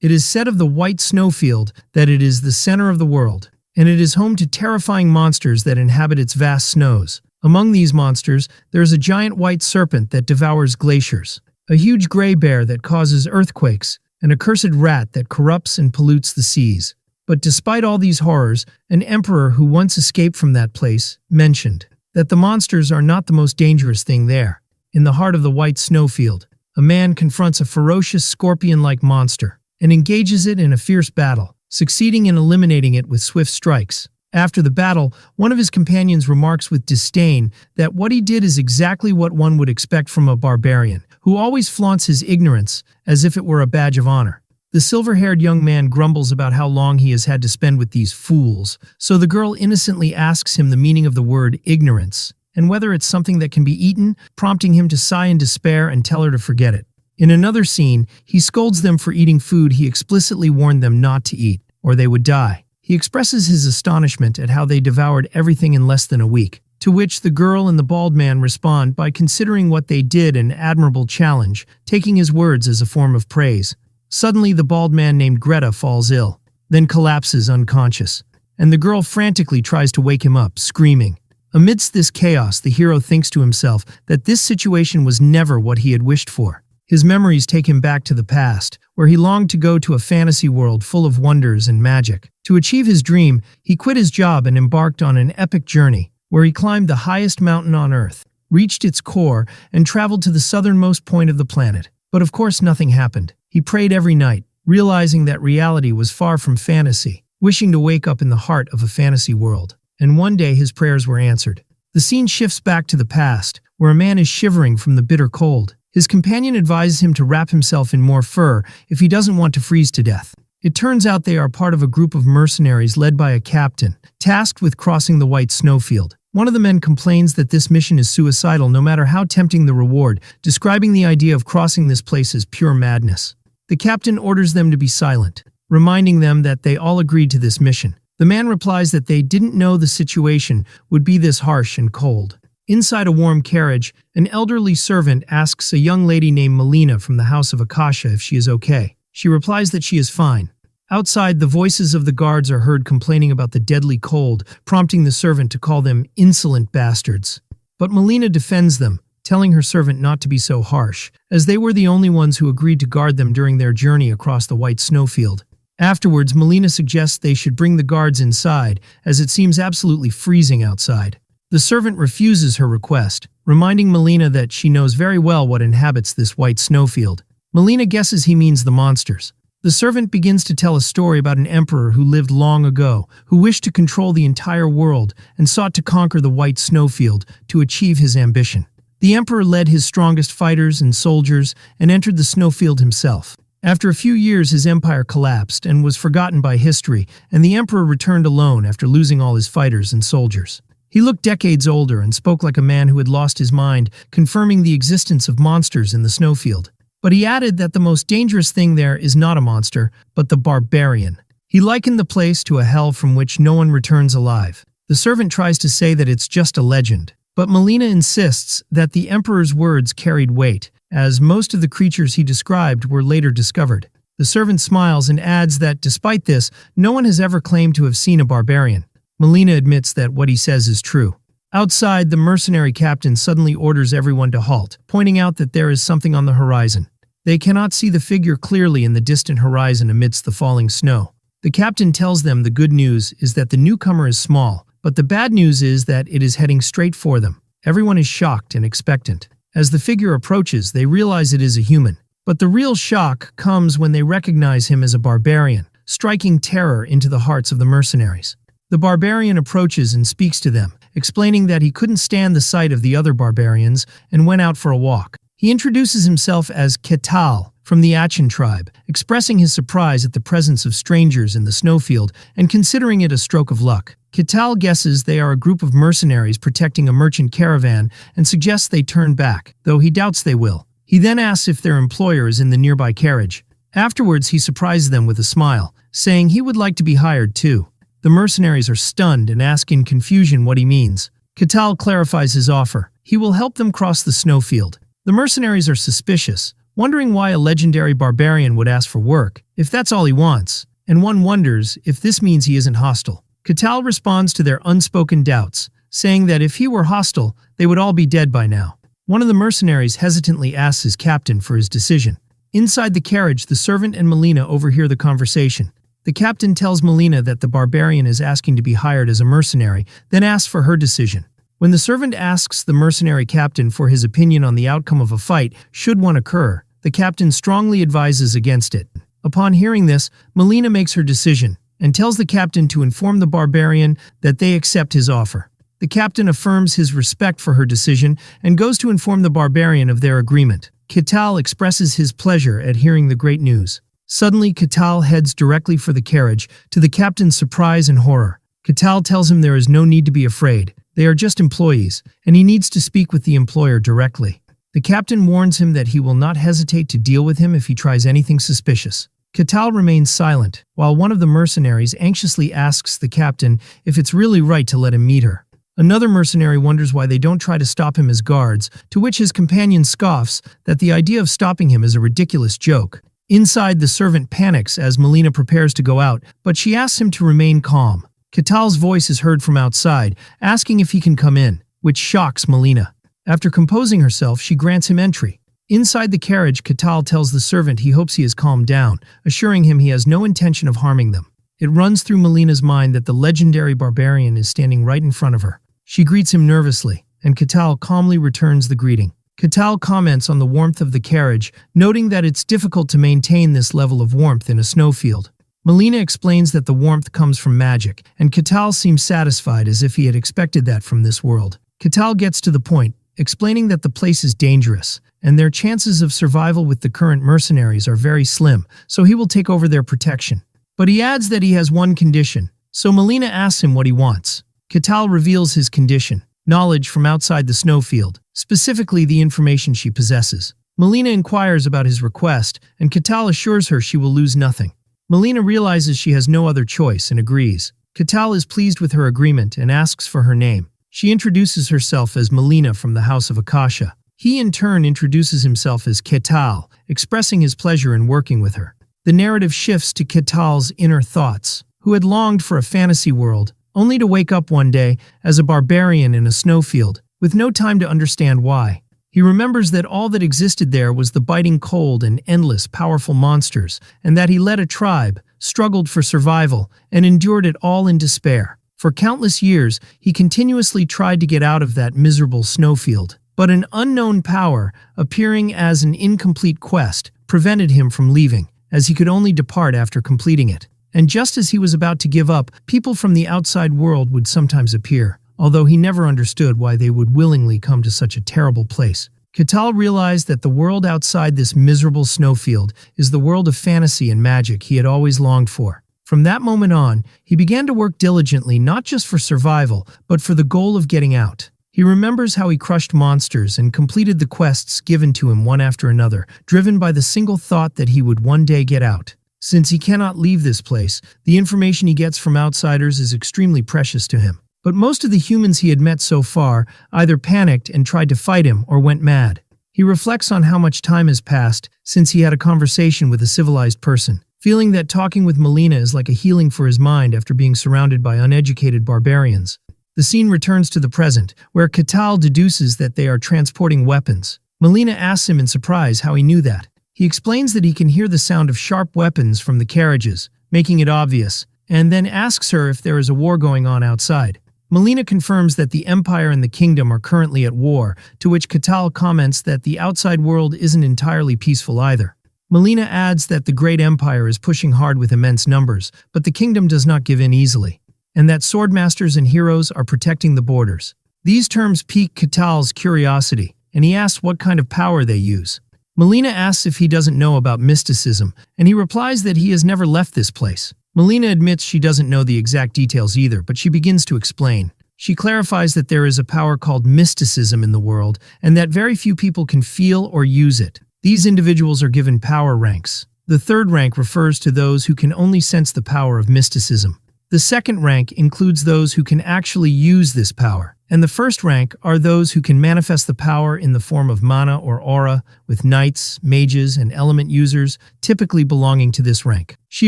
It is said of the white snowfield that it is the center of the world, and it is home to terrifying monsters that inhabit its vast snows. Among these monsters, there is a giant white serpent that devours glaciers, a huge gray bear that causes earthquakes, and a cursed rat that corrupts and pollutes the seas. But despite all these horrors, an emperor who once escaped from that place mentioned that the monsters are not the most dangerous thing there. In the heart of the white snowfield, a man confronts a ferocious scorpion-like monster and engages it in a fierce battle, succeeding in eliminating it with swift strikes. After the battle, one of his companions remarks with disdain that what he did is exactly what one would expect from a barbarian, who always flaunts his ignorance as if it were a badge of honor. The silver-haired young man grumbles about how long he has had to spend with these fools, so the girl innocently asks him the meaning of the word ignorance, and whether it's something that can be eaten, prompting him to sigh in despair and tell her to forget it. In another scene, he scolds them for eating food he explicitly warned them not to eat, or they would die. He expresses his astonishment at how they devoured everything in less than a week, to which the girl and the bald man respond by considering what they did an admirable challenge, taking his words as a form of praise. Suddenly, the bald man named Greta falls ill, then collapses unconscious, and the girl frantically tries to wake him up, screaming. Amidst this chaos, the hero thinks to himself that this situation was never what he had wished for. His memories take him back to the past, where he longed to go to a fantasy world full of wonders and magic. To achieve his dream, he quit his job and embarked on an epic journey, where he climbed the highest mountain on Earth, reached its core, and traveled to the southernmost point of the planet. But of course nothing happened. He prayed every night, realizing that reality was far from fantasy, wishing to wake up in the heart of a fantasy world. And one day his prayers were answered. The scene shifts back to the past, where a man is shivering from the bitter cold. His companion advises him to wrap himself in more fur if he doesn't want to freeze to death. It turns out they are part of a group of mercenaries led by a captain, tasked with crossing the white snowfield. One of the men complains that this mission is suicidal no matter how tempting the reward, describing the idea of crossing this place as pure madness. The captain orders them to be silent, reminding them that they all agreed to this mission. The man replies that they didn't know the situation would be this harsh and cold. Inside a warm carriage, an elderly servant asks a young lady named Melina from the House of Akasha if she is okay. She replies that she is fine. Outside, the voices of the guards are heard complaining about the deadly cold, prompting the servant to call them insolent bastards. But Melina defends them, telling her servant not to be so harsh, as they were the only ones who agreed to guard them during their journey across the white snowfield. Afterwards, Melina suggests they should bring the guards inside, as it seems absolutely freezing outside. The servant refuses her request, reminding Melina that she knows very well what inhabits this white snowfield. Melina guesses he means the monsters. The servant begins to tell a story about an emperor who lived long ago, who wished to control the entire world and sought to conquer the white snowfield to achieve his ambition. The emperor led his strongest fighters and soldiers and entered the snowfield himself. After a few years, his empire collapsed and was forgotten by history, and the emperor returned alone after losing all his fighters and soldiers. He looked decades older and spoke like a man who had lost his mind, confirming the existence of monsters in the snowfield. But he added that the most dangerous thing there is not a monster, but the barbarian. He likened the place to a hell from which no one returns alive. The servant tries to say that it's just a legend, but Melina insists that the emperor's words carried weight, as most of the creatures he described were later discovered. The servant smiles and adds that despite this, no one has ever claimed to have seen a barbarian. Melina admits that what he says is true. Outside, the mercenary captain suddenly orders everyone to halt, pointing out that there is something on the horizon. They cannot see the figure clearly in the distant horizon amidst the falling snow. The captain tells them the good news is that the newcomer is small, but the bad news is that it is heading straight for them. Everyone is shocked and expectant. As the figure approaches, they realize it is a human. But the real shock comes when they recognize him as a barbarian, striking terror into the hearts of the mercenaries. The barbarian approaches and speaks to them, explaining that he couldn't stand the sight of the other barbarians and went out for a walk. He introduces himself as Ketal from the Achin tribe, expressing his surprise at the presence of strangers in the snowfield and considering it a stroke of luck. Ketal guesses they are a group of mercenaries protecting a merchant caravan and suggests they turn back, though he doubts they will. He then asks if their employer is in the nearby carriage. Afterwards, he surprises them with a smile, saying he would like to be hired too. The mercenaries are stunned and ask in confusion what he means. Ketal clarifies his offer. He will help them cross the snowfield. The mercenaries are suspicious, wondering why a legendary barbarian would ask for work, if that's all he wants, and one wonders if this means he isn't hostile. Catal responds to their unspoken doubts, saying that if he were hostile, they would all be dead by now. One of the mercenaries hesitantly asks his captain for his decision. Inside the carriage, the servant and Melina overhear the conversation. The captain tells Melina that the barbarian is asking to be hired as a mercenary, then asks for her decision. When the servant asks the mercenary captain for his opinion on the outcome of a fight, should one occur, the captain strongly advises against it. Upon hearing this, Melina makes her decision and tells the captain to inform the barbarian that they accept his offer. The captain affirms his respect for her decision and goes to inform the barbarian of their agreement. Catal expresses his pleasure at hearing the great news. Suddenly, Catal heads directly for the carriage, to the captain's surprise and horror. Catal tells him there is no need to be afraid. They are just employees, and he needs to speak with the employer directly. The captain warns him that he will not hesitate to deal with him if he tries anything suspicious. Catal remains silent, while one of the mercenaries anxiously asks the captain if it's really right to let him meet her. Another mercenary wonders why they don't try to stop him as guards, to which his companion scoffs that the idea of stopping him is a ridiculous joke. Inside, the servant panics as Melina prepares to go out, but she asks him to remain calm. Catal's voice is heard from outside, asking if he can come in, which shocks Melina. After composing herself, she grants him entry. Inside the carriage, Catal tells the servant he hopes he has calmed down, assuring him he has no intention of harming them. It runs through Melina's mind that the legendary barbarian is standing right in front of her. She greets him nervously, and Catal calmly returns the greeting. Catal comments on the warmth of the carriage, noting that it's difficult to maintain this level of warmth in a snowfield. Melina explains that the warmth comes from magic, and Catal seems satisfied as if he had expected that from this world. Catal gets to the point, explaining that the place is dangerous, and their chances of survival with the current mercenaries are very slim, so he will take over their protection. But he adds that he has one condition, so Melina asks him what he wants. Catal reveals his condition, knowledge from outside the snowfield, specifically the information she possesses. Melina inquires about his request, and Catal assures her she will lose nothing. Melina realizes she has no other choice and agrees. Catal is pleased with her agreement and asks for her name. She introduces herself as Melina from the House of Akasha. He in turn introduces himself as Catal, expressing his pleasure in working with her. The narrative shifts to Catal's inner thoughts, who had longed for a fantasy world, only to wake up one day as a barbarian in a snowfield, with no time to understand why. He remembers that all that existed there was the biting cold and endless powerful monsters, and that he led a tribe, struggled for survival, and endured it all in despair. For countless years, he continuously tried to get out of that miserable snowfield, but an unknown power, appearing as an incomplete quest, prevented him from leaving, as he could only depart after completing it. And just as he was about to give up, people from the outside world would sometimes appear, although he never understood why they would willingly come to such a terrible place. Catal realized that the world outside this miserable snowfield is the world of fantasy and magic he had always longed for. From that moment on, he began to work diligently not just for survival, but for the goal of getting out. He remembers how he crushed monsters and completed the quests given to him one after another, driven by the single thought that he would one day get out. Since he cannot leave this place, the information he gets from outsiders is extremely precious to him. But most of the humans he had met so far either panicked and tried to fight him or went mad. He reflects on how much time has passed since he had a conversation with a civilized person, feeling that talking with Melina is like a healing for his mind after being surrounded by uneducated barbarians. The scene returns to the present, where Catal deduces that they are transporting weapons. Melina asks him in surprise how he knew that. He explains that he can hear the sound of sharp weapons from the carriages, making it obvious, and then asks her if there is a war going on outside. Melina confirms that the Empire and the Kingdom are currently at war, to which Catal comments that the outside world isn't entirely peaceful either. Melina adds that the Great Empire is pushing hard with immense numbers, but the Kingdom does not give in easily, and that swordmasters and heroes are protecting the borders. These terms pique Catal's curiosity, and he asks what kind of power they use. Melina asks if he doesn't know about mysticism, and he replies that he has never left this place. Melina admits she doesn't know the exact details either, but she begins to explain. She clarifies that there is a power called mysticism in the world, and that very few people can feel or use it. These individuals are given power ranks. The third rank refers to those who can only sense the power of mysticism. The second rank includes those who can actually use this power, and the first rank are those who can manifest the power in the form of mana or aura, with knights, mages, and element users typically belonging to this rank. She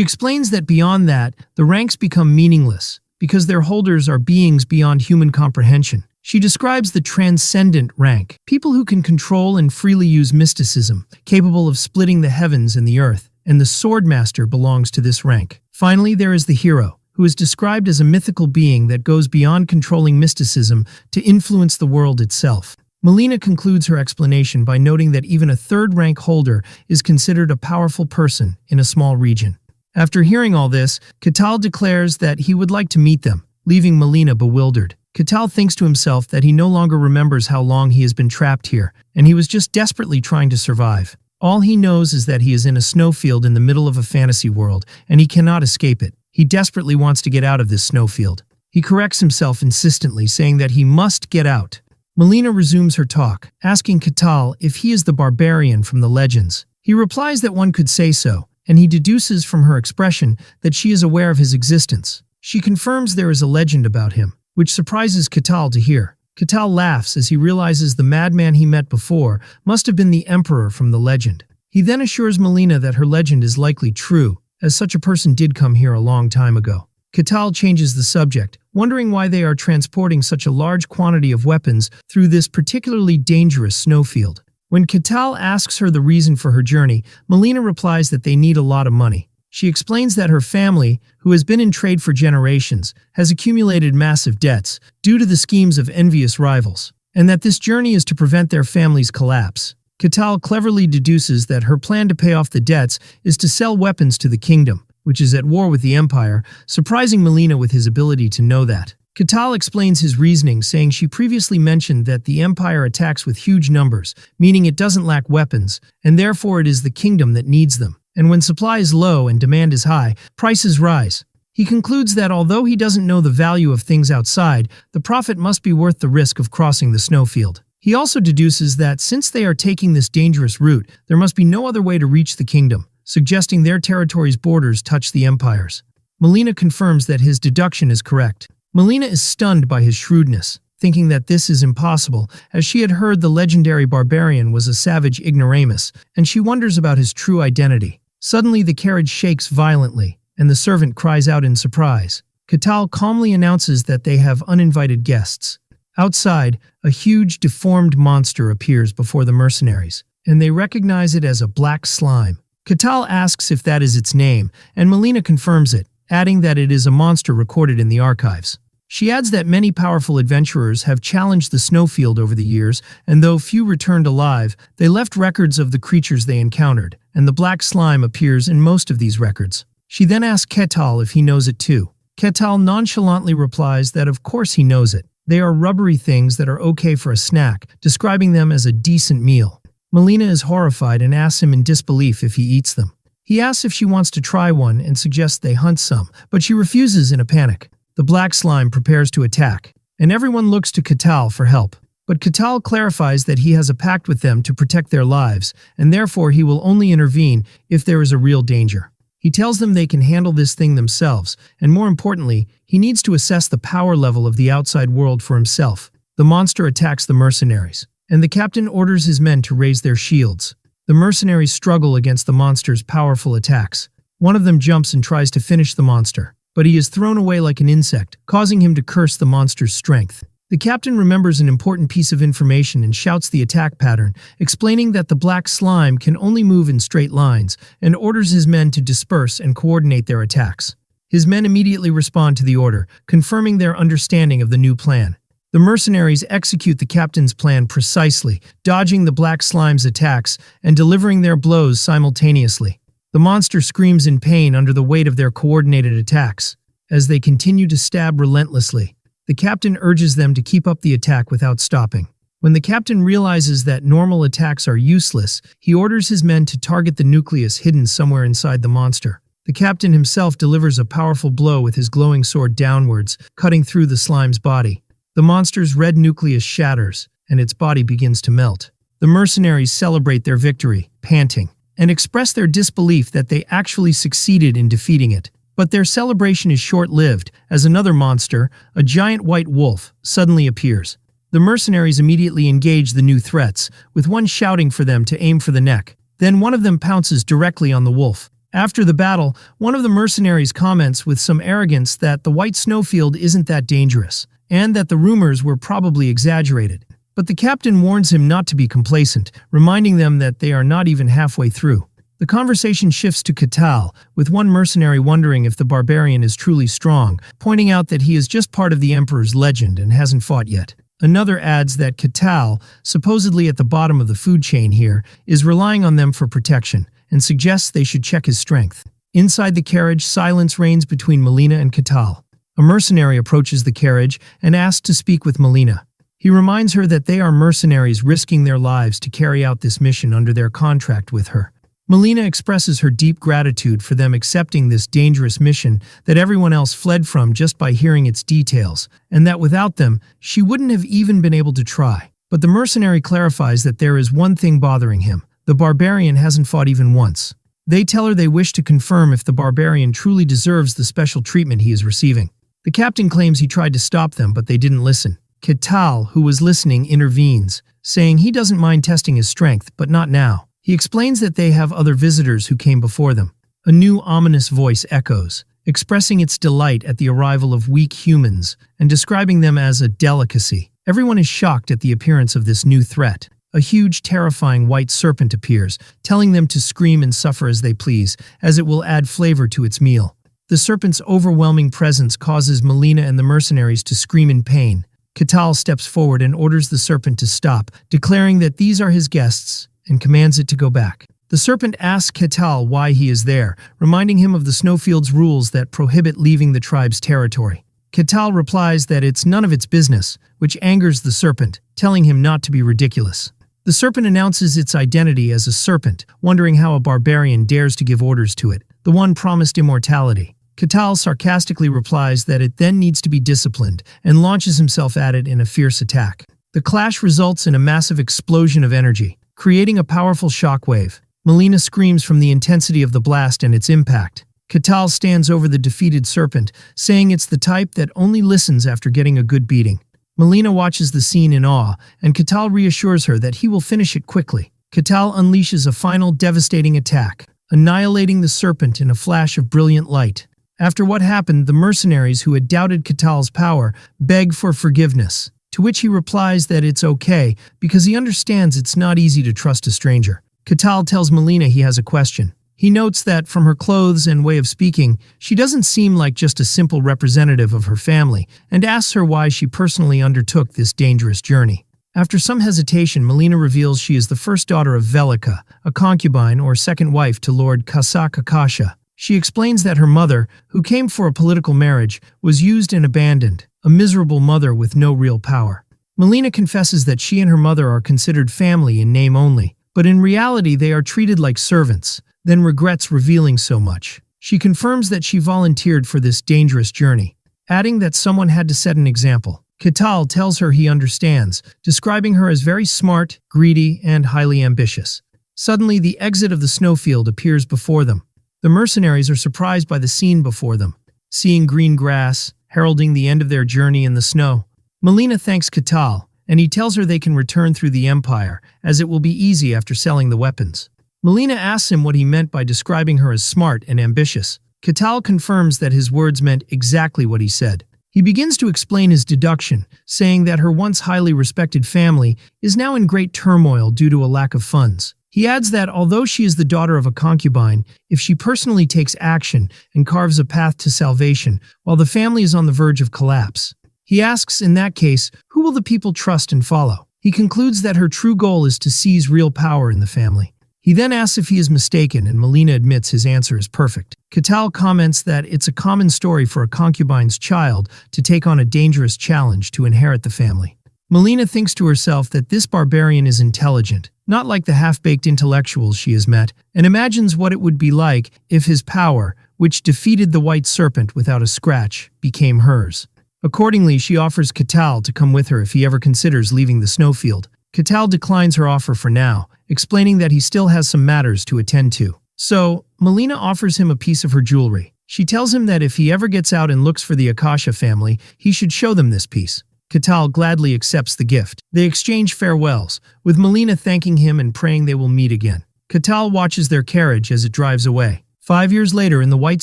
explains that beyond that, the ranks become meaningless, because their holders are beings beyond human comprehension. She describes the transcendent rank, people who can control and freely use mysticism, capable of splitting the heavens and the earth, and the Swordmaster belongs to this rank. Finally, there is the hero, who is described as a mythical being that goes beyond controlling mysticism to influence the world itself. Melina concludes her explanation by noting that even a third-rank holder is considered a powerful person in a small region. After hearing all this, Catal declares that he would like to meet them, leaving Melina bewildered. Catal thinks to himself that he no longer remembers how long he has been trapped here, and he was just desperately trying to survive. All he knows is that he is in a snowfield in the middle of a fantasy world, and he cannot escape it. He desperately wants to get out of this snowfield. He corrects himself insistently, saying that he must get out. Melina resumes her talk, asking Catal if he is the barbarian from the legends. He replies that one could say so, and he deduces from her expression that she is aware of his existence. She confirms there is a legend about him, which surprises Catal to hear. Catal laughs as he realizes the madman he met before must have been the emperor from the legend. He then assures Melina that her legend is likely true, as such a person did come here a long time ago. Catal changes the subject, wondering why they are transporting such a large quantity of weapons through this particularly dangerous snowfield. When Catal asks her the reason for her journey, Melina replies that they need a lot of money. She explains that her family, who has been in trade for generations, has accumulated massive debts due to the schemes of envious rivals, and that this journey is to prevent their family's collapse. Catal cleverly deduces that her plan to pay off the debts is to sell weapons to the kingdom, which is at war with the Empire, surprising Melina with his ability to know that. Catal explains his reasoning, saying she previously mentioned that the Empire attacks with huge numbers, meaning it doesn't lack weapons, and therefore it is the kingdom that needs them. And when supply is low and demand is high, prices rise. He concludes that although he doesn't know the value of things outside, the profit must be worth the risk of crossing the snowfield. He also deduces that since they are taking this dangerous route, there must be no other way to reach the kingdom, suggesting their territory's borders touch the Empire's. Melina confirms that his deduction is correct. Melina is stunned by his shrewdness, thinking that this is impossible, as she had heard the legendary barbarian was a savage ignoramus, and she wonders about his true identity. Suddenly the carriage shakes violently, and the servant cries out in surprise. Catal calmly announces that they have uninvited guests. Outside, a huge, deformed monster appears before the mercenaries, and they recognize it as a black slime. Catal asks if that is its name, and Melina confirms it, adding that it is a monster recorded in the archives. She adds that many powerful adventurers have challenged the snowfield over the years, and though few returned alive, they left records of the creatures they encountered, and the black slime appears in most of these records. She then asks Catal if he knows it too. Catal nonchalantly replies that of course he knows it. They are rubbery things that are okay for a snack, describing them as a decent meal. Melina is horrified and asks him in disbelief if he eats them. He asks if she wants to try one and suggests they hunt some, but she refuses in a panic. The black slime prepares to attack, and everyone looks to Catal for help. But Catal clarifies that he has a pact with them to protect their lives, and therefore he will only intervene if there is a real danger. He tells them they can handle this thing themselves, and more importantly, he needs to assess the power level of the outside world for himself. The monster attacks the mercenaries, and the captain orders his men to raise their shields. The mercenaries struggle against the monster's powerful attacks. One of them jumps and tries to finish the monster, but he is thrown away like an insect, causing him to curse the monster's strength. The captain remembers an important piece of information and shouts the attack pattern, explaining that the black slime can only move in straight lines, and orders his men to disperse and coordinate their attacks. His men immediately respond to the order, confirming their understanding of the new plan. The mercenaries execute the captain's plan precisely, dodging the black slime's attacks and delivering their blows simultaneously. The monster screams in pain under the weight of their coordinated attacks. As they continue to stab relentlessly, the captain urges them to keep up the attack without stopping. When the captain realizes that normal attacks are useless, he orders his men to target the nucleus hidden somewhere inside the monster. The captain himself delivers a powerful blow with his glowing sword downwards, cutting through the slime's body. The monster's red nucleus shatters, and its body begins to melt. The mercenaries celebrate their victory, panting, and express their disbelief that they actually succeeded in defeating it. But their celebration is short-lived, as another monster, a giant white wolf, suddenly appears. The mercenaries immediately engage the new threats, with one shouting for them to aim for the neck. Then one of them pounces directly on the wolf. After the battle, one of the mercenaries comments with some arrogance that the white snowfield isn't that dangerous, and that the rumors were probably exaggerated. But the captain warns him not to be complacent, reminding them that they are not even halfway through. The conversation shifts to Catal, with one mercenary wondering if the barbarian is truly strong, pointing out that he is just part of the Emperor's legend and hasn't fought yet. Another adds that Catal, supposedly at the bottom of the food chain here, is relying on them for protection, and suggests they should check his strength. Inside the carriage, silence reigns between Melina and Catal. A mercenary approaches the carriage and asks to speak with Melina. He reminds her that they are mercenaries risking their lives to carry out this mission under their contract with her. Melina expresses her deep gratitude for them accepting this dangerous mission that everyone else fled from just by hearing its details, and that without them, she wouldn't have even been able to try. But the mercenary clarifies that there is one thing bothering him. The barbarian hasn't fought even once. They tell her they wish to confirm if the barbarian truly deserves the special treatment he is receiving. The captain claims he tried to stop them, but they didn't listen. Catal, who was listening, intervenes, saying he doesn't mind testing his strength, but not now. He explains that they have other visitors who came before them. A new ominous voice echoes, expressing its delight at the arrival of weak humans and describing them as a delicacy. Everyone is shocked at the appearance of this new threat. A huge, terrifying white serpent appears, telling them to scream and suffer as they please, as it will add flavor to its meal. The serpent's overwhelming presence causes Melina and the mercenaries to scream in pain. Catal steps forward and orders the serpent to stop, declaring that these are his guests, and commands it to go back. The serpent asks Catal why he is there, reminding him of the snowfield's rules that prohibit leaving the tribe's territory. Catal replies that it's none of its business, which angers the serpent, telling him not to be ridiculous. The serpent announces its identity as a serpent, wondering how a barbarian dares to give orders to it, the one promised immortality. Catal sarcastically replies that it then needs to be disciplined, and launches himself at it in a fierce attack. The clash results in a massive explosion of energy, creating a powerful shockwave. Melina screams from the intensity of the blast and its impact. Catal stands over the defeated serpent, saying it's the type that only listens after getting a good beating. Melina watches the scene in awe, and Catal reassures her that he will finish it quickly. Catal unleashes a final devastating attack, annihilating the serpent in a flash of brilliant light. After what happened, the mercenaries who had doubted Catal's power beg for forgiveness, to which he replies that it's okay because he understands it's not easy to trust a stranger. Catal tells Melina he has a question. He notes that, from her clothes and way of speaking, she doesn't seem like just a simple representative of her family, and asks her why she personally undertook this dangerous journey. After some hesitation, Melina reveals she is the first daughter of Velika, a concubine or second wife to Lord Kasakakasha. She explains that her mother, who came for a political marriage, was used and abandoned, a miserable mother with no real power. Melina confesses that she and her mother are considered family in name only, but in reality they are treated like servants, then regrets revealing so much. She confirms that she volunteered for this dangerous journey, adding that someone had to set an example. Catal tells her he understands, describing her as very smart, greedy, and highly ambitious. Suddenly, the exit of the snowfield appears before them. The mercenaries are surprised by the scene before them, seeing green grass, heralding the end of their journey in the snow. Melina thanks Catal, and he tells her they can return through the Empire, as it will be easy after selling the weapons. Melina asks him what he meant by describing her as smart and ambitious. Catal confirms that his words meant exactly what he said. He begins to explain his deduction, saying that her once highly respected family is now in great turmoil due to a lack of funds. He adds that although she is the daughter of a concubine, if she personally takes action and carves a path to salvation, while the family is on the verge of collapse. He asks, in that case, who will the people trust and follow? He concludes that her true goal is to seize real power in the family. He then asks if he is mistaken, and Melina admits his answer is perfect. Catal comments that it's a common story for a concubine's child to take on a dangerous challenge to inherit the family. Melina thinks to herself that this barbarian is intelligent, not like the half-baked intellectuals she has met, and imagines what it would be like if his power, which defeated the white serpent without a scratch, became hers. Accordingly, she offers Catal to come with her if he ever considers leaving the snowfield. Catal declines her offer for now, explaining that he still has some matters to attend to. So, Melina offers him a piece of her jewelry. She tells him that if he ever gets out and looks for the Akasha family, he should show them this piece. Katal gladly accepts the gift. They exchange farewells, with Melina thanking him and praying they will meet again. Katal watches their carriage as it drives away. 5 years later, in the white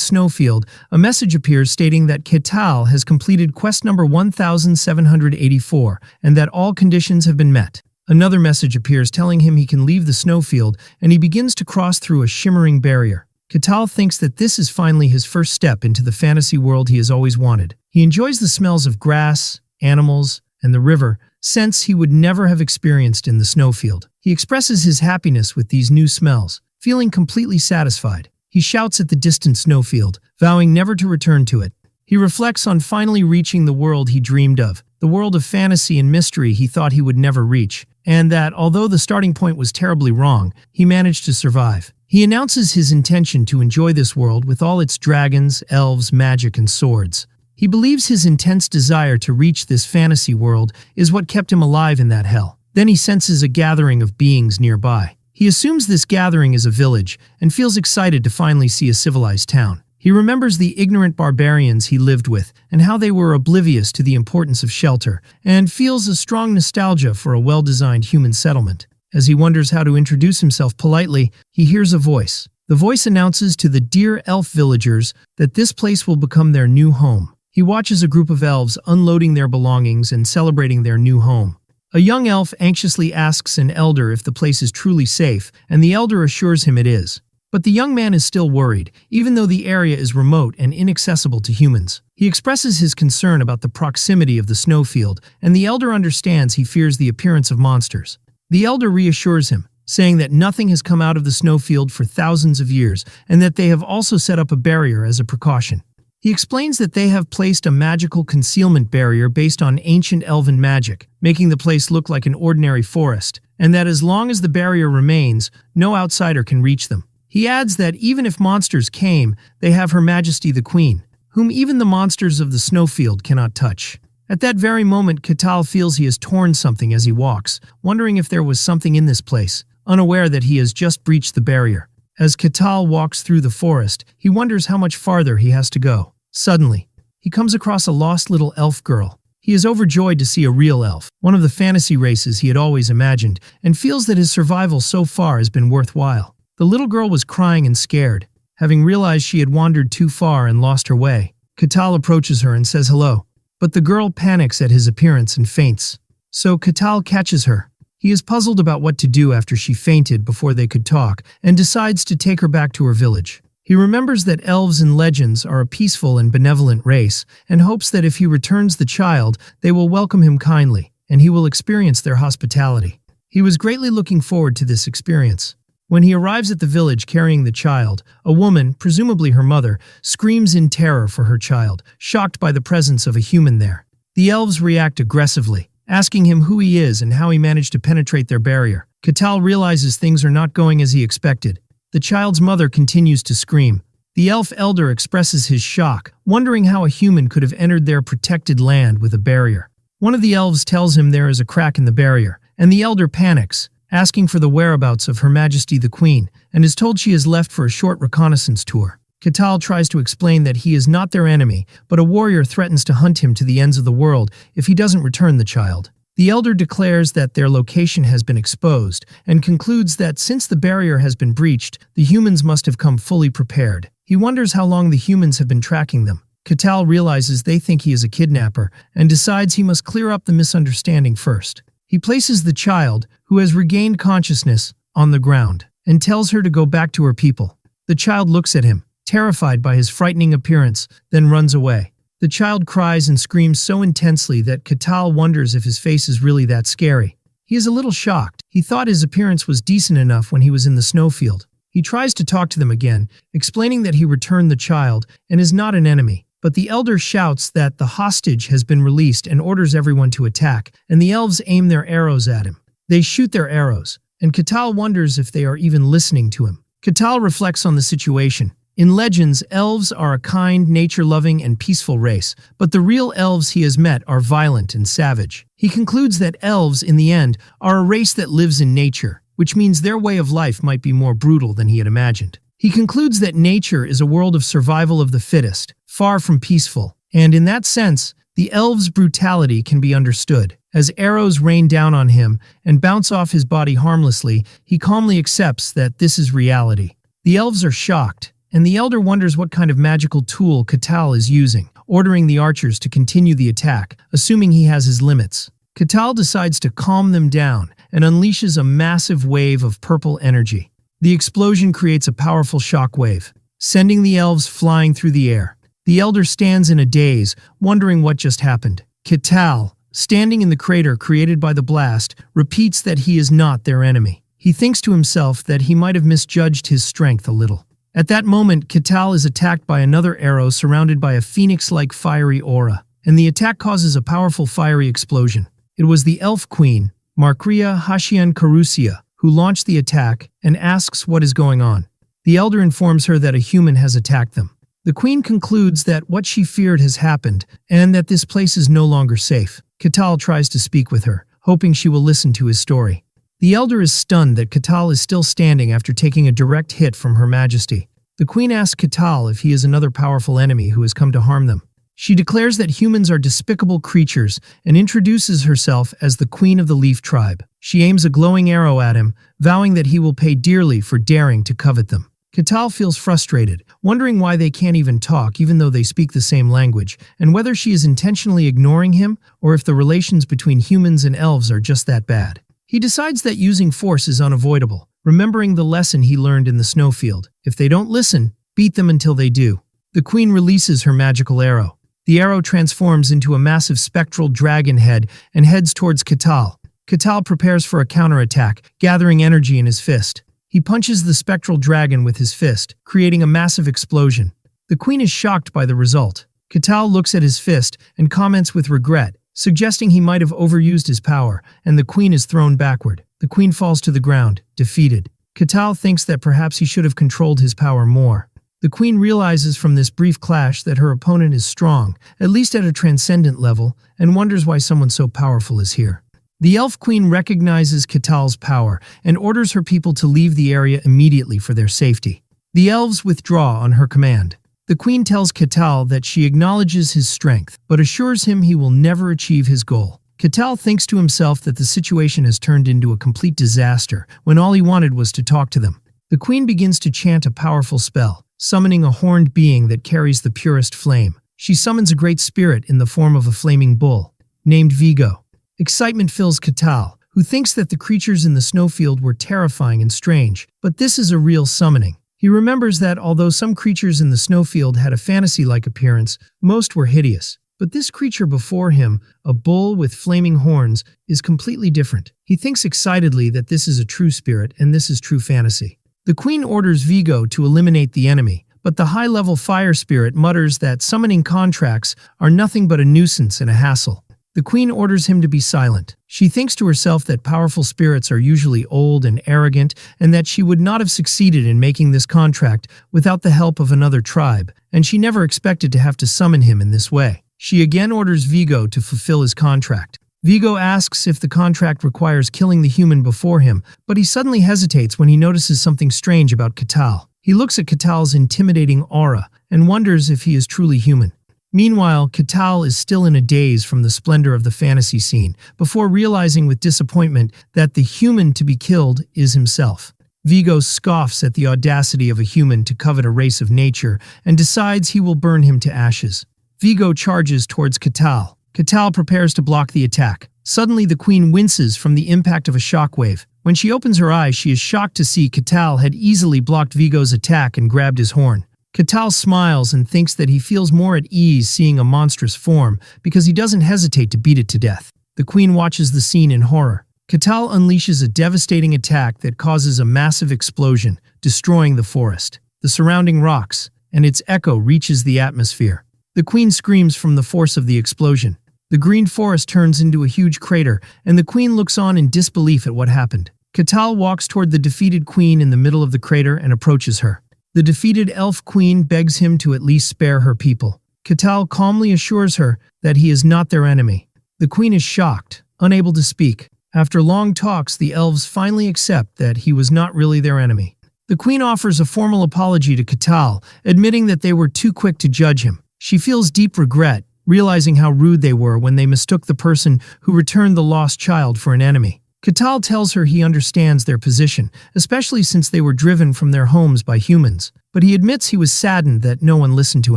snowfield, a message appears stating that Katal has completed quest number 1784 and that all conditions have been met. Another message appears telling him he can leave the snowfield, and he begins to cross through a shimmering barrier. Katal thinks that this is finally his first step into the fantasy world he has always wanted. He enjoys the smells of grass, animals, and the river, scents he would never have experienced in the snowfield. He expresses his happiness with these new smells, feeling completely satisfied. He shouts at the distant snowfield, vowing never to return to it. He reflects on finally reaching the world he dreamed of, the world of fantasy and mystery he thought he would never reach, and that, although the starting point was terribly wrong, he managed to survive. He announces his intention to enjoy this world with all its dragons, elves, magic, and swords. He believes his intense desire to reach this fantasy world is what kept him alive in that hell. Then he senses a gathering of beings nearby. He assumes this gathering is a village and feels excited to finally see a civilized town. He remembers the ignorant barbarians he lived with and how they were oblivious to the importance of shelter, and feels a strong nostalgia for a well-designed human settlement. As he wonders how to introduce himself politely, he hears a voice. The voice announces to the dear elf villagers that this place will become their new home. He watches a group of elves unloading their belongings and celebrating their new home. A young elf anxiously asks an elder if the place is truly safe, and the elder assures him it is. But the young man is still worried, even though the area is remote and inaccessible to humans. He expresses his concern about the proximity of the snowfield, and the elder understands he fears the appearance of monsters. The elder reassures him, saying that nothing has come out of the snowfield for thousands of years, and that they have also set up a barrier as a precaution. He explains that they have placed a magical concealment barrier based on ancient elven magic, making the place look like an ordinary forest, and that as long as the barrier remains, no outsider can reach them. He adds that even if monsters came, they have Her Majesty the Queen, whom even the monsters of the snowfield cannot touch. At that very moment, Katal feels he has torn something as he walks, wondering if there was something in this place, unaware that he has just breached the barrier. As Katal walks through the forest, he wonders how much farther he has to go. Suddenly, he comes across a lost little elf girl. He is overjoyed to see a real elf, one of the fantasy races he had always imagined, and feels that his survival so far has been worthwhile. The little girl was crying and scared, having realized she had wandered too far and lost her way. Katal approaches her and says hello, but the girl panics at his appearance and faints. So Katal catches her. He is puzzled about what to do after she fainted before they could talk, and decides to take her back to her village. He remembers that elves in legends are a peaceful and benevolent race, and hopes that if he returns the child, they will welcome him kindly, and he will experience their hospitality. He was greatly looking forward to this experience. When he arrives at the village carrying the child, a woman, presumably her mother, screams in terror for her child, shocked by the presence of a human there. The elves react aggressively, asking him who he is and how he managed to penetrate their barrier. Katal realizes things are not going as he expected. The child's mother continues to scream. The elf elder expresses his shock, wondering how a human could have entered their protected land with a barrier. One of the elves tells him there is a crack in the barrier, and the elder panics, asking for the whereabouts of Her Majesty the Queen, and is told she has left for a short reconnaissance tour. Katal tries to explain that he is not their enemy, but a warrior threatens to hunt him to the ends of the world if he doesn't return the child. The elder declares that their location has been exposed, and concludes that since the barrier has been breached, the humans must have come fully prepared. He wonders how long the humans have been tracking them. Katal realizes they think he is a kidnapper, and decides he must clear up the misunderstanding first. He places the child, who has regained consciousness, on the ground, and tells her to go back to her people. The child looks at him, terrified by his frightening appearance, then runs away. The child cries and screams so intensely that Katal wonders if his face is really that scary. He is a little shocked. He thought his appearance was decent enough when he was in the snowfield. He tries to talk to them again, explaining that he returned the child and is not an enemy. But the elder shouts that the hostage has been released and orders everyone to attack, and the elves aim their arrows at him. They shoot their arrows, and Katal wonders if they are even listening to him. Katal reflects on the situation. In legends, elves are a kind, nature-loving, and peaceful race, but the real elves he has met are violent and savage. He concludes that elves, in the end, are a race that lives in nature, which means their way of life might be more brutal than he had imagined. He concludes that nature is a world of survival of the fittest, far from peaceful, and in that sense, the elves' brutality can be understood. As arrows rain down on him and bounce off his body harmlessly, he calmly accepts that this is reality. The elves are shocked, and the elder wonders what kind of magical tool Catal is using, ordering the archers to continue the attack, assuming he has his limits. Catal decides to calm them down and unleashes a massive wave of purple energy. The explosion creates a powerful shock wave, sending the elves flying through the air. The elder stands in a daze, wondering what just happened. Catal, standing in the crater created by the blast, repeats that he is not their enemy. He thinks to himself that he might have misjudged his strength a little. At that moment, Catal is attacked by another arrow surrounded by a phoenix-like fiery aura, and the attack causes a powerful fiery explosion. It was the elf queen, Markria Hashian Karusia, who launched the attack and asks what is going on. The elder informs her that a human has attacked them. The queen concludes that what she feared has happened and that this place is no longer safe. Catal tries to speak with her, hoping she will listen to his story. The elder is stunned that Catal is still standing after taking a direct hit from Her Majesty. The queen asks Catal if he is another powerful enemy who has come to harm them. She declares that humans are despicable creatures and introduces herself as the Queen of the Leaf Tribe. She aims a glowing arrow at him, vowing that he will pay dearly for daring to covet them. Catal feels frustrated, wondering why they can't even talk even though they speak the same language, and whether she is intentionally ignoring him or if the relations between humans and elves are just that bad. He decides that using force is unavoidable, remembering the lesson he learned in the snowfield. If they don't listen, beat them until they do. The queen releases her magical arrow. The arrow transforms into a massive spectral dragon head and heads towards Catal. Catal prepares for a counterattack, gathering energy in his fist. He punches the spectral dragon with his fist, creating a massive explosion. The queen is shocked by the result. Catal looks at his fist and comments with regret, suggesting he might have overused his power, and the queen is thrown backward. The queen falls to the ground, defeated. Catal thinks that perhaps he should have controlled his power more. The queen realizes from this brief clash that her opponent is strong, at least at a transcendent level, and wonders why someone so powerful is here. The elf queen recognizes Catal's power and orders her people to leave the area immediately for their safety. The elves withdraw on her command. The queen tells Catal that she acknowledges his strength, but assures him he will never achieve his goal. Catal thinks to himself that the situation has turned into a complete disaster when all he wanted was to talk to them. The queen begins to chant a powerful spell, summoning a horned being that carries the purest flame. She summons a great spirit in the form of a flaming bull, named Vigo. Excitement fills Catal, who thinks that the creatures in the snowfield were terrifying and strange, but this is a real summoning. He remembers that although some creatures in the snowfield had a fantasy-like appearance, most were hideous. But this creature before him, a bull with flaming horns, is completely different. He thinks excitedly that this is a true spirit and this is true fantasy. The queen orders Vigo to eliminate the enemy, but the high-level fire spirit mutters that summoning contracts are nothing but a nuisance and a hassle. The queen orders him to be silent. She thinks to herself that powerful spirits are usually old and arrogant, and that she would not have succeeded in making this contract without the help of another tribe, and she never expected to have to summon him in this way. She again orders Vigo to fulfill his contract. Vigo asks if the contract requires killing the human before him, but he suddenly hesitates when he notices something strange about Catal. He looks at Catal's intimidating aura and wonders if he is truly human. Meanwhile, Catal is still in a daze from the splendor of the fantasy scene, before realizing with disappointment that the human to be killed is himself. Vigo scoffs at the audacity of a human to covet a race of nature and decides he will burn him to ashes. Vigo charges towards Catal. Catal prepares to block the attack. Suddenly, the queen winces from the impact of a shockwave. When she opens her eyes, she is shocked to see Catal had easily blocked Vigo's attack and grabbed his horn. Catal smiles and thinks that he feels more at ease seeing a monstrous form because he doesn't hesitate to beat it to death. The queen watches the scene in horror. Catal unleashes a devastating attack that causes a massive explosion, destroying the forest, the surrounding rocks, and its echo reaches the atmosphere. The queen screams from the force of the explosion. The green forest turns into a huge crater, and the queen looks on in disbelief at what happened. Catal walks toward the defeated queen in the middle of the crater and approaches her. The defeated elf queen begs him to at least spare her people. Catal calmly assures her that he is not their enemy. The queen is shocked, unable to speak. After long talks, the elves finally accept that he was not really their enemy. The queen offers a formal apology to Ketal, admitting that they were too quick to judge him. She feels deep regret, realizing how rude they were when they mistook the person who returned the lost child for an enemy. Ketal tells her he understands their position, especially since they were driven from their homes by humans, but he admits he was saddened that no one listened to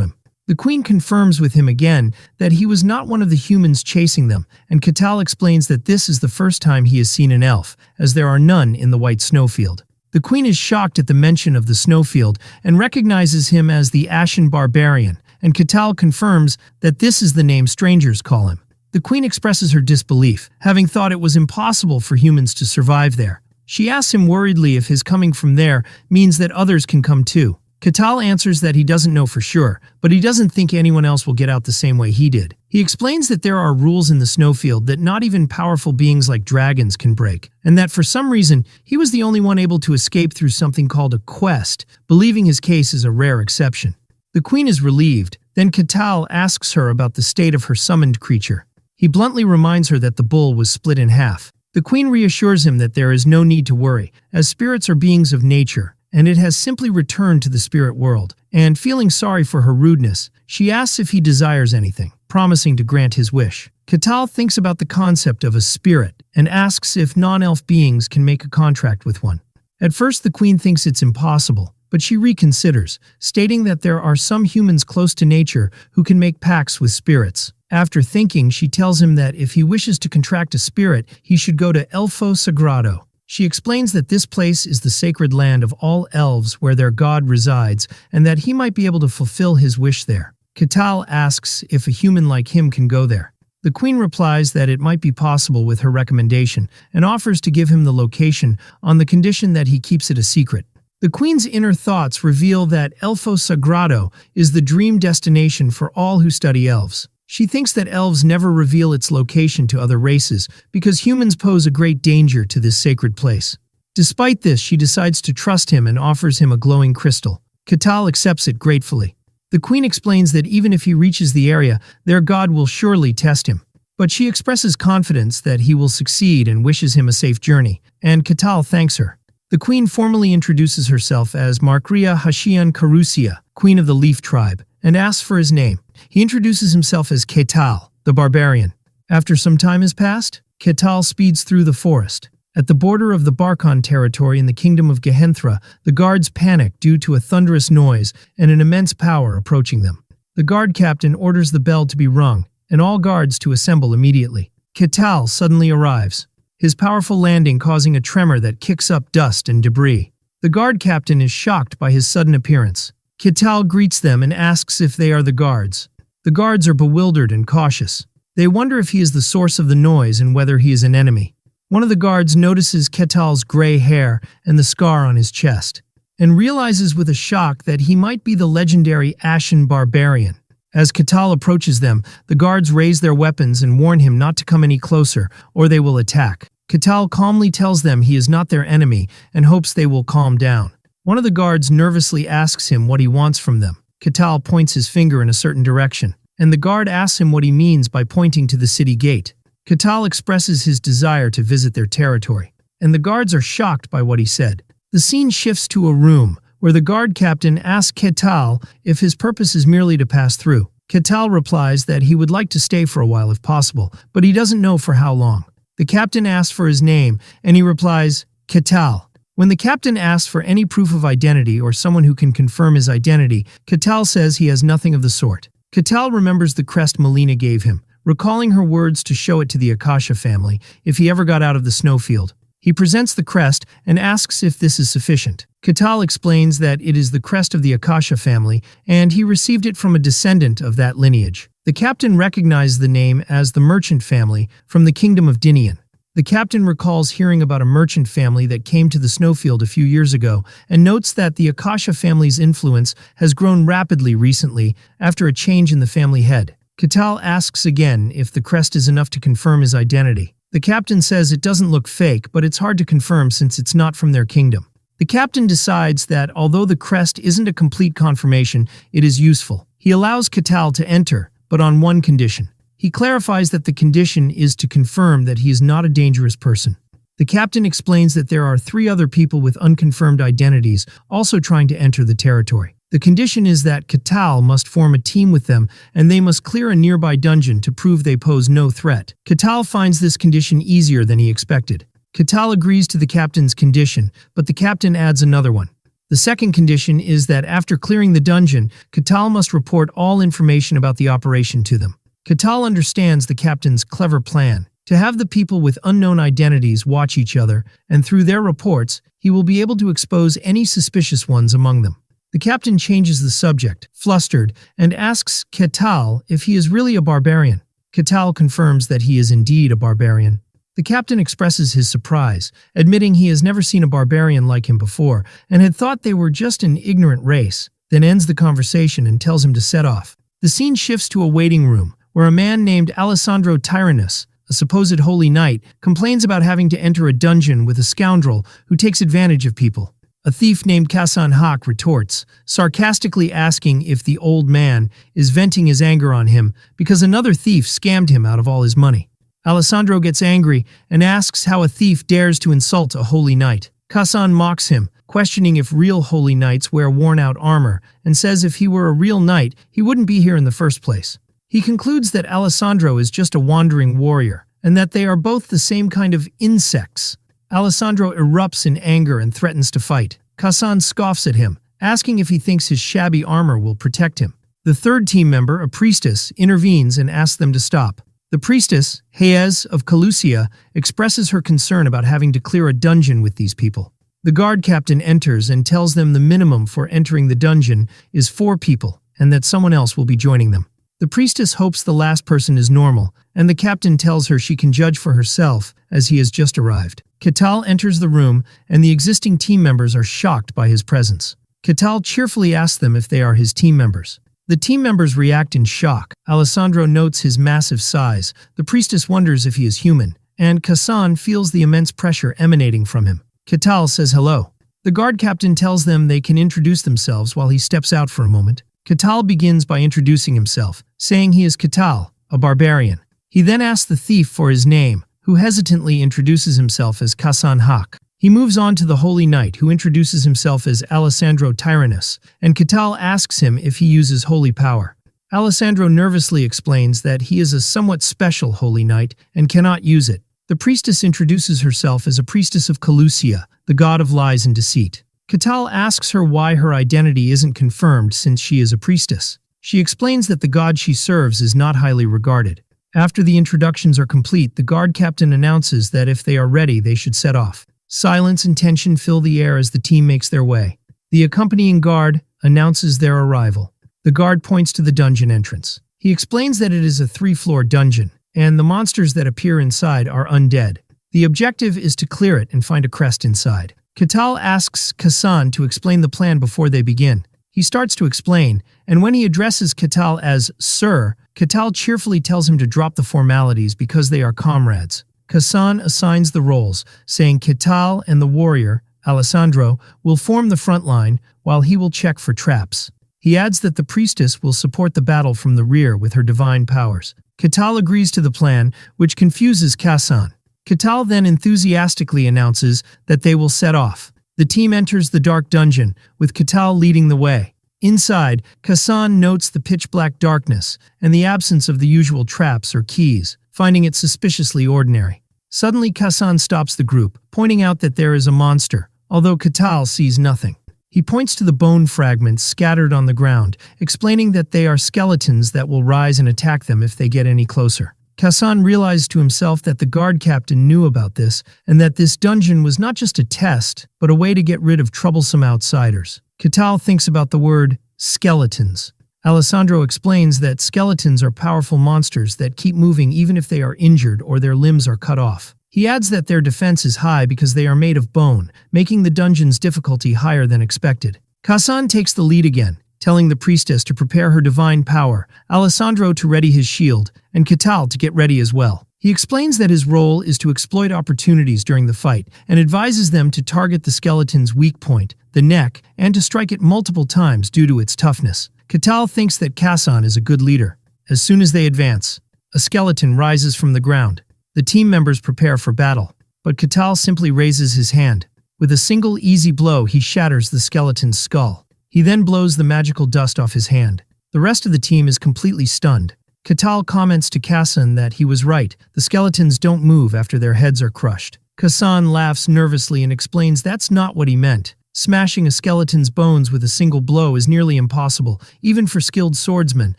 him. The queen confirms with him again that he was not one of the humans chasing them, and Ketal explains that this is the first time he has seen an elf, as there are none in the white snowfield. The queen is shocked at the mention of the snowfield and recognizes him as the Ashen Barbarian, and Ketal confirms that this is the name strangers call him. The queen expresses her disbelief, having thought it was impossible for humans to survive there. She asks him worriedly if his coming from there means that others can come too. Ketal answers that he doesn't know for sure, but he doesn't think anyone else will get out the same way he did. He explains that there are rules in the snowfield that not even powerful beings like dragons can break, and that for some reason, he was the only one able to escape through something called a quest, believing his case is a rare exception. The queen is relieved, then Ketal asks her about the state of her summoned creature. He bluntly reminds her that the bull was split in half. The queen reassures him that there is no need to worry, as spirits are beings of nature, and it has simply returned to the spirit world. And feeling sorry for her rudeness, she asks if he desires anything, promising to grant his wish. Ketal thinks about the concept of a spirit and asks if non-elf beings can make a contract with one. At first, the queen thinks it's impossible, but she reconsiders, stating that there are some humans close to nature who can make pacts with spirits. After thinking, she tells him that if he wishes to contract a spirit, he should go to Elfo Sagrado. She explains that this place is the sacred land of all elves where their god resides, and that he might be able to fulfill his wish there. Ketal asks if a human like him can go there. The queen replies that it might be possible with her recommendation, and offers to give him the location on the condition that he keeps it a secret. The queen's inner thoughts reveal that Elfo Sagrado is the dream destination for all who study elves. She thinks that elves never reveal its location to other races because humans pose a great danger to this sacred place. Despite this, she decides to trust him and offers him a glowing crystal. Ketal accepts it gratefully. The queen explains that even if he reaches the area, their god will surely test him. But she expresses confidence that he will succeed and wishes him a safe journey, and Ketal thanks her. The queen formally introduces herself as Markria Hashian Karusia, queen of the Leaf tribe, and asks for his name. He introduces himself as Ketal, the barbarian. After some time has passed, Ketal speeds through the forest. At the border of the Barkon territory in the kingdom of Gehenthra, the guards panic due to a thunderous noise and an immense power approaching them. The guard captain orders the bell to be rung, and all guards to assemble immediately. Ketal suddenly arrives, his powerful landing causing a tremor that kicks up dust and debris. The guard captain is shocked by his sudden appearance. Ketal greets them and asks if they are the guards. The guards are bewildered and cautious. They wonder if he is the source of the noise and whether he is an enemy. One of the guards notices Ketal's gray hair and the scar on his chest, and realizes with a shock that he might be the legendary Ashen Barbarian. As Ketal approaches them, the guards raise their weapons and warn him not to come any closer, or they will attack. Ketal calmly tells them he is not their enemy and hopes they will calm down. One of the guards nervously asks him what he wants from them. Ketal points his finger in a certain direction, and the guard asks him what he means by pointing to the city gate. Ketal expresses his desire to visit their territory, and the guards are shocked by what he said. The scene shifts to a room, where the guard captain asks Ketal if his purpose is merely to pass through. Ketal replies that he would like to stay for a while if possible, but he doesn't know for how long. The captain asks for his name, and he replies, Ketal. When the captain asks for any proof of identity or someone who can confirm his identity, Ketal says he has nothing of the sort. Ketal remembers the crest Melina gave him, recalling her words to show it to the Akasha family if he ever got out of the snowfield. He presents the crest and asks if this is sufficient. Ketal explains that it is the crest of the Akasha family, and he received it from a descendant of that lineage. The captain recognized the name as the Merchant family from the kingdom of Dinian. The captain recalls hearing about a merchant family that came to the snowfield a few years ago and notes that the Akasha family's influence has grown rapidly recently after a change in the family head. Ketal asks again if the crest is enough to confirm his identity. The captain says it doesn't look fake, but it's hard to confirm since it's not from their kingdom. The captain decides that although the crest isn't a complete confirmation, it is useful. He allows Ketal to enter, but on one condition. He clarifies that the condition is to confirm that he is not a dangerous person. The captain explains that there are 3 other people with unconfirmed identities also trying to enter the territory. The condition is that Katal must form a team with them and they must clear a nearby dungeon to prove they pose no threat. Katal finds this condition easier than he expected. Katal agrees to the captain's condition, but the captain adds another one. The second condition is that after clearing the dungeon, Katal must report all information about the operation to them. Katal understands the captain's clever plan to have the people with unknown identities watch each other, and through their reports, he will be able to expose any suspicious ones among them. The captain changes the subject, flustered, and asks Katal if he is really a barbarian. Katal confirms that he is indeed a barbarian. The captain expresses his surprise, admitting he has never seen a barbarian like him before and had thought they were just an ignorant race, then ends the conversation and tells him to set off. The scene shifts to a waiting room, where a man named Alessandro Tyrannus, a supposed holy knight, complains about having to enter a dungeon with a scoundrel who takes advantage of people. A thief named Kasan Hak retorts, sarcastically asking if the old man is venting his anger on him because another thief scammed him out of all his money. Alessandro gets angry and asks how a thief dares to insult a holy knight. Kasan mocks him, questioning if real holy knights wear worn-out armor, and says if he were a real knight, he wouldn't be here in the first place. He concludes that Alessandro is just a wandering warrior, and that they are both the same kind of insects. Alessandro erupts in anger and threatens to fight. Kasan scoffs at him, asking if he thinks his shabby armor will protect him. The third team member, a priestess, intervenes and asks them to stop. The priestess, Hayez of Calusia, expresses her concern about having to clear a dungeon with these people. The guard captain enters and tells them the minimum for entering the dungeon is 4 people, and that someone else will be joining them. The priestess hopes the last person is normal, and the captain tells her she can judge for herself as he has just arrived. Katal enters the room, and the existing team members are shocked by his presence. Katal cheerfully asks them if they are his team members. The team members react in shock. Alessandro notes his massive size. The priestess wonders if he is human, and Kasan feels the immense pressure emanating from him. Katal says hello. The guard captain tells them they can introduce themselves while he steps out for a moment. Katal begins by introducing himself, saying he is Katal, a barbarian. He then asks the thief for his name, who hesitantly introduces himself as Kasan Hak. He moves on to the holy knight, who introduces himself as Alessandro Tyrannus, and Katal asks him if he uses holy power. Alessandro nervously explains that he is a somewhat special holy knight and cannot use it. The priestess introduces herself as a priestess of Calusia, the god of lies and deceit. Katal asks her why her identity isn't confirmed since she is a priestess. She explains that the god she serves is not highly regarded. After the introductions are complete, the guard captain announces that if they are ready, they should set off. Silence and tension fill the air as the team makes their way. The accompanying guard announces their arrival. The guard points to the dungeon entrance. He explains that it is a 3-floor dungeon, and the monsters that appear inside are undead. The objective is to clear it and find a crest inside. Katal asks Kasan to explain the plan before they begin. He starts to explain, and when he addresses Katal as Sir, Katal cheerfully tells him to drop the formalities because they are comrades. Kasan assigns the roles, saying Katal and the warrior, Alessandro, will form the front line while he will check for traps. He adds that the priestess will support the battle from the rear with her divine powers. Katal agrees to the plan, which confuses Kasan. Katal then enthusiastically announces that they will set off. The team enters the dark dungeon, with Katal leading the way. Inside, Kasan notes the pitch-black darkness and the absence of the usual traps or keys, finding it suspiciously ordinary. Suddenly, Kasan stops the group, pointing out that there is a monster, although Katal sees nothing. He points to the bone fragments scattered on the ground, explaining that they are skeletons that will rise and attack them if they get any closer. Kasan realized to himself that the guard captain knew about this, and that this dungeon was not just a test, but a way to get rid of troublesome outsiders. Katal thinks about the word skeletons. Alessandro explains that skeletons are powerful monsters that keep moving even if they are injured or their limbs are cut off. He adds that their defense is high because they are made of bone, making the dungeon's difficulty higher than expected. Kasan takes the lead again, telling the priestess to prepare her divine power, Alessandro to ready his shield, and Katal to get ready as well. He explains that his role is to exploit opportunities during the fight, and advises them to target the skeleton's weak point, the neck, and to strike it multiple times due to its toughness. Katal thinks that Kasan is a good leader. As soon as they advance, a skeleton rises from the ground. The team members prepare for battle. but Katal simply raises his hand. With a single easy blow, he shatters the skeleton's skull. He then blows the magical dust off his hand. The rest of the team is completely stunned. Katal comments to Kassan that he was right. The skeletons don't move after their heads are crushed. Kassan laughs nervously and explains that's not what he meant. Smashing a skeleton's bones with a single blow is nearly impossible, even for skilled swordsmen,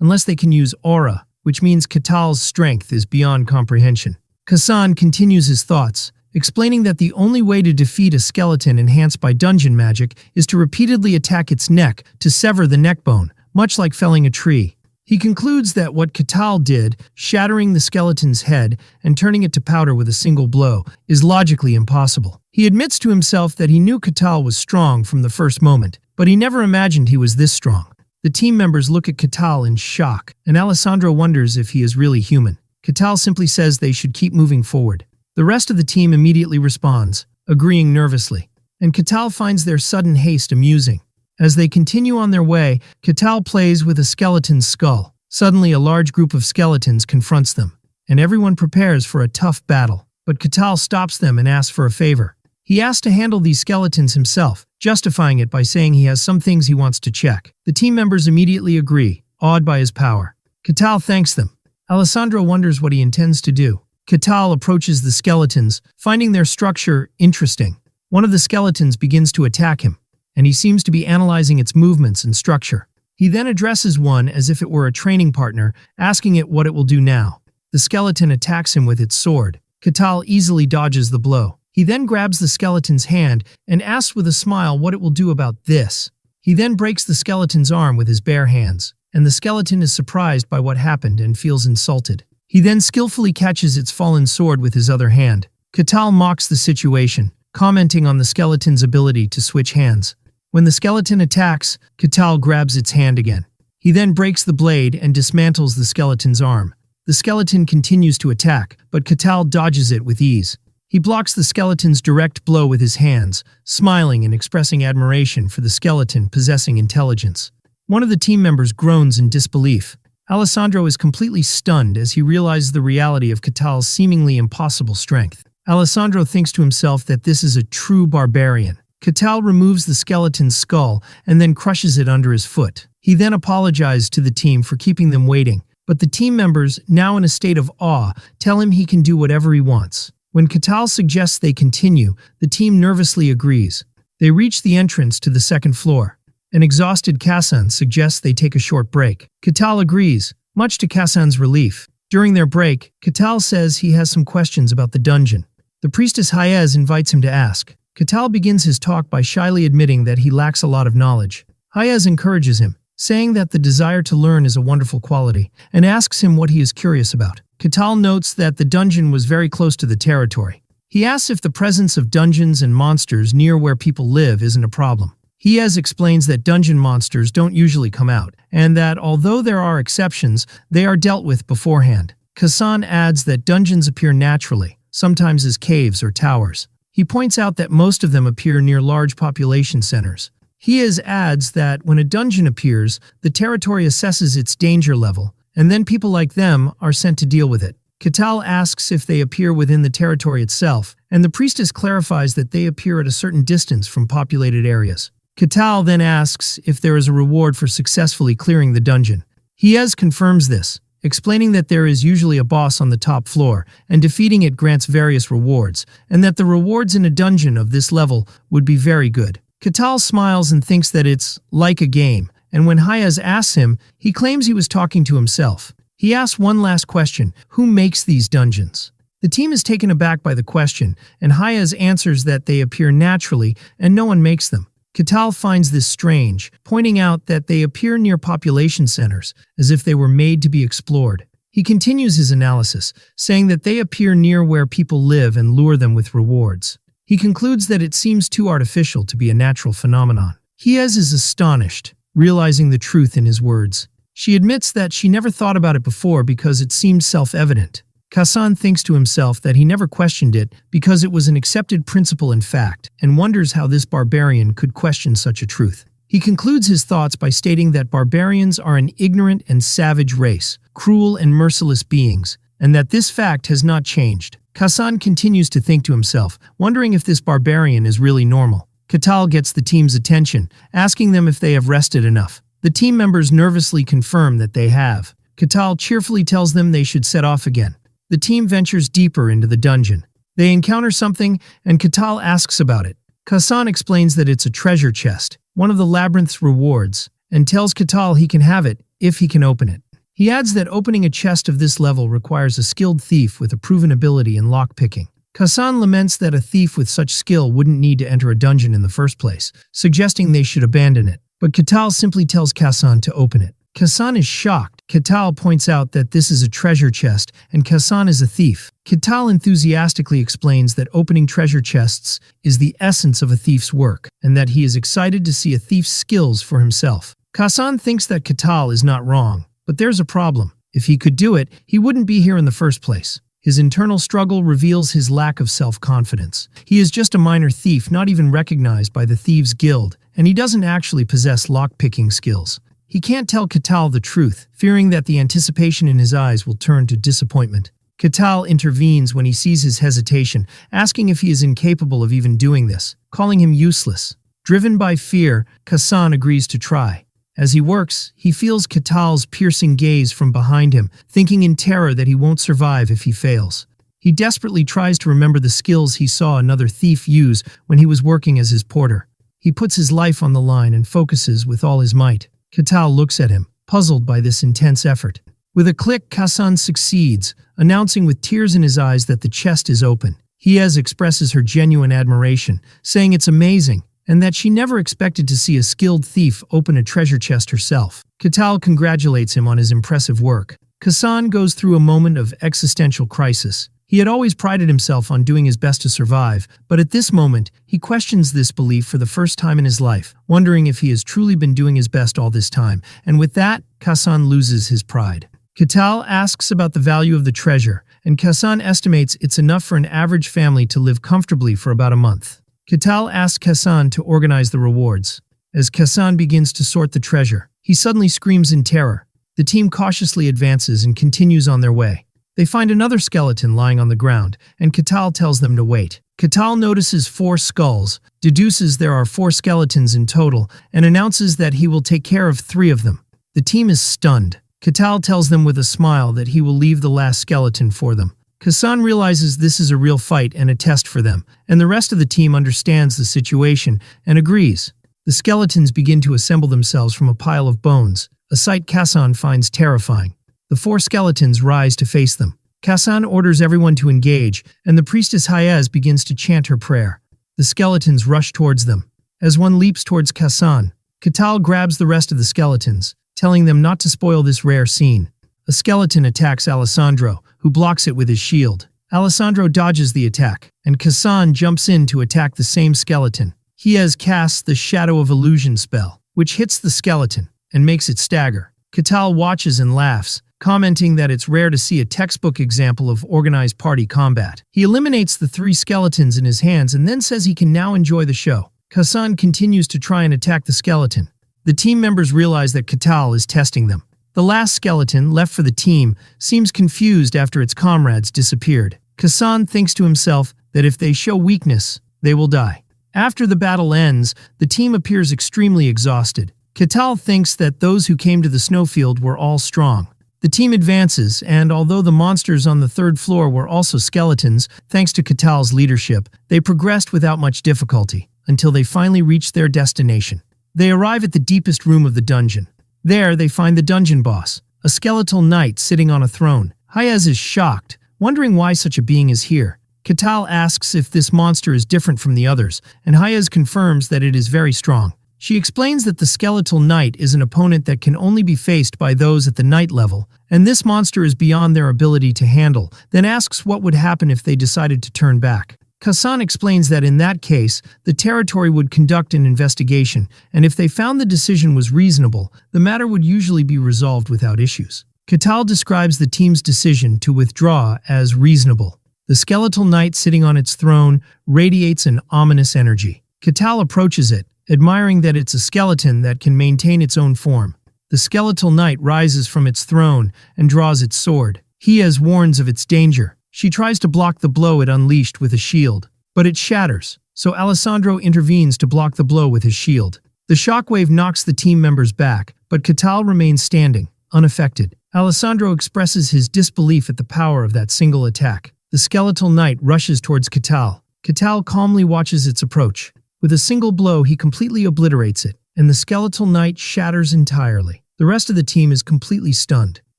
unless they can use aura, which means Katal's strength is beyond comprehension. Kassan continues his thoughts, explaining that the only way to defeat a skeleton enhanced by dungeon magic is to repeatedly attack its neck to sever the neck bone, much like felling a tree. He concludes that what Katal did, shattering the skeleton's head and turning it to powder with a single blow, is logically impossible. He admits to himself that he knew Katal was strong from the first moment, but he never imagined he was this strong. The team members look at Katal in shock, and Alessandro wonders if he is really human. Katal simply says they should keep moving forward. The rest of the team immediately responds, agreeing nervously, and Katal finds their sudden haste amusing. As they continue on their way, Katal plays with a skeleton's skull. Suddenly, a large group of skeletons confronts them, and everyone prepares for a tough battle. But Katal stops them and asks for a favor. He asks to handle these skeletons himself, justifying it by saying he has some things he wants to check. The team members immediately agree, awed by his power. Katal thanks them. Alessandro wonders what he intends to do. Katal approaches the skeletons, finding their structure interesting. One of the skeletons begins to attack him, and he seems to be analyzing its movements and structure. He then addresses one as if it were a training partner, asking it what it will do now. The skeleton attacks him with its sword. Katal easily dodges the blow. He then grabs the skeleton's hand and asks with a smile what it will do about this. He then breaks the skeleton's arm with his bare hands, and the skeleton is surprised by what happened and feels insulted. He then skillfully catches its fallen sword with his other hand. Katal mocks the situation, commenting on the skeleton's ability to switch hands. When the skeleton attacks, Katal grabs its hand again. He then breaks the blade and dismantles the skeleton's arm. The skeleton continues to attack, but Katal dodges it with ease. He blocks the skeleton's direct blow with his hands, smiling and expressing admiration for the skeleton possessing intelligence. One of the team members groans in disbelief. Alessandro is completely stunned as he realizes the reality of Katal's seemingly impossible strength. Alessandro thinks to himself that this is a true barbarian. Katal removes the skeleton's skull and then crushes it under his foot. He then apologizes to the team for keeping them waiting, but the team members, now in a state of awe, tell him he can do whatever he wants. When Katal suggests they continue, the team nervously agrees. They reach the entrance to the second floor. An exhausted Kassan suggests they take a short break. Katal agrees, much to Kassan's relief. During their break, Katal says he has some questions about the dungeon. The priestess Hayez invites him to ask. Katal begins his talk by shyly admitting that he lacks a lot of knowledge. Hayez encourages him, saying that the desire to learn is a wonderful quality, and asks him what he is curious about. Katal notes that the dungeon was very close to the territory. He asks if the presence of dungeons and monsters near where people live isn't a problem. Hayez explains that dungeon monsters don't usually come out, and that although there are exceptions, they are dealt with beforehand. Kassan adds that dungeons appear naturally, sometimes as caves or towers. He points out that most of them appear near large population centers. Hayez adds that when a dungeon appears, the territory assesses its danger level, and then people like them are sent to deal with it. Katal asks if they appear within the territory itself, and the priestess clarifies that they appear at a certain distance from populated areas. Katal then asks if there is a reward for successfully clearing the dungeon. Hayez confirms this, explaining that there is usually a boss on the top floor, and defeating it grants various rewards, and that the rewards in a dungeon of this level would be very good. Katal smiles and thinks that it's like a game, and when Hayez asks him, he claims he was talking to himself. He asks one last question: who makes these dungeons? The team is taken aback by the question, and Hayez answers that they appear naturally and no one makes them. Katal finds this strange, pointing out that they appear near population centers, as if they were made to be explored. He continues his analysis, saying that they appear near where people live and lure them with rewards. He concludes that it seems too artificial to be a natural phenomenon. Hayez is astonished, realizing the truth in his words. She admits that she never thought about it before because it seemed self-evident. Kassan thinks to himself that he never questioned it because it was an accepted principle in fact, and wonders how this barbarian could question such a truth. He concludes his thoughts by stating that barbarians are an ignorant and savage race, cruel and merciless beings, and that this fact has not changed. Kassan continues to think to himself, wondering if this barbarian is really normal. Katal gets the team's attention, asking them if they have rested enough. The team members nervously confirm that they have. Katal cheerfully tells them they should set off again. The team ventures deeper into the dungeon. They encounter something, and Katal asks about it. Kassan explains that it's a treasure chest, one of the labyrinth's rewards, and tells Katal he can have it if he can open it. He adds that opening a chest of this level requires a skilled thief with a proven ability in lockpicking. Kassan laments that a thief with such skill wouldn't need to enter a dungeon in the first place, suggesting they should abandon it. But Katal simply tells Kassan to open it. Kassan is shocked. Katal points out that this is a treasure chest and Kassan is a thief. Katal enthusiastically explains that opening treasure chests is the essence of a thief's work, and that he is excited to see a thief's skills for himself. Kassan thinks that Katal is not wrong, but there's a problem. If he could do it, he wouldn't be here in the first place. His internal struggle reveals his lack of self-confidence. He is just a minor thief, not even recognized by the Thieves' Guild, and he doesn't actually possess lock-picking skills. He can't tell Katal the truth, fearing that the anticipation in his eyes will turn to disappointment. Katal intervenes when he sees his hesitation, asking if he is incapable of even doing this, calling him useless. Driven by fear, Kassan agrees to try. As he works, he feels Katal's piercing gaze from behind him, thinking in terror that he won't survive if he fails. He desperately tries to remember the skills he saw another thief use when he was working as his porter. He puts his life on the line and focuses with all his might. Katal looks at him, puzzled by this intense effort. With a click, Kassan succeeds, announcing with tears in his eyes that the chest is open. Hiez expresses her genuine admiration, saying it's amazing, and that she never expected to see a skilled thief open a treasure chest herself. Katal congratulates him on his impressive work. Kassan goes through a moment of existential crisis. He had always prided himself on doing his best to survive, but at this moment, he questions this belief for the first time in his life, wondering if he has truly been doing his best all this time, and with that, Kassan loses his pride. Katal asks about the value of the treasure, and Kassan estimates it's enough for an average family to live comfortably for about a month. Katal asks Kassan to organize the rewards. As Kassan begins to sort the treasure, he suddenly screams in terror. The team cautiously advances and continues on their way. They find another skeleton lying on the ground, and Katal tells them to wait. Katal notices 4 skulls, deduces there are 4 skeletons in total, and announces that he will take care of 3 of them. The team is stunned. Katal tells them with a smile that he will leave the last skeleton for them. Kassan realizes this is a real fight and a test for them, and the rest of the team understands the situation and agrees. The skeletons begin to assemble themselves from a pile of bones, a sight Kassan finds terrifying. The 4 skeletons rise to face them. Kassan orders everyone to engage, and the priestess Hiez begins to chant her prayer. The skeletons rush towards them. As one leaps towards Kassan, Katal grabs the rest of the skeletons, telling them not to spoil this rare scene. A skeleton attacks Alessandro, who blocks it with his shield. Alessandro dodges the attack, and Kassan jumps in to attack the same skeleton. Hiez casts the Shadow of Illusion spell, which hits the skeleton and makes it stagger. Katal watches and laughs, commenting that it's rare to see a textbook example of organized party combat. He eliminates the 3 skeletons in his hands and then says he can now enjoy the show. Kassan continues to try and attack the skeleton. The team members realize that Katal is testing them. The last skeleton, left for the team, seems confused after its comrades disappeared. Kassan thinks to himself that if they show weakness, they will die. After the battle ends, the team appears extremely exhausted. Katal thinks that those who came to the snowfield were all strong. The team advances, and although the monsters on the 3rd floor were also skeletons, thanks to Katal's leadership, they progressed without much difficulty, until they finally reached their destination. They arrive at the deepest room of the dungeon. There, they find the dungeon boss, a skeletal knight sitting on a throne. Hiez is shocked, wondering why such a being is here. Katal asks if this monster is different from the others, and Hiez confirms that it is very strong. She explains that the skeletal knight is an opponent that can only be faced by those at the knight level, and this monster is beyond their ability to handle, then asks what would happen if they decided to turn back. Kassan explains that in that case, the territory would conduct an investigation, and if they found the decision was reasonable, the matter would usually be resolved without issues. Katal describes the team's decision to withdraw as reasonable. The skeletal knight sitting on its throne radiates an ominous energy. Katal approaches it, admiring that it's a skeleton that can maintain its own form. The skeletal knight rises from its throne and draws its sword. Hiez warns of its danger. She tries to block the blow it unleashed with a shield, but it shatters, so Alessandro intervenes to block the blow with his shield. The shockwave knocks the team members back, but Catal remains standing, unaffected. Alessandro expresses his disbelief at the power of that single attack. The skeletal knight rushes towards Catal. Catal calmly watches its approach. With a single blow, he completely obliterates it, and the skeletal knight shatters entirely. The rest of the team is completely stunned.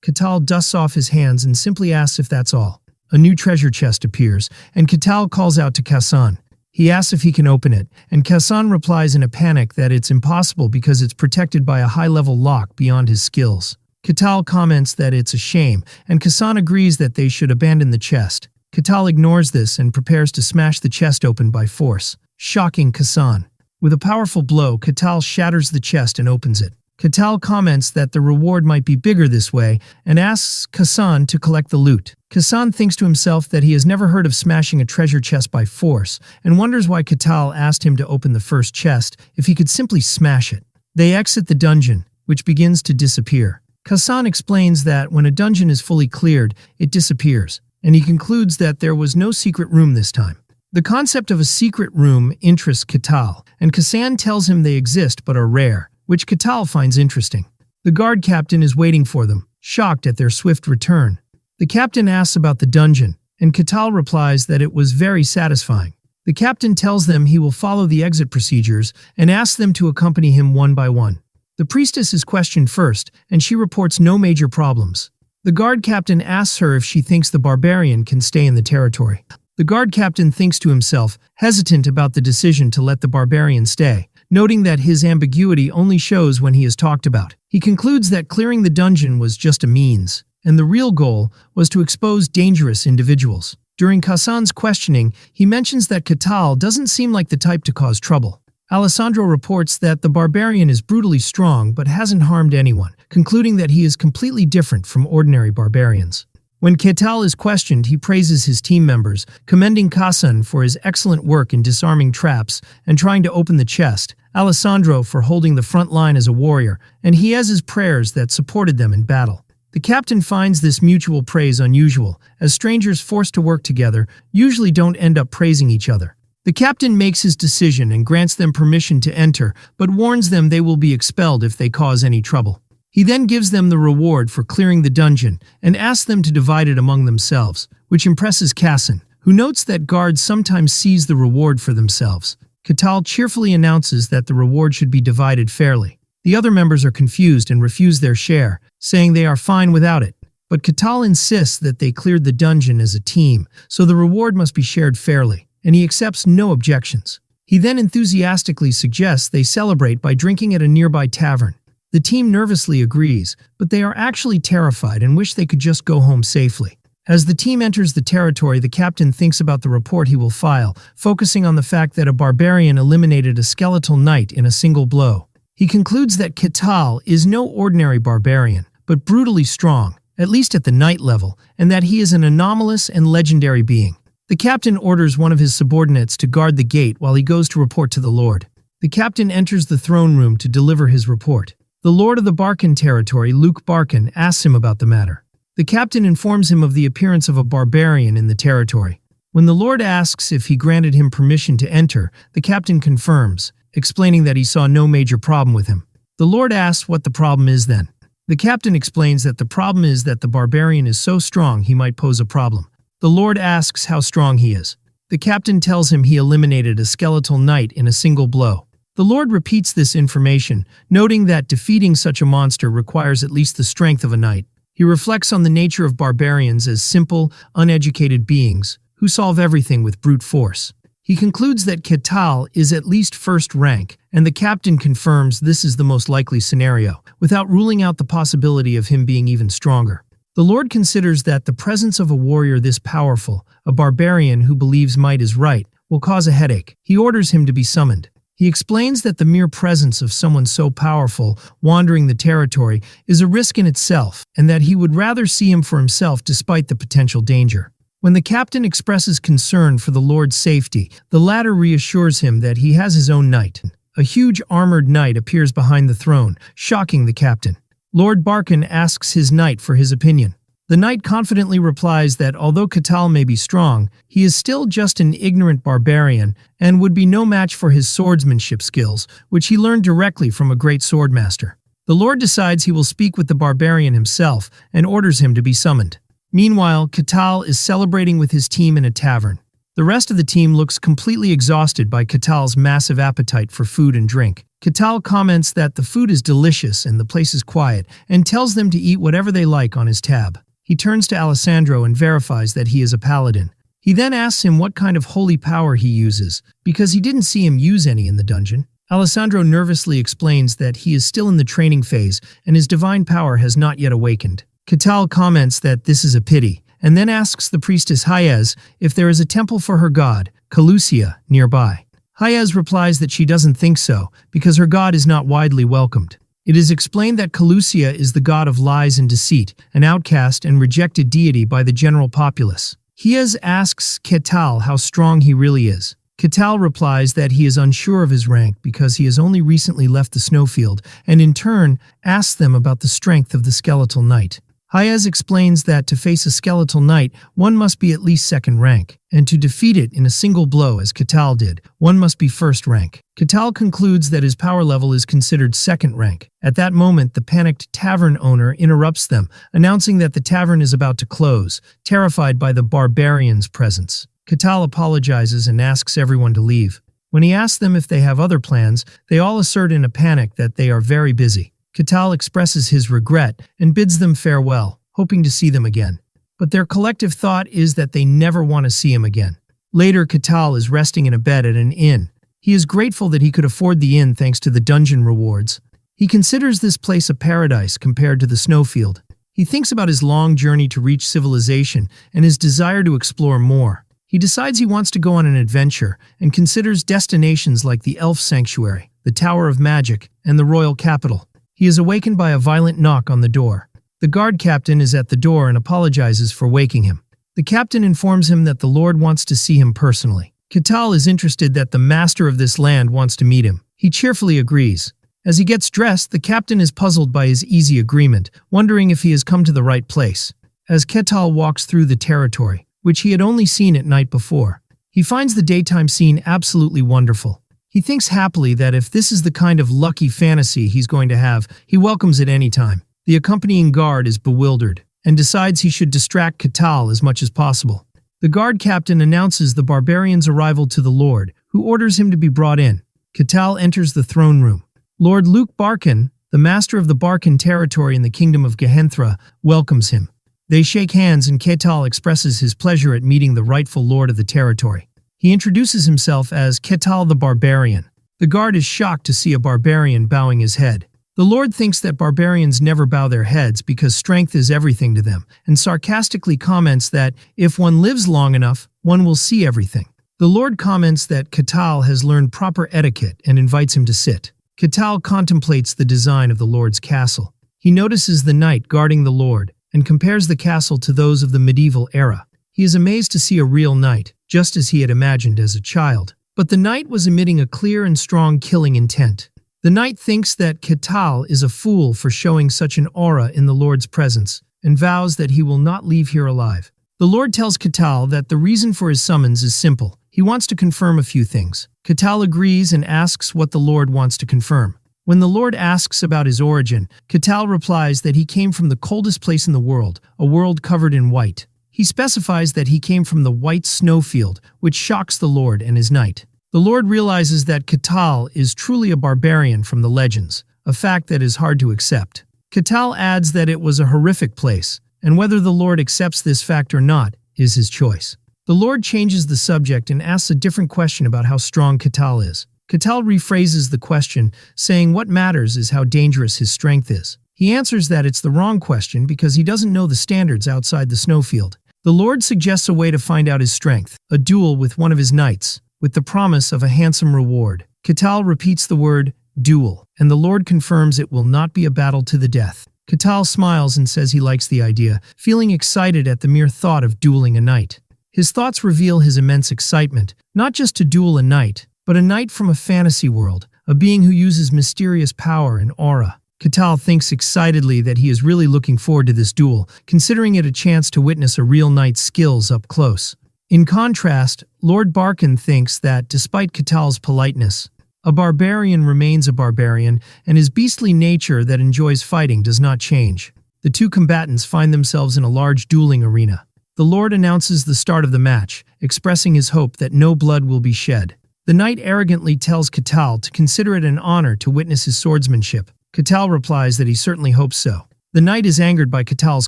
Catal dusts off his hands and simply asks if that's all. A new treasure chest appears, and Catal calls out to Kassan. He asks if he can open it, and Kassan replies in a panic that it's impossible because it's protected by a high-level lock beyond his skills. Catal comments that it's a shame, and Kassan agrees that they should abandon the chest. Catal ignores this and prepares to smash the chest open by force, shocking Kassan. With a powerful blow, Catal shatters the chest and opens it. Catal comments that the reward might be bigger this way and asks Kassan to collect the loot. Kassan thinks to himself that he has never heard of smashing a treasure chest by force and wonders why Catal asked him to open the first chest if he could simply smash it. They exit the dungeon, which begins to disappear. Kassan explains that when a dungeon is fully cleared, it disappears, and he concludes that there was no secret room this time. The concept of a secret room interests Catal, and Kassan tells him they exist but are rare, which Catal finds interesting. The guard captain is waiting for them, shocked at their swift return. The captain asks about the dungeon, and Catal replies that it was very satisfying. The captain tells them he will follow the exit procedures and asks them to accompany him one by one. The priestess is questioned first, and she reports no major problems. The guard captain asks her if she thinks the barbarian can stay in the territory. The guard captain thinks to himself, hesitant about the decision to let the barbarian stay, noting that his ambiguity only shows when he is talked about. He concludes that clearing the dungeon was just a means, and the real goal was to expose dangerous individuals. During Kassan's questioning, he mentions that Catal doesn't seem like the type to cause trouble. Alessandro reports that the barbarian is brutally strong but hasn't harmed anyone, concluding that he is completely different from ordinary barbarians. When Catal is questioned, he praises his team members, commending Kassan for his excellent work in disarming traps and trying to open the chest, Alessandro for holding the front line as a warrior, and Hiez's prayers that supported them in battle. The captain finds this mutual praise unusual, as strangers forced to work together usually don't end up praising each other. The captain makes his decision and grants them permission to enter, but warns them they will be expelled if they cause any trouble. He then gives them the reward for clearing the dungeon and asks them to divide it among themselves, which impresses Kassan, who notes that guards sometimes seize the reward for themselves. Catal cheerfully announces that the reward should be divided fairly. The other members are confused and refuse their share, saying they are fine without it. But Catal insists that they cleared the dungeon as a team, so the reward must be shared fairly, and he accepts no objections. He then enthusiastically suggests they celebrate by drinking at a nearby tavern. The team nervously agrees, but they are actually terrified and wish they could just go home safely. As the team enters the territory, the captain thinks about the report he will file, focusing on the fact that a barbarian eliminated a skeletal knight in a single blow. He concludes that Catal is no ordinary barbarian, but brutally strong, at least at the knight level, and that he is an anomalous and legendary being. The captain orders one of his subordinates to guard the gate while he goes to report to the Lord. The captain enters the throne room to deliver his report. The Lord of the Barcan territory, Luke Barcan, asks him about the matter. The captain informs him of the appearance of a barbarian in the territory. When the Lord asks if he granted him permission to enter, the captain confirms, explaining that he saw no major problem with him. The Lord asks what the problem is then. The captain explains that the problem is that the barbarian is so strong he might pose a problem. The Lord asks how strong he is. The captain tells him he eliminated a skeletal knight in a single blow. The Lord repeats this information, noting that defeating such a monster requires at least the strength of a knight. He reflects on the nature of barbarians as simple, uneducated beings who solve everything with brute force. He concludes that Catal is at least first rank, and the captain confirms this is the most likely scenario, without ruling out the possibility of him being even stronger. The Lord considers that the presence of a warrior this powerful, a barbarian who believes might is right, will cause a headache. He orders him to be summoned. He explains that the mere presence of someone so powerful wandering the territory is a risk in itself, and that he would rather see him for himself despite the potential danger. When the captain expresses concern for the Lord's safety, the latter reassures him that he has his own knight. A huge armored knight appears behind the throne, shocking the captain. Lord Barcan asks his knight for his opinion. The knight confidently replies that although Katal may be strong, he is still just an ignorant barbarian and would be no match for his swordsmanship skills, which he learned directly from a great swordmaster. The Lord decides he will speak with the barbarian himself and orders him to be summoned. Meanwhile, Katal is celebrating with his team in a tavern. The rest of the team looks completely exhausted by Katal's massive appetite for food and drink. Katal comments that the food is delicious and the place is quiet, and tells them to eat whatever they like on his tab. He turns to Alessandro and verifies that he is a paladin. He then asks him what kind of holy power he uses, because he didn't see him use any in the dungeon. Alessandro nervously explains that he is still in the training phase and his divine power has not yet awakened. Katal comments that this is a pity, and then asks the priestess Hayez if there is a temple for her god, Calusia, nearby. Hayez replies that she doesn't think so, because her god is not widely welcomed. It is explained that Calusia is the god of lies and deceit, an outcast and rejected deity by the general populace. Hayez asks Katal how strong he really is. Katal replies that he is unsure of his rank because he has only recently left the snowfield, and in turn asks them about the strength of the skeletal knight. Hayez explains that to face a skeletal knight, one must be at least second rank, and to defeat it in a single blow as Katal did, one must be first rank. Katal concludes that his power level is considered second rank. At that moment, the panicked tavern owner interrupts them, announcing that the tavern is about to close, terrified by the barbarian's presence. Katal apologizes and asks everyone to leave. When he asks them if they have other plans, they all assert in a panic that they are very busy. Katal expresses his regret and bids them farewell, hoping to see them again. But their collective thought is that they never want to see him again. Later, Katal is resting in a bed at an inn. He is grateful that he could afford the inn thanks to the dungeon rewards. He considers this place a paradise compared to the snowfield. He thinks about his long journey to reach civilization and his desire to explore more. He decides he wants to go on an adventure and considers destinations like the Elf Sanctuary, the Tower of Magic, and the Royal Capital. He is awakened by a violent knock on the door. The guard captain is at the door and apologizes for waking him. The captain informs him that the Lord wants to see him personally. Katal is interested that the master of this land wants to meet him. He cheerfully agrees. As he gets dressed, the captain is puzzled by his easy agreement, wondering if he has come to the right place. As Katal walks through the territory, which he had only seen at night before, he finds the daytime scene absolutely wonderful. He thinks happily that if this is the kind of lucky fantasy he's going to have, he welcomes it any time. The accompanying guard is bewildered and decides he should distract Katal as much as possible. The guard captain announces the barbarian's arrival to the Lord, who orders him to be brought in. Katal enters the throne room. Lord Luke Barkin, the master of the Barkin territory in the kingdom of Gehenthra, welcomes him. They shake hands and Katal expresses his pleasure at meeting the rightful lord of the territory. He introduces himself as Katal the Barbarian. The guard is shocked to see a barbarian bowing his head. The Lord thinks that barbarians never bow their heads because strength is everything to them, and sarcastically comments that if one lives long enough, one will see everything. The Lord comments that Katal has learned proper etiquette and invites him to sit. Katal contemplates the design of the Lord's castle. He notices the knight guarding the Lord and compares the castle to those of the medieval era. He is amazed to see a real knight, just as he had imagined as a child. But the knight was emitting a clear and strong killing intent. The knight thinks that Katal is a fool for showing such an aura in the Lord's presence, and vows that he will not leave here alive. The Lord tells Katal that the reason for his summons is simple. He wants to confirm a few things. Katal agrees and asks what the Lord wants to confirm. When the Lord asks about his origin, Katal replies that he came from the coldest place in the world, a world covered in white. He specifies that he came from the white snowfield, which shocks the Lord and his knight. The Lord realizes that Katal is truly a barbarian from the legends, a fact that is hard to accept. Katal adds that it was a horrific place, and whether the Lord accepts this fact or not is his choice. The Lord changes the subject and asks a different question about how strong Katal is. Katal rephrases the question, saying what matters is how dangerous his strength is. He answers that it's the wrong question because he doesn't know the standards outside the snowfield. The Lord suggests a way to find out his strength, a duel with one of his knights, with the promise of a handsome reward. Katal repeats the word, duel, and the Lord confirms it will not be a battle to the death. Katal smiles and says he likes the idea, feeling excited at the mere thought of dueling a knight. His thoughts reveal his immense excitement, not just to duel a knight, but a knight from a fantasy world, a being who uses mysterious power and aura. Katal thinks excitedly that he is really looking forward to this duel, considering it a chance to witness a real knight's skills up close. In contrast, Lord Barkin thinks that, despite Katal's politeness, a barbarian remains a barbarian, and his beastly nature that enjoys fighting does not change. The two combatants find themselves in a large dueling arena. The Lord announces the start of the match, expressing his hope that no blood will be shed. The knight arrogantly tells Katal to consider it an honor to witness his swordsmanship. Katal replies that he certainly hopes so. The knight is angered by Katal's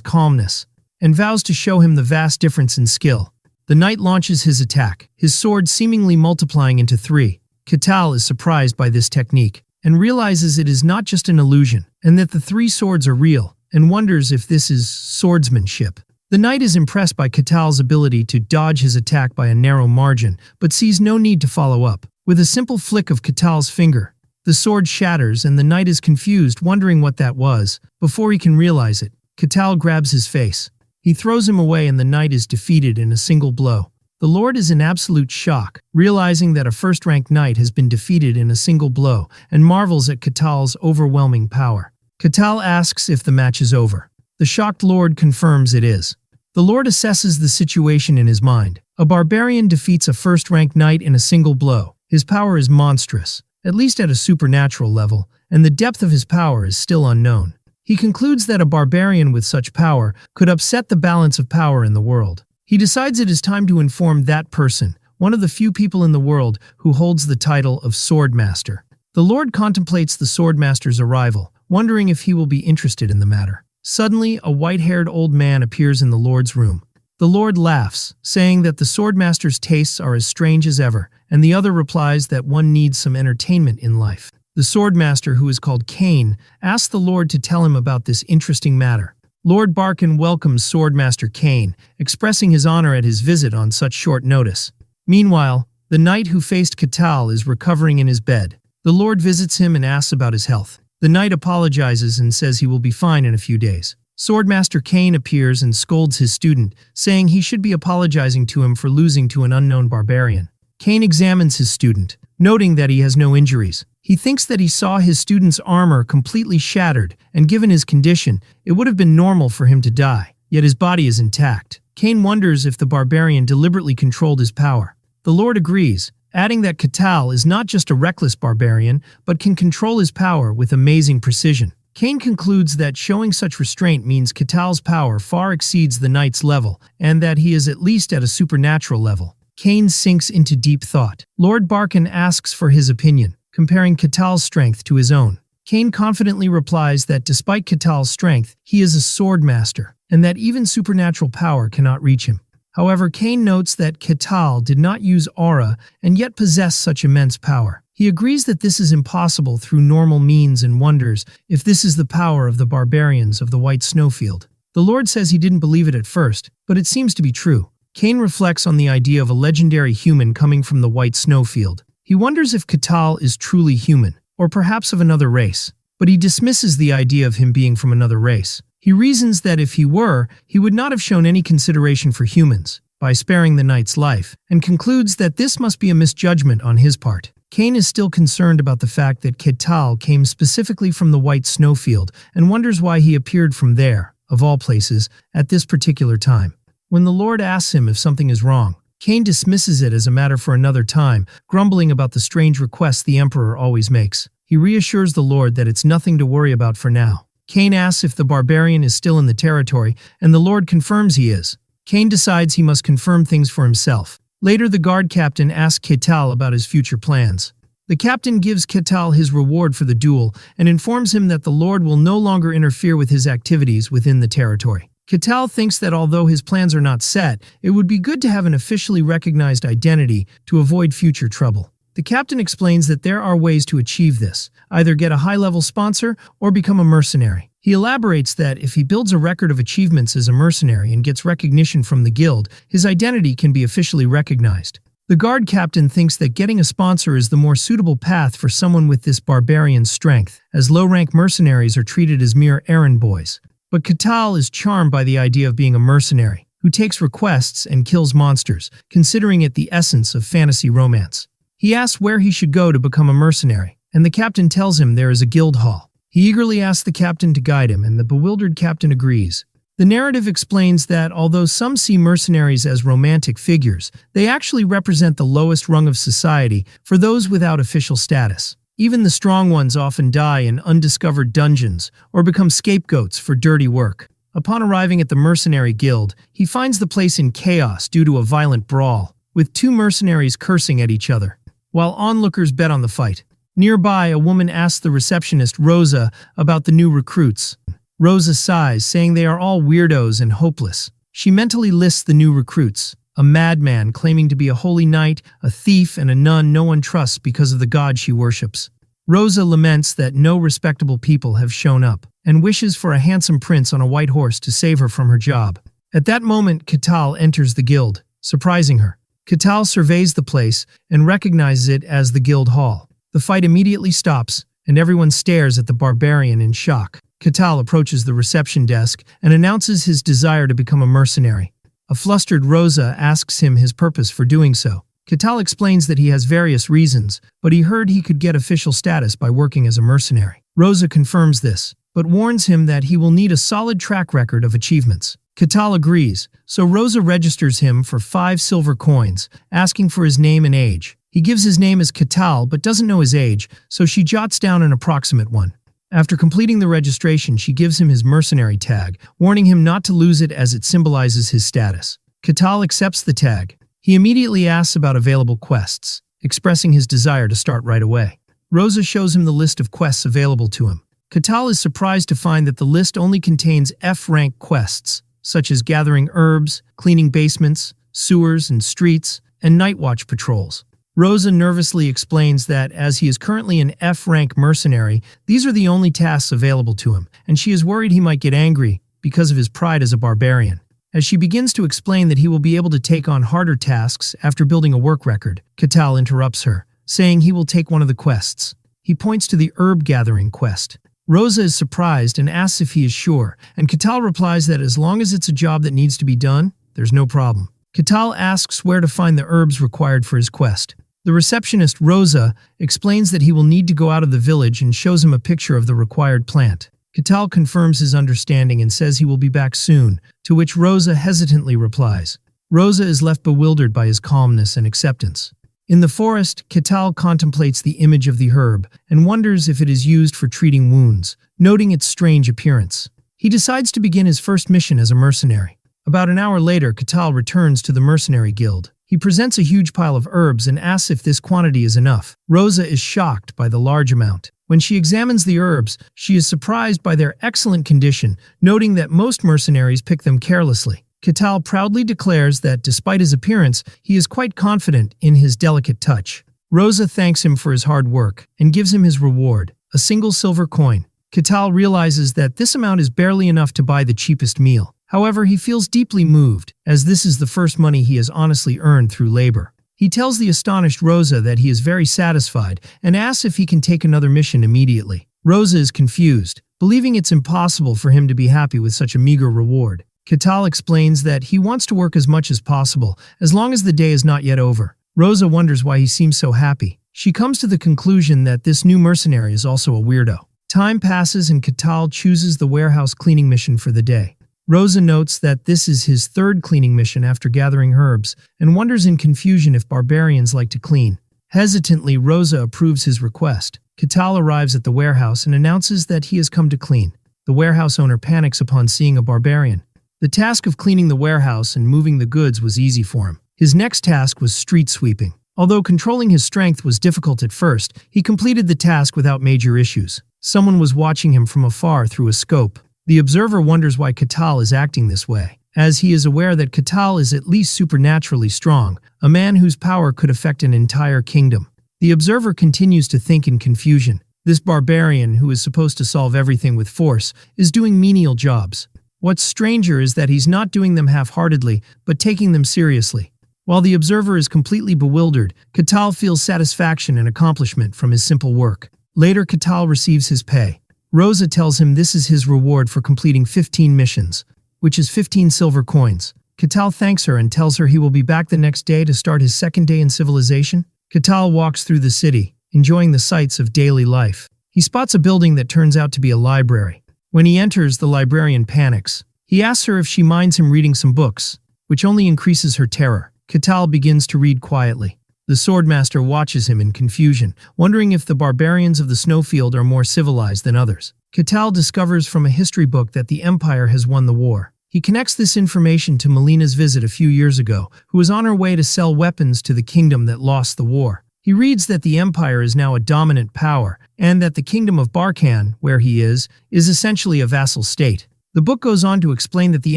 calmness and vows to show him the vast difference in skill. The knight launches his attack, his sword seemingly multiplying into 3. Katal is surprised by this technique and realizes it is not just an illusion and that the 3 swords are real, and wonders if this is swordsmanship. The knight is impressed by Katal's ability to dodge his attack by a narrow margin, but sees no need to follow up. With a simple flick of Katal's finger, the sword shatters and the knight is confused, wondering what that was. Before he can realize it, Katal grabs his face. He throws him away and the knight is defeated in a single blow. The Lord is in absolute shock, realizing that a first-ranked knight has been defeated in a single blow, and marvels at Katal's overwhelming power. Katal asks if the match is over. The shocked Lord confirms it is. The Lord assesses the situation in his mind. A barbarian defeats a first-ranked knight in a single blow. His power is monstrous, at least at a supernatural level, and the depth of his power is still unknown. He concludes that a barbarian with such power could upset the balance of power in the world. He decides it is time to inform that person, one of the few people in the world who holds the title of Swordmaster. The Lord contemplates the Swordmaster's arrival, wondering if he will be interested in the matter. Suddenly, a white-haired old man appears in the Lord's room. The Lord laughs, saying that the Swordmaster's tastes are as strange as ever, and the other replies that one needs some entertainment in life. The Swordmaster, who is called Cain, asks the Lord to tell him about this interesting matter. Lord Barkin welcomes Swordmaster Cain, expressing his honor at his visit on such short notice. Meanwhile, the knight who faced Katal is recovering in his bed. The Lord visits him and asks about his health. The knight apologizes and says he will be fine in a few days. Swordmaster Cain appears and scolds his student, saying he should be apologizing to him for losing to an unknown barbarian. Cain examines his student, noting that he has no injuries. He thinks that he saw his student's armor completely shattered, and given his condition, it would have been normal for him to die, yet his body is intact. Cain wonders if the barbarian deliberately controlled his power. The Lord agrees, adding that Katal is not just a reckless barbarian, but can control his power with amazing precision. Cain concludes that showing such restraint means Katal's power far exceeds the knight's level, and that he is at least at a supernatural level. Cain sinks into deep thought. Lord Barkin asks for his opinion, comparing Katal's strength to his own. Cain confidently replies that despite Katal's strength, he is a swordmaster, and that even supernatural power cannot reach him. However, Cain notes that Katal did not use aura and yet possessed such immense power. He agrees that this is impossible through normal means and wonders if this is the power of the barbarians of the White Snowfield. The Lord says he didn't believe it at first, but it seems to be true. Cain reflects on the idea of a legendary human coming from the White Snowfield. He wonders if Katal is truly human, or perhaps of another race, but he dismisses the idea of him being from another race. He reasons that if he were, he would not have shown any consideration for humans by sparing the knight's life, and concludes that this must be a misjudgment on his part. Cain is still concerned about the fact that Katal came specifically from the White Snowfield and wonders why he appeared from there, of all places, at this particular time. When the Lord asks him if something is wrong, Cain dismisses it as a matter for another time, grumbling about the strange requests the Emperor always makes. He reassures the Lord that it's nothing to worry about for now. Cain asks if the barbarian is still in the territory, and the Lord confirms he is. Cain decides he must confirm things for himself. Later, the guard captain asks Katal about his future plans. The captain gives Katal his reward for the duel and informs him that the Lord will no longer interfere with his activities within the territory. Katal thinks that although his plans are not set, it would be good to have an officially recognized identity to avoid future trouble. The captain explains that there are ways to achieve this, either get a high-level sponsor or become a mercenary. He elaborates that if he builds a record of achievements as a mercenary and gets recognition from the guild, his identity can be officially recognized. The guard captain thinks that getting a sponsor is the more suitable path for someone with this barbarian strength, as low-rank mercenaries are treated as mere errand boys. But Katal is charmed by the idea of being a mercenary, who takes requests and kills monsters, considering it the essence of fantasy romance. He asks where he should go to become a mercenary, and the captain tells him there is a guild hall. He eagerly asks the captain to guide him, and the bewildered captain agrees. The narrative explains that although some see mercenaries as romantic figures, they actually represent the lowest rung of society for those without official status. Even the strong ones often die in undiscovered dungeons or become scapegoats for dirty work. Upon arriving at the mercenary guild, he finds the place in chaos due to a violent brawl, with two mercenaries cursing at each other, while onlookers bet on the fight. Nearby, a woman asks the receptionist, Rosa, about the new recruits. Rosa sighs, saying they are all weirdos and hopeless. She mentally lists the new recruits: a madman claiming to be a holy knight, a thief, and a nun no one trusts because of the god she worships. Rosa laments that no respectable people have shown up, and wishes for a handsome prince on a white horse to save her from her job. At that moment, Catal enters the guild, surprising her. Catal surveys the place and recognizes it as the guild hall. The fight immediately stops, and everyone stares at the barbarian in shock. Catal approaches the reception desk and announces his desire to become a mercenary. A flustered Rosa asks him his purpose for doing so. Catal explains that he has various reasons, but he heard he could get official status by working as a mercenary. Rosa confirms this, but warns him that he will need a solid track record of achievements. Catal agrees, so Rosa registers him for 5 silver coins, asking for his name and age. He gives his name as Catal but doesn't know his age, so she jots down an approximate one. After completing the registration, she gives him his mercenary tag, warning him not to lose it as it symbolizes his status. Catal accepts the tag. He immediately asks about available quests, expressing his desire to start right away. Rosa shows him the list of quests available to him. Catal is surprised to find that the list only contains F-rank quests, such as gathering herbs, cleaning basements, sewers and streets, and night watch patrols. Rosa nervously explains that as he is currently an F-rank mercenary, these are the only tasks available to him, and she is worried he might get angry because of his pride as a barbarian. As she begins to explain that he will be able to take on harder tasks after building a work record, Catal interrupts her, saying he will take one of the quests. He points to the herb gathering quest. Rosa is surprised and asks if he is sure, and Catal replies that as long as it's a job that needs to be done, there's no problem. Catal asks where to find the herbs required for his quest. The receptionist, Rosa, explains that he will need to go out of the village and shows him a picture of the required plant. Catal confirms his understanding and says he will be back soon, to which Rosa hesitantly replies. Rosa is left bewildered by his calmness and acceptance. In the forest, Catal contemplates the image of the herb and wonders if it is used for treating wounds, noting its strange appearance. He decides to begin his first mission as a mercenary. About an hour later, Catal returns to the mercenary guild. He presents a huge pile of herbs and asks if this quantity is enough. Rosa is shocked by the large amount. When she examines the herbs, she is surprised by their excellent condition, noting that most mercenaries pick them carelessly. Catal proudly declares that despite his appearance, he is quite confident in his delicate touch. Rosa thanks him for his hard work and gives him his reward, a single silver coin. Catal realizes that this amount is barely enough to buy the cheapest meal. However, he feels deeply moved, as this is the first money he has honestly earned through labor. He tells the astonished Rosa that he is very satisfied and asks if he can take another mission immediately. Rosa is confused, believing it's impossible for him to be happy with such a meager reward. Catal explains that he wants to work as much as possible, as long as the day is not yet over. Rosa wonders why he seems so happy. She comes to the conclusion that this new mercenary is also a weirdo. Time passes and Catal chooses the warehouse cleaning mission for the day. Rosa notes that this is his 3rd cleaning mission after gathering herbs, and wonders in confusion if barbarians like to clean. Hesitantly, Rosa approves his request. Catal arrives at the warehouse and announces that he has come to clean. The warehouse owner panics upon seeing a barbarian. The task of cleaning the warehouse and moving the goods was easy for him. His next task was street sweeping. Although controlling his strength was difficult at first, he completed the task without major issues. Someone was watching him from afar through a scope. The observer wonders why Catal is acting this way, as he is aware that Catal is at least supernaturally strong, a man whose power could affect an entire kingdom. The observer continues to think in confusion. This barbarian, who is supposed to solve everything with force, is doing menial jobs. What's stranger is that he's not doing them half-heartedly, but taking them seriously. While the observer is completely bewildered, Catal feels satisfaction and accomplishment from his simple work. Later, Catal receives his pay. Rosa tells him this is his reward for completing 15 missions, which is 15 silver coins. Catal thanks her and tells her he will be back the next day to start his 2nd day in civilization. Catal walks through the city, enjoying the sights of daily life. He spots a building that turns out to be a library. When he enters, the librarian panics. He asks her if she minds him reading some books, which only increases her terror. Catal begins to read quietly. The swordmaster watches him in confusion, wondering if the barbarians of the snowfield are more civilized than others. Catal discovers from a history book that the Empire has won the war. He connects this information to Melina's visit a few years ago, who was on her way to sell weapons to the kingdom that lost the war. He reads that the Empire is now a dominant power, and that the kingdom of Barkan, where he is essentially a vassal state. The book goes on to explain that the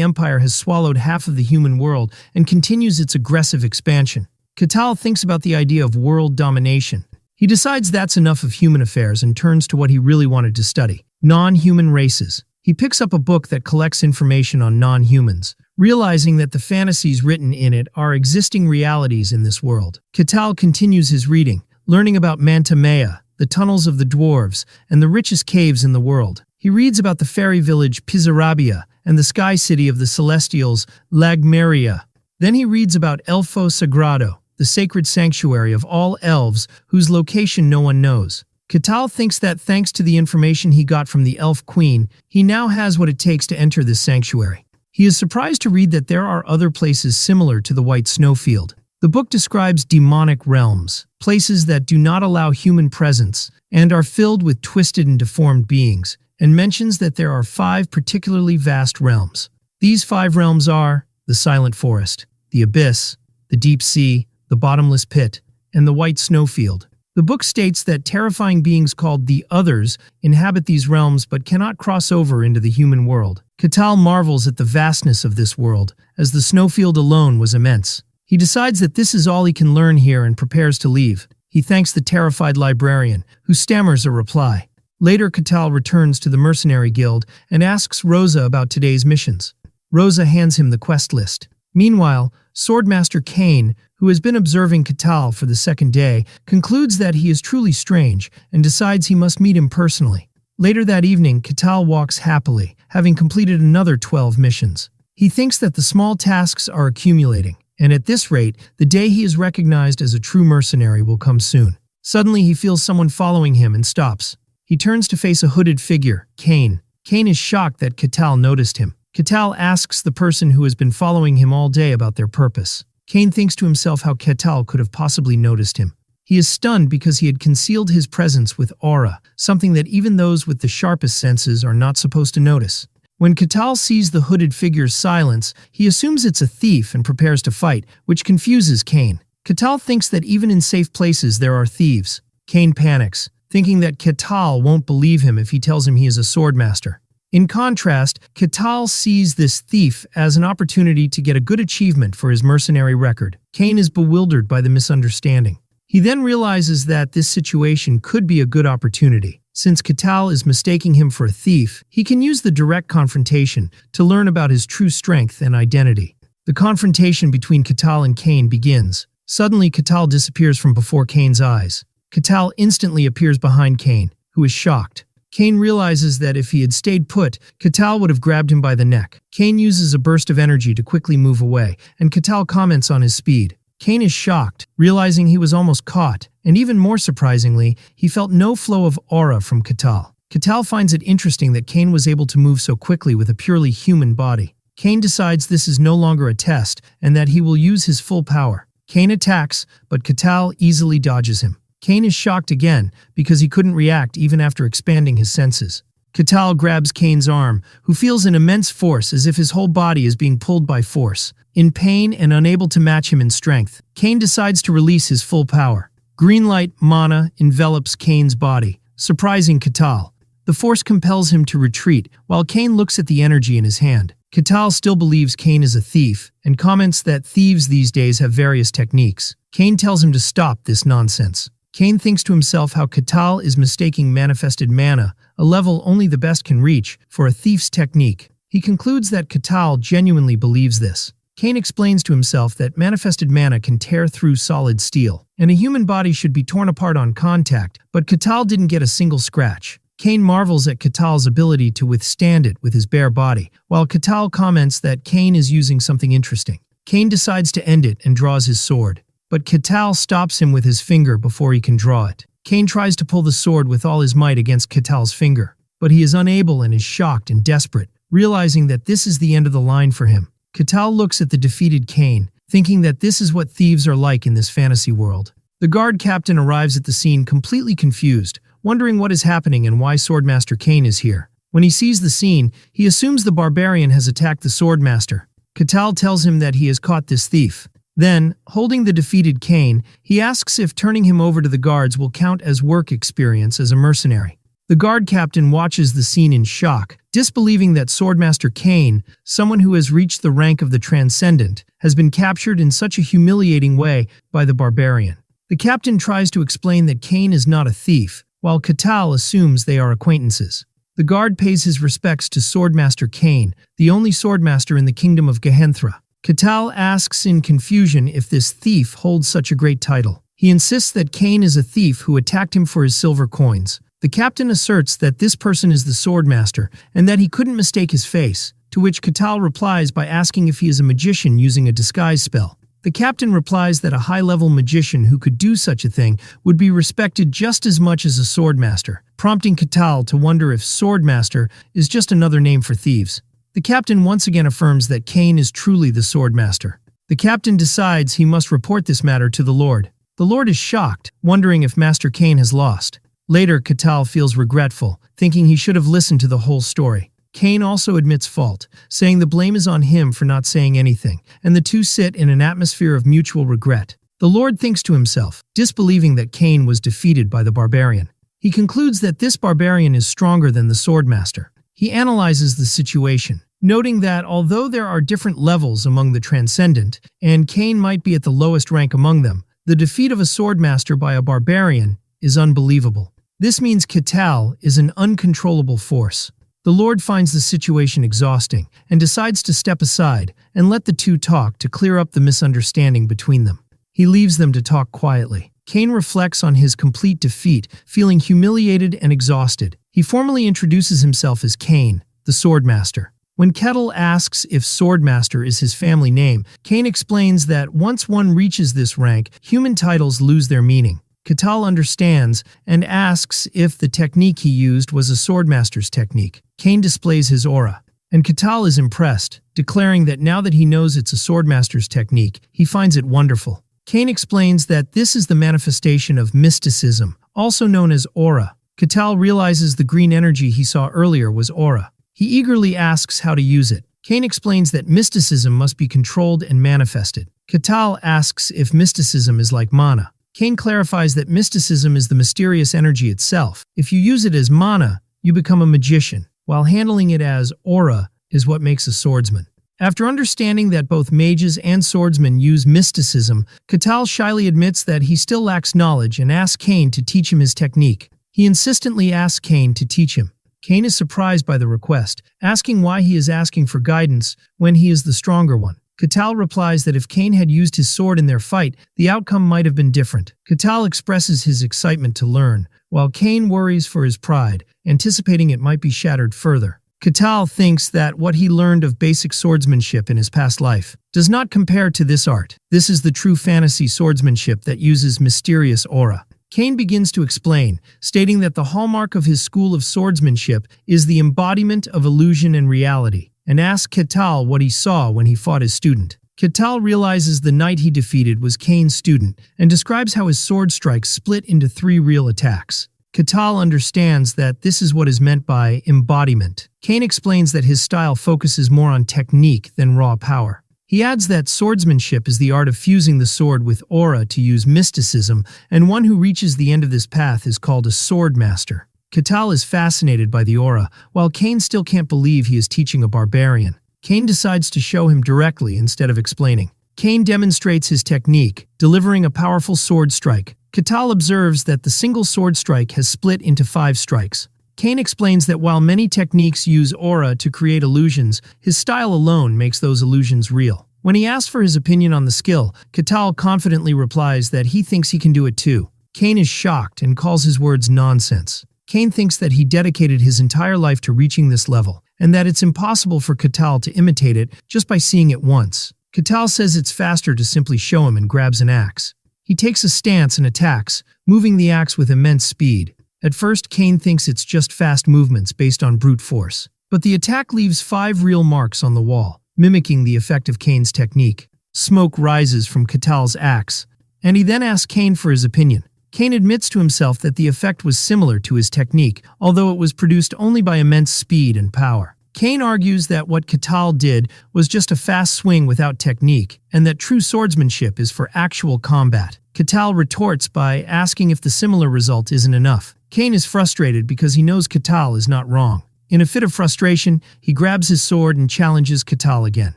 Empire has swallowed half of the human world and continues its aggressive expansion. Catal thinks about the idea of world domination. He decides that's enough of human affairs and turns to what he really wanted to study: non-human races. He picks up a book that collects information on non-humans, realizing that the fantasies written in it are existing realities in this world. Catal continues his reading, learning about MANHWA, the tunnels of the dwarves, and the richest caves in the world. He reads about the fairy village Pizarabia and the sky city of the Celestials, Lagmeria. Then he reads about Elfo Sagrado, the sacred sanctuary of all elves whose location no one knows. Catal thinks that thanks to the information he got from the elf queen, he now has what it takes to enter this sanctuary. He is surprised to read that there are other places similar to the White Snowfield. The book describes demonic realms, places that do not allow human presence and are filled with twisted and deformed beings, and mentions that there are 5 particularly vast realms. These 5 realms are the Silent Forest, the Abyss, the Deep Sea, the Bottomless Pit, and the White Snowfield. The book states that terrifying beings called the Others inhabit these realms but cannot cross over into the human world. Catal marvels at the vastness of this world, as the snowfield alone was immense. He decides that this is all he can learn here and prepares to leave. He thanks the terrified librarian, who stammers a reply. Later, Catal returns to the Mercenary Guild and asks Rosa about today's missions. Rosa hands him the quest list. Meanwhile, Swordmaster Kane, who has been observing Catal for the second day, concludes that he is truly strange and decides he must meet him personally. Later that evening, Catal walks happily, having completed another 12 missions. He thinks that the small tasks are accumulating, and at this rate, the day he is recognized as a true mercenary will come soon. Suddenly, he feels someone following him and stops. He turns to face a hooded figure, Kane. Kane is shocked that Catal noticed him. Catal asks the person who has been following him all day about their purpose. Kane thinks to himself how Catal could have possibly noticed him. He is stunned because he had concealed his presence with aura, something that even those with the sharpest senses are not supposed to notice. When Catal sees the hooded figure's silence, he assumes it's a thief and prepares to fight, which confuses Kane. Catal thinks that even in safe places there are thieves. Kane panics, thinking that Catal won't believe him if he tells him he is a swordmaster. In contrast, Catal sees this thief as an opportunity to get a good achievement for his mercenary record. Kane is bewildered by the misunderstanding. He then realizes that this situation could be a good opportunity. Since Catal is mistaking him for a thief, he can use the direct confrontation to learn about his true strength and identity. The confrontation between Catal and Kane begins. Suddenly, Catal disappears from before Kane's eyes. Catal instantly appears behind Kane, who is shocked. Kane realizes that if he had stayed put, Catal would have grabbed him by the neck. Kane uses a burst of energy to quickly move away, and Catal comments on his speed. Kane is shocked, realizing he was almost caught, and even more surprisingly, he felt no flow of aura from Catal. Catal finds it interesting that Kane was able to move so quickly with a purely human body. Kane decides this is no longer a test, and that he will use his full power. Kane attacks, but Catal easily dodges him. Kane is shocked again because he couldn't react even after expanding his senses. Catal grabs Kane's arm, who feels an immense force as if his whole body is being pulled by force. In pain and unable to match him in strength, Kane decides to release his full power. Green light mana envelops Kane's body, surprising Catal. The force compels him to retreat, while Kane looks at the energy in his hand. Catal still believes Kane is a thief, and comments that thieves these days have various techniques. Kane tells him to stop this nonsense. Kane thinks to himself how Catal is mistaking manifested mana, a level only the best can reach, for a thief's technique. He concludes that Catal genuinely believes this. Kane explains to himself that manifested mana can tear through solid steel, and a human body should be torn apart on contact, but Catal didn't get a single scratch. Kane marvels at Catal's ability to withstand it with his bare body, while Catal comments that Kane is using something interesting. Kane decides to end it and draws his sword, but Catal stops him with his finger before he can draw it. Cain tries to pull the sword with all his might against Ketal's finger, but he is unable and is shocked and desperate, realizing that this is the end of the line for him. Ketal looks at the defeated Cain, thinking that this is what thieves are like in this fantasy world. The guard captain arrives at the scene completely confused, wondering what is happening and why Swordmaster Cain is here. When he sees the scene, he assumes the barbarian has attacked the Swordmaster. Ketal tells him that he has caught this thief. Then, holding the defeated Cain, he asks if turning him over to the guards will count as work experience as a mercenary. The guard captain watches the scene in shock, disbelieving that Swordmaster Cain, someone who has reached the rank of the Transcendent, has been captured in such a humiliating way by the barbarian. The captain tries to explain that Cain is not a thief, while Ketal assumes they are acquaintances. The guard pays his respects to Swordmaster Cain, the only swordmaster in the kingdom of Gehenthra. Ketal asks in confusion if this thief holds such a great title. He insists that Cain is a thief who attacked him for his silver coins. The captain asserts that this person is the swordmaster and that he couldn't mistake his face, to which Ketal replies by asking if he is a magician using a disguise spell. The captain replies that a high-level magician who could do such a thing would be respected just as much as a swordmaster, prompting Ketal to wonder if swordmaster is just another name for thieves. The captain once again affirms that Cain is truly the swordmaster. The captain decides he must report this matter to the Lord. The Lord is shocked, wondering if Master Cain has lost. Later, Ketal feels regretful, thinking he should have listened to the whole story. Cain also admits fault, saying the blame is on him for not saying anything, and the two sit in an atmosphere of mutual regret. The Lord thinks to himself, disbelieving that Cain was defeated by the barbarian. He concludes that this barbarian is stronger than the swordmaster. He analyzes the situation, noting that although there are different levels among the Transcendent, and Cain might be at the lowest rank among them, the defeat of a swordmaster by a barbarian is unbelievable. This means Ketal is an uncontrollable force. The Lord finds the situation exhausting and decides to step aside and let the two talk to clear up the misunderstanding between them. He leaves them to talk quietly. Cain reflects on his complete defeat, feeling humiliated and exhausted. He formally introduces himself as Cain, the Swordmaster. When Ketal asks if Swordmaster is his family name, Cain explains that once one reaches this rank, human titles lose their meaning. Ketal understands and asks if the technique he used was a Swordmaster's technique. Cain displays his aura, and Ketal is impressed, declaring that now that he knows it's a Swordmaster's technique, he finds it wonderful. Cain explains that this is the manifestation of mysticism, also known as aura. Ketal realizes the green energy he saw earlier was aura. He eagerly asks how to use it. Cain explains that mysticism must be controlled and manifested. Ketal asks if mysticism is like mana. Cain clarifies that mysticism is the mysterious energy itself. If you use it as mana, you become a magician, while handling it as aura is what makes a swordsman. After understanding that both mages and swordsmen use mysticism, Ketal shyly admits that he still lacks knowledge and asks Cain to teach him his technique. He insistently asks Cain to teach him. Cain is surprised by the request, asking why he is asking for guidance when he is the stronger one. Ketal replies that if Cain had used his sword in their fight, the outcome might have been different. Ketal expresses his excitement to learn, while Cain worries for his pride, anticipating it might be shattered further. Ketal thinks that what he learned of basic swordsmanship in his past life does not compare to this art. This is the true fantasy swordsmanship that uses mysterious aura. Cain begins to explain, stating that the hallmark of his school of swordsmanship is the embodiment of illusion and reality, and asks Ketal what he saw when he fought his student. Ketal realizes the knight he defeated was Cain's student and describes how his sword strikes split into 3 real attacks. Ketal understands that this is what is meant by embodiment. Cain explains that his style focuses more on technique than raw power. He adds that swordsmanship is the art of fusing the sword with aura to use mysticism, and one who reaches the end of this path is called a sword master. Ketal is fascinated by the aura, while Cain still can't believe he is teaching a barbarian. Cain decides to show him directly instead of explaining. Cain demonstrates his technique, delivering a powerful sword strike. Ketal observes that the single sword strike has split into 5 strikes. Cain explains that while many techniques use aura to create illusions, his style alone makes those illusions real. When he asks for his opinion on the skill, Ketal confidently replies that he thinks he can do it too. Cain is shocked and calls his words nonsense. Cain thinks that he dedicated his entire life to reaching this level, and that it's impossible for Ketal to imitate it just by seeing it once. Ketal says it's faster to simply show him and grabs an axe. He takes a stance and attacks, moving the axe with immense speed. At first, Cain thinks it's just fast movements based on brute force. But the attack leaves 5 real marks on the wall, mimicking the effect of Cain's technique. Smoke rises from Katal's axe, and he then asks Cain for his opinion. Cain admits to himself that the effect was similar to his technique, although it was produced only by immense speed and power. Cain argues that what Katal did was just a fast swing without technique, and that true swordsmanship is for actual combat. Katal retorts by asking if the similar result isn't enough. Cain is frustrated because he knows Katal is not wrong. In a fit of frustration, he grabs his sword and challenges Katal again.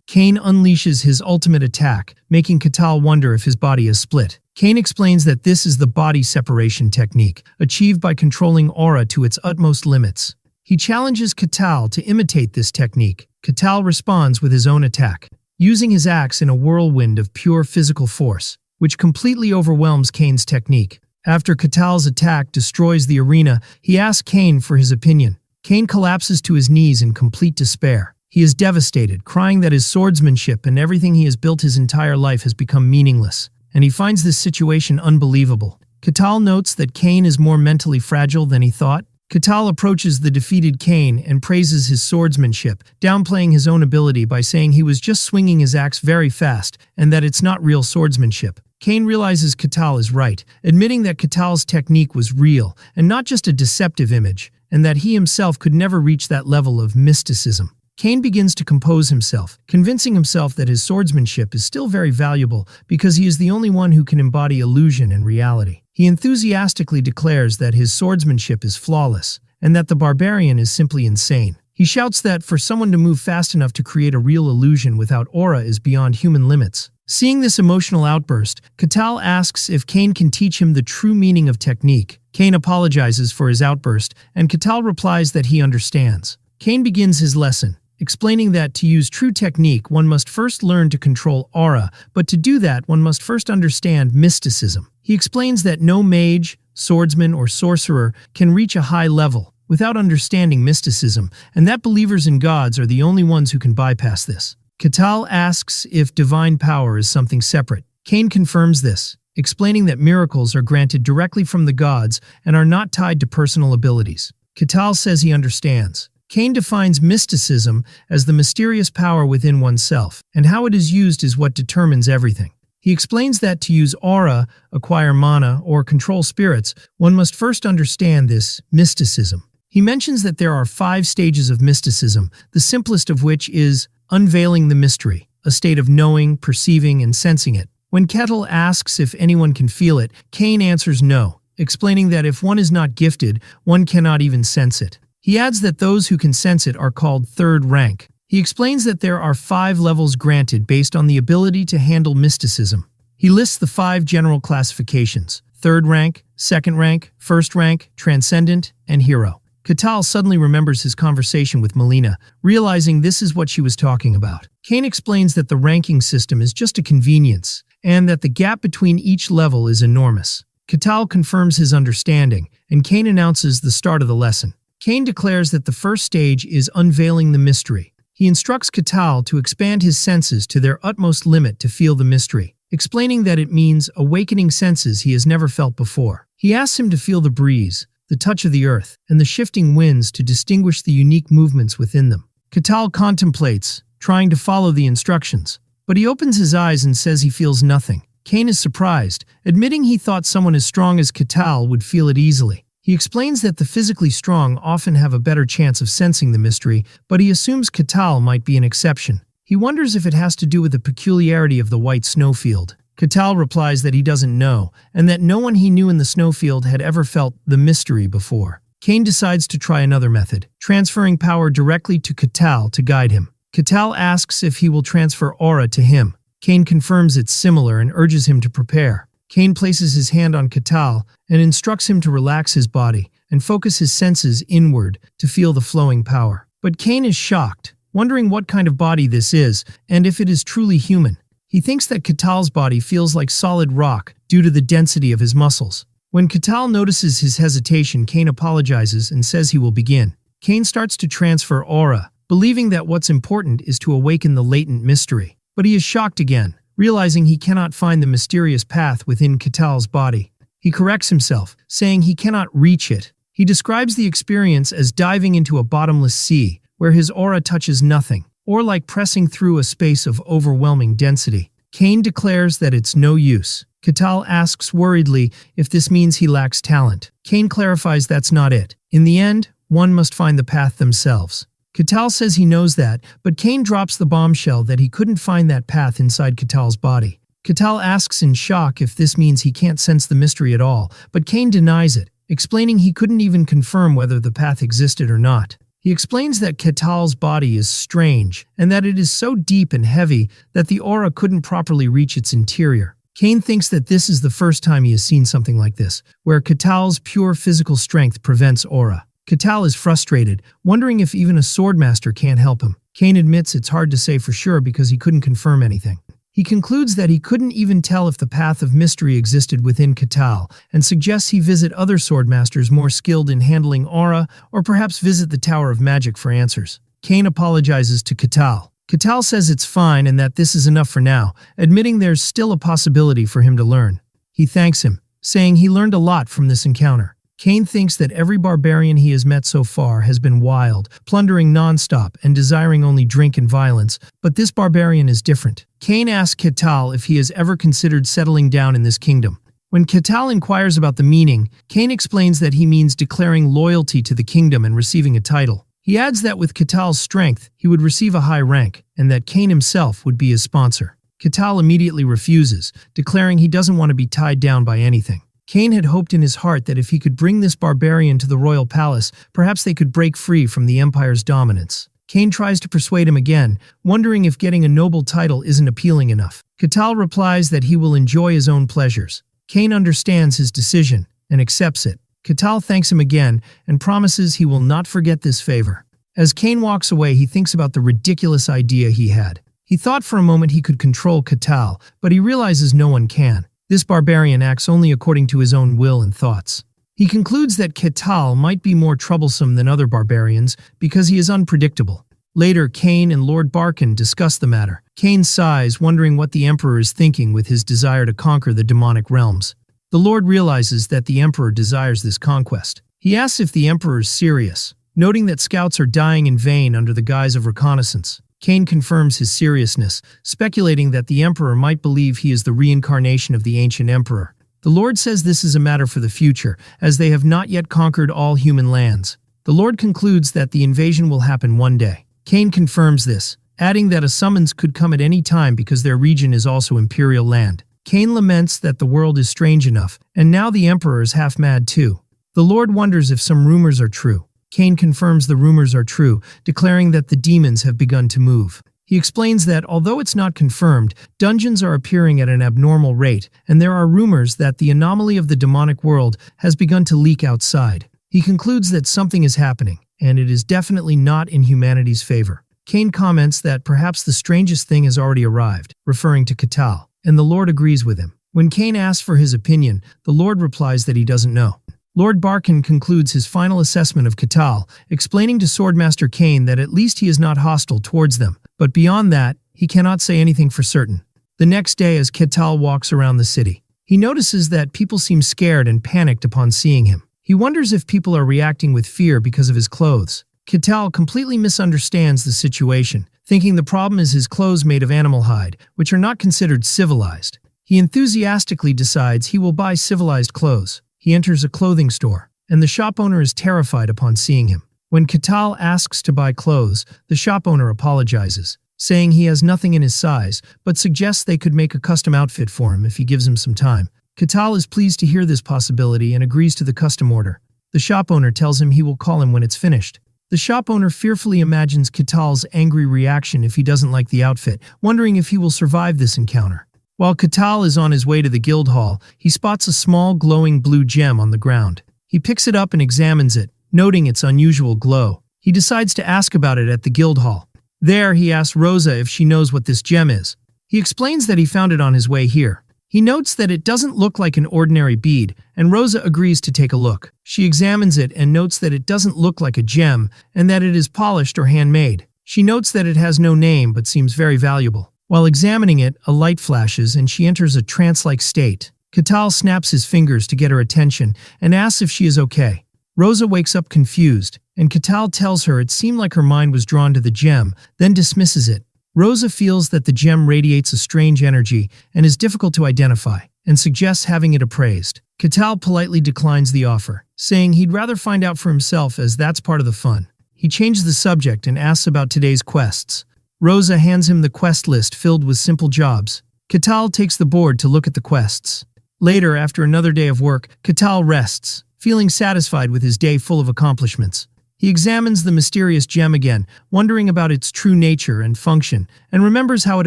Cain unleashes his ultimate attack, making Katal wonder if his body is split. Cain explains that this is the body separation technique, achieved by controlling aura to its utmost limits. He challenges Katal to imitate this technique. Katal responds with his own attack, using his axe in a whirlwind of pure physical force, which completely overwhelms Cain's technique. After Katal's attack destroys the arena, he asks Cain for his opinion. Cain collapses to his knees in complete despair. He is devastated, crying that his swordsmanship and everything he has built his entire life has become meaningless, and he finds this situation unbelievable. Katal notes that Cain is more mentally fragile than he thought. Katal approaches the defeated Cain and praises his swordsmanship, downplaying his own ability by saying he was just swinging his axe very fast and that it's not real swordsmanship. Cain realizes Katal is right, admitting that Katal's technique was real and not just a deceptive image, and that he himself could never reach that level of mysticism. Cain begins to compose himself, convincing himself that his swordsmanship is still very valuable because he is the only one who can embody illusion and reality. He enthusiastically declares that his swordsmanship is flawless, and that the barbarian is simply insane. He shouts that for someone to move fast enough to create a real illusion without aura is beyond human limits. Seeing this emotional outburst, Katal asks if Cain can teach him the true meaning of technique. Cain apologizes for his outburst, and Katal replies that he understands. Cain begins his lesson, explaining that to use true technique one must first learn to control aura, but to do that one must first understand mysticism. He explains that no mage, swordsman, or sorcerer can reach a high level without understanding mysticism, and that believers in gods are the only ones who can bypass this. Katal asks if divine power is something separate. Cain confirms this, explaining that miracles are granted directly from the gods and are not tied to personal abilities. Katal says he understands. Cain defines mysticism as the mysterious power within oneself, and how it is used is what determines everything. He explains that to use aura, acquire mana, or control spirits, one must first understand this mysticism. He mentions that there are 5 stages of mysticism, the simplest of which is unveiling the mystery, a state of knowing, perceiving, and sensing it. When Katal asks if anyone can feel it, Cain answers no, explaining that if one is not gifted, one cannot even sense it. He adds that those who can sense it are called third rank. He explains that there are 5 levels granted based on the ability to handle mysticism. He lists the 5 general classifications: third rank, second rank, first rank, transcendent, and hero. Katal suddenly remembers his conversation with Melina, realizing this is what she was talking about. Cain explains that the ranking system is just a convenience, and that the gap between each level is enormous. Katal confirms his understanding, and Cain announces the start of the lesson. Cain declares that the first stage is unveiling the mystery. He instructs Katal to expand his senses to their utmost limit to feel the mystery, explaining that it means awakening senses he has never felt before. He asks him to feel the breeze, the touch of the earth, and the shifting winds to distinguish the unique movements within them. Katal contemplates, trying to follow the instructions, but he opens his eyes and says he feels nothing. Cain is surprised, admitting he thought someone as strong as Katal would feel it easily. He explains that the physically strong often have a better chance of sensing the mystery, but he assumes Katal might be an exception. He wonders if it has to do with the peculiarity of the white snowfield. Katal replies that he doesn't know, and that no one he knew in the snowfield had ever felt the mystery before. Cain decides to try another method, transferring power directly to Katal to guide him. Katal asks if he will transfer aura to him. Cain confirms it's similar and urges him to prepare. Cain places his hand on Katal and instructs him to relax his body and focus his senses inward to feel the flowing power. But Cain is shocked, wondering what kind of body this is and if it is truly human. He thinks that Katal's body feels like solid rock due to the density of his muscles. When Katal notices his hesitation, Cain apologizes and says he will begin. Cain starts to transfer aura, believing that what's important is to awaken the latent mystery. But he is shocked again realizing he cannot find the mysterious path within Ketal's body. He corrects himself, saying he cannot reach it. He describes the experience as diving into a bottomless sea, where his aura touches nothing, or like pressing through a space of overwhelming density. Cain declares that it's no use. Ketal asks worriedly if this means he lacks talent. Cain clarifies that's not it. In the end, one must find the path themselves. Ketal says he knows that, but Cain drops the bombshell that he couldn't find that path inside Ketal's body. Ketal asks in shock if this means he can't sense the mystery at all, but Cain denies it, explaining he couldn't even confirm whether the path existed or not. He explains that Ketal's body is strange, and that it is so deep and heavy that the aura couldn't properly reach its interior. Cain thinks that this is the first time he has seen something like this, where Ketal's pure physical strength prevents aura. Ketal is frustrated, wondering if even a swordmaster can't help him. Cain admits it's hard to say for sure because he couldn't confirm anything. He concludes that he couldn't even tell if the path of mystery existed within Ketal, and suggests he visit other swordmasters more skilled in handling aura, or perhaps visit the Tower of Magic for answers. Cain apologizes to Ketal. Ketal says it's fine and that this is enough for now, admitting there's still a possibility for him to learn. He thanks him, saying he learned a lot from this encounter. Cain thinks that every barbarian he has met so far has been wild, plundering non-stop and desiring only drink and violence, but this barbarian is different. Cain asks Ketal if he has ever considered settling down in this kingdom. When Ketal inquires about the meaning, Cain explains that he means declaring loyalty to the kingdom and receiving a title. He adds that with Ketal's strength, he would receive a high rank, and that Cain himself would be his sponsor. Ketal immediately refuses, declaring he doesn't want to be tied down by anything. Cain had hoped in his heart that if he could bring this barbarian to the royal palace, perhaps they could break free from the empire's dominance. Cain tries to persuade him again, wondering if getting a noble title isn't appealing enough. Ketal replies that he will enjoy his own pleasures. Cain understands his decision and accepts it. Ketal thanks him again and promises he will not forget this favor. As Cain walks away, he thinks about the ridiculous idea he had. He thought for a moment he could control Ketal, but he realizes no one can. This barbarian acts only according to his own will and thoughts. He concludes that Ketal might be more troublesome than other barbarians because he is unpredictable. Later, Cain and Lord Barkin discuss the matter. Cain sighs, wondering what the Emperor is thinking with his desire to conquer the demonic realms. The Lord realizes that the Emperor desires this conquest. He asks if the Emperor is serious, noting that scouts are dying in vain under the guise of reconnaissance. Cain confirms his seriousness, speculating that the Emperor might believe he is the reincarnation of the ancient Emperor. The Lord says this is a matter for the future, as they have not yet conquered all human lands. The Lord concludes that the invasion will happen one day. Cain confirms this, adding that a summons could come at any time because their region is also imperial land. Cain laments that the world is strange enough, and now the Emperor is half mad too. The Lord wonders if some rumors are true. Cain confirms the rumors are true, declaring that the demons have begun to move. He explains that, although it's not confirmed, dungeons are appearing at an abnormal rate, and there are rumors that the anomaly of the demonic world has begun to leak outside. He concludes that something is happening, and it is definitely not in humanity's favor. Cain comments that perhaps the strangest thing has already arrived, referring to Ketal, and the Lord agrees with him. When Cain asks for his opinion, the Lord replies that he doesn't know. Lord Barkin concludes his final assessment of Ketal, explaining to Swordmaster Cain that at least he is not hostile towards them, but beyond that, he cannot say anything for certain. The next day, as Ketal walks around the city, he notices that people seem scared and panicked upon seeing him. He wonders if people are reacting with fear because of his clothes. Ketal completely misunderstands the situation, thinking the problem is his clothes made of animal hide, which are not considered civilized. He enthusiastically decides he will buy civilized clothes. He enters a clothing store, and the shop owner is terrified upon seeing him. When Ketal asks to buy clothes, the shop owner apologizes, saying he has nothing in his size, but suggests they could make a custom outfit for him if he gives him some time. Ketal is pleased to hear this possibility and agrees to the custom order. The shop owner tells him he will call him when it's finished. The shop owner fearfully imagines Ketal's angry reaction if he doesn't like the outfit, wondering if he will survive this encounter. While Ketal is on his way to the guild hall, he spots a small glowing blue gem on the ground. He picks it up and examines it, noting its unusual glow. He decides to ask about it at the guild hall. There, he asks Rosa if she knows what this gem is. He explains that he found it on his way here. He notes that it doesn't look like an ordinary bead, and Rosa agrees to take a look. She examines it and notes that it doesn't look like a gem, and that it is polished or handmade. She notes that it has no name but seems very valuable. While examining it, a light flashes and she enters a trance-like state. Katal snaps his fingers to get her attention and asks if she is okay. Rosa wakes up confused, and Katal tells her it seemed like her mind was drawn to the gem, then dismisses it. Rosa feels that the gem radiates a strange energy and is difficult to identify, and suggests having it appraised. Katal politely declines the offer, saying he'd rather find out for himself as that's part of the fun. He changes the subject and asks about today's quests. Rosa hands him the quest list filled with simple jobs. Katal takes the board to look at the quests. Later, after another day of work, Katal rests, feeling satisfied with his day full of accomplishments. He examines the mysterious gem again, wondering about its true nature and function, and remembers how it